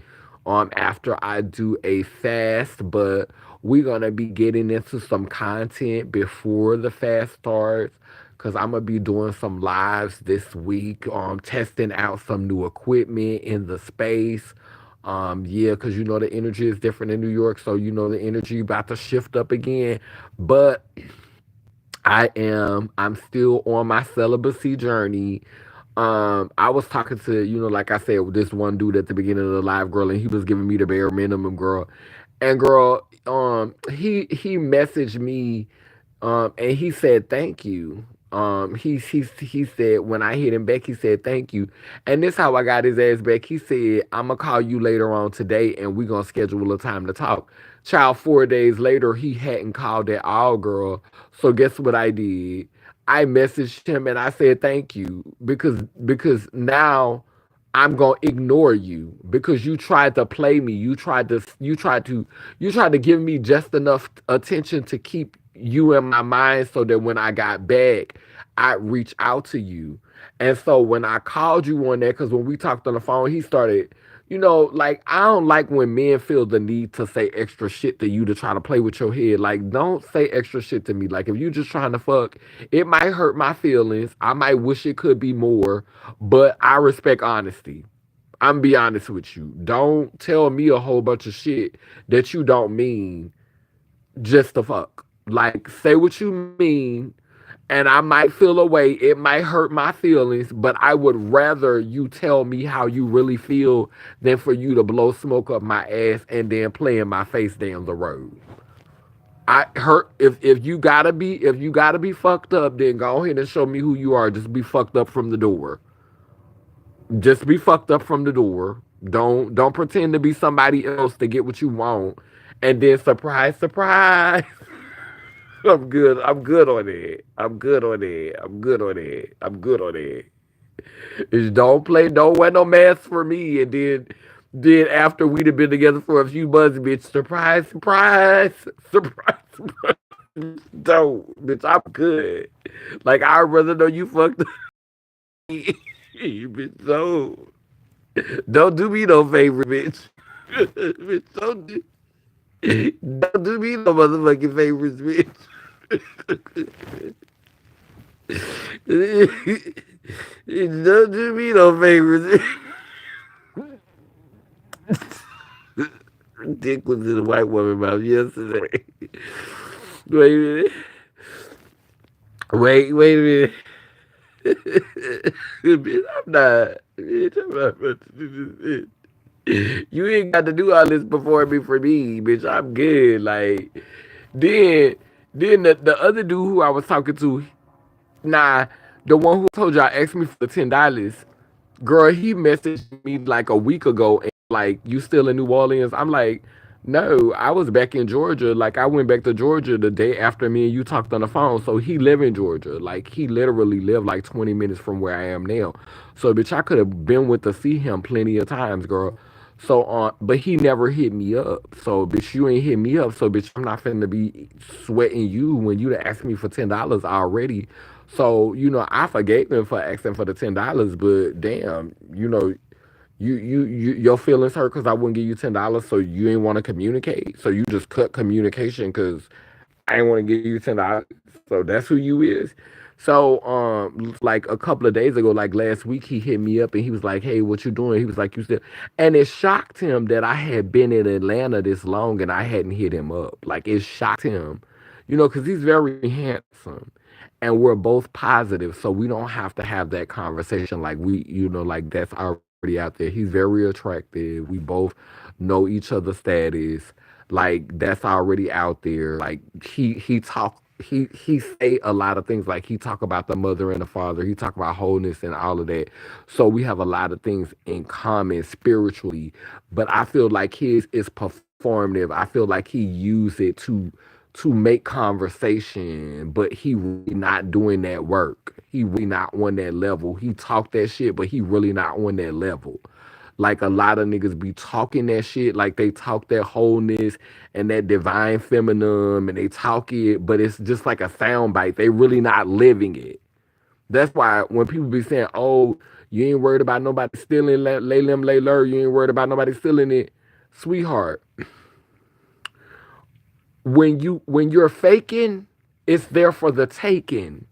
after I do a fast. But we're going to be getting into some content before the fast starts because I'm going to be doing some lives this week, testing out some new equipment in the space. Yeah, because the energy is different in New York, so the energy about to shift up again. But I'm still on my celibacy journey. I was talking to, like I said, this one dude at the beginning of the live, girl, and he was giving me the bare minimum, girl. And girl, he messaged me, and he said thank you. He said when I hit him back, he said thank you, and this how I got his ass back. He said I'm gonna call you later on today, and we gonna schedule a time to talk. Child, 4 days later, he hadn't called at all, girl. So guess what I did? I messaged him and I said thank you because now I'm gonna ignore you because you tried to play me. You tried to give me just enough attention to keep you in my mind so that when I got back, I'd reach out to you. And so when I called you on that, because when we talked on the phone, he started, like I don't like when men feel the need to say extra shit to you to try to play with your head. Like, don't say extra shit to me. Like, if you just trying to fuck, it might hurt my feelings. I might wish it could be more, but I respect honesty. I'm be honest with you. Don't tell me a whole bunch of shit that you don't mean just to fuck. Like, say what you mean, and I might feel a way. It might hurt my feelings, but I would rather you tell me how you really feel than for you to blow smoke up my ass and then play in my face down the road. I hurt if you gotta be fucked up, then go ahead and show me who you are. Just be fucked up from the door. Just be fucked up from the door. Don't pretend to be somebody else to get what you want. And then surprise, surprise. I'm good. I'm good on it. I'm good on it. I'm good on it. I'm good on it. Just don't wear no mask for me. And then after we'd have been together for a few months, bitch, surprise, surprise, surprise, surprise. Don't, bitch, I'm good. Like I'd rather know you fucked up. Bitch, don't do me no favor, bitch. Bitch, don't do me no motherfucking favors, bitch. Don't do me no favors. Dick was in a white woman mouth yesterday. Wait a minute. Wait a minute. Bitch, I'm not. Bitch, I'm not about to do this. You ain't got to do all this before me for me, bitch. I'm good. Like, then, then the other dude who I was talking to, nah, the one who told you I asked me for the $10. Girl, he messaged me like a week ago and like, you still in New Orleans? I'm like, no, I was back in Georgia. Like I went back to Georgia the day after me and you talked on the phone. So he live in Georgia. Like he literally lived like 20 minutes from where I am now. So bitch, I could have been with to see him plenty of times, girl. So but he never hit me up. So bitch, you ain't hit me up. So bitch, I'm not finna be sweating you when you done asked me for $10 already. So, I forgave him for asking for the $10, but damn, your feelings hurt because I wouldn't give you $10, so you ain't want to communicate. So you just cut communication because I ain't want to give you $10. So that's who you is. So like a couple of days ago, like last week, he hit me up and he was like, "Hey, what you doing?" He was like, "You still," and it shocked him that I had been in Atlanta this long and I hadn't hit him up. Like it shocked him, because he's very handsome and we're both positive, so we don't have to have that conversation like like that's already out there. He's very attractive. We both know each other's status. Like that's already out there. Like he say a lot of things. Like he talk about the mother and the father. He talk about wholeness and all of that. So we have a lot of things in common spiritually. But I feel like his is performative. I feel like he use it to make conversation, but he really not doing that work. He really not on that level. He talk that shit, but he really not on that level. Like a lot of niggas be talking that shit, like they talk that wholeness and that divine feminine, and they talk it, but it's just like a sound bite. They really not living it. That's why when people be saying, "Oh, you ain't worried about nobody stealing LelimLelur, you ain't worried about nobody stealing it," sweetheart, when you're faking, it's there for the taking.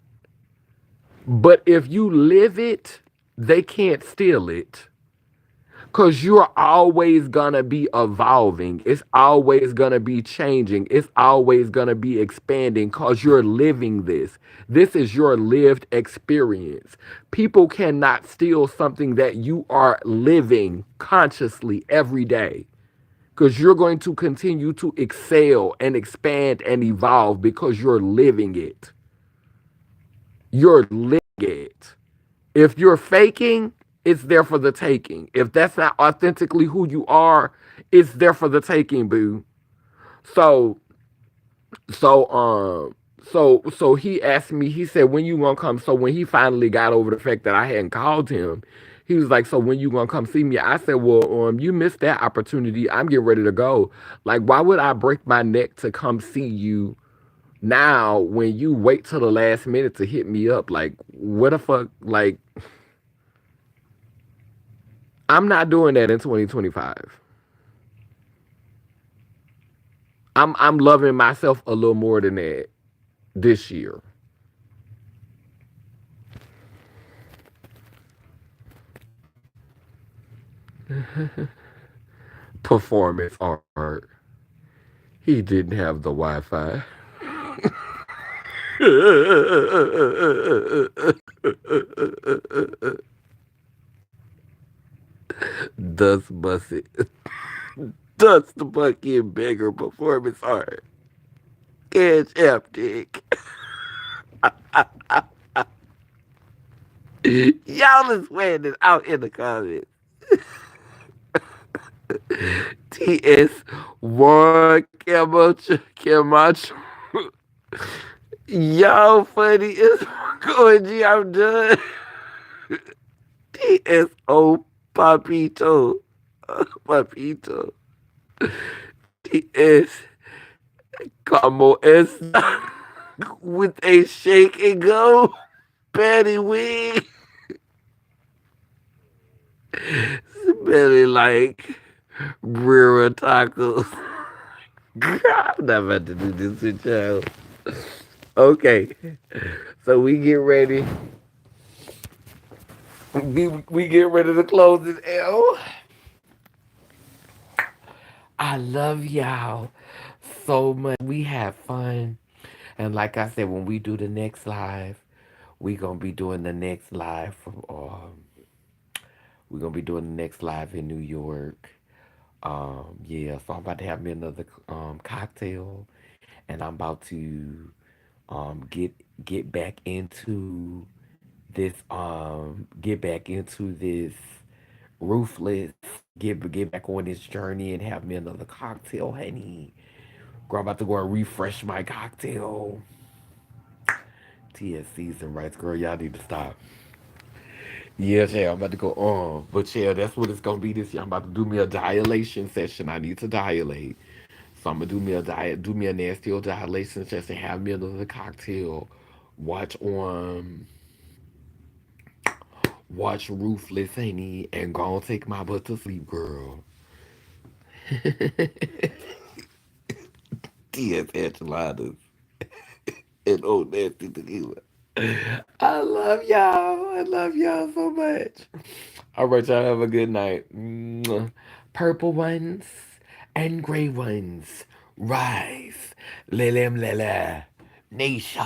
But if you live it, they can't steal it. Cause you're always gonna be evolving. It's always gonna be changing. It's always gonna be expanding cause you're living this. This is your lived experience. People cannot steal something that you are living consciously every day. Because you're going to continue to excel and expand and evolve because you're living it. You're living it. If you're faking, it's there for the taking. If that's not authentically who you are, it's there for the taking, boo. So, so, so he asked me, he said, when you gonna come? So when he finally got over the fact that I hadn't called him, he was like, so when you gonna come see me? I said, well, you missed that opportunity. I'm getting ready to go. Like, why would I break my neck to come see you now when you wait till the last minute to hit me up? Like, what the fuck? Like, I'm not doing that in 2025. I'm loving myself a little more than that this year. Performance art. He didn't have the Wi-Fi. Thus must it. Thus the fucking bigger performance art. Cash app dick. Y'all is wearing it out in the comments. TS1 Camacho. Y'all funny as going G, I'm done. TSO Papito. Papito. TS Como esta with a shake and go. Patty wig. Smelling like Brera tacos. I'm not about to do this with y'all. Okay, so we get ready. We get ready to close this L. I love y'all so much. We have fun. And like I said, when we do the next live, we gonna be doing the next live from we're gonna be doing the next live in New York. Yeah, so I'm about to have me another cocktail, and I'm about to get back into get back into this ruthless, get back on this journey and have me another cocktail, honey. Girl, I'm about to go and refresh my cocktail. TSCs and rights, girl, y'all need to stop. Yes, yeah, I'm about to go on. But yeah, that's what it's gonna be this year. I'm about to do me a dilation session. I need to dilate. So I'm gonna do me a nasty old dilation session, have me another cocktail, watch watch Ruthless Honey, and go and take my butt to sleep, girl. T.S. Enchiladas and old nasty tequila. I love y'all. I love y'all so much. All right, y'all have a good night. Mwah. Purple ones and gray ones, rise. LelimLelur. Nation.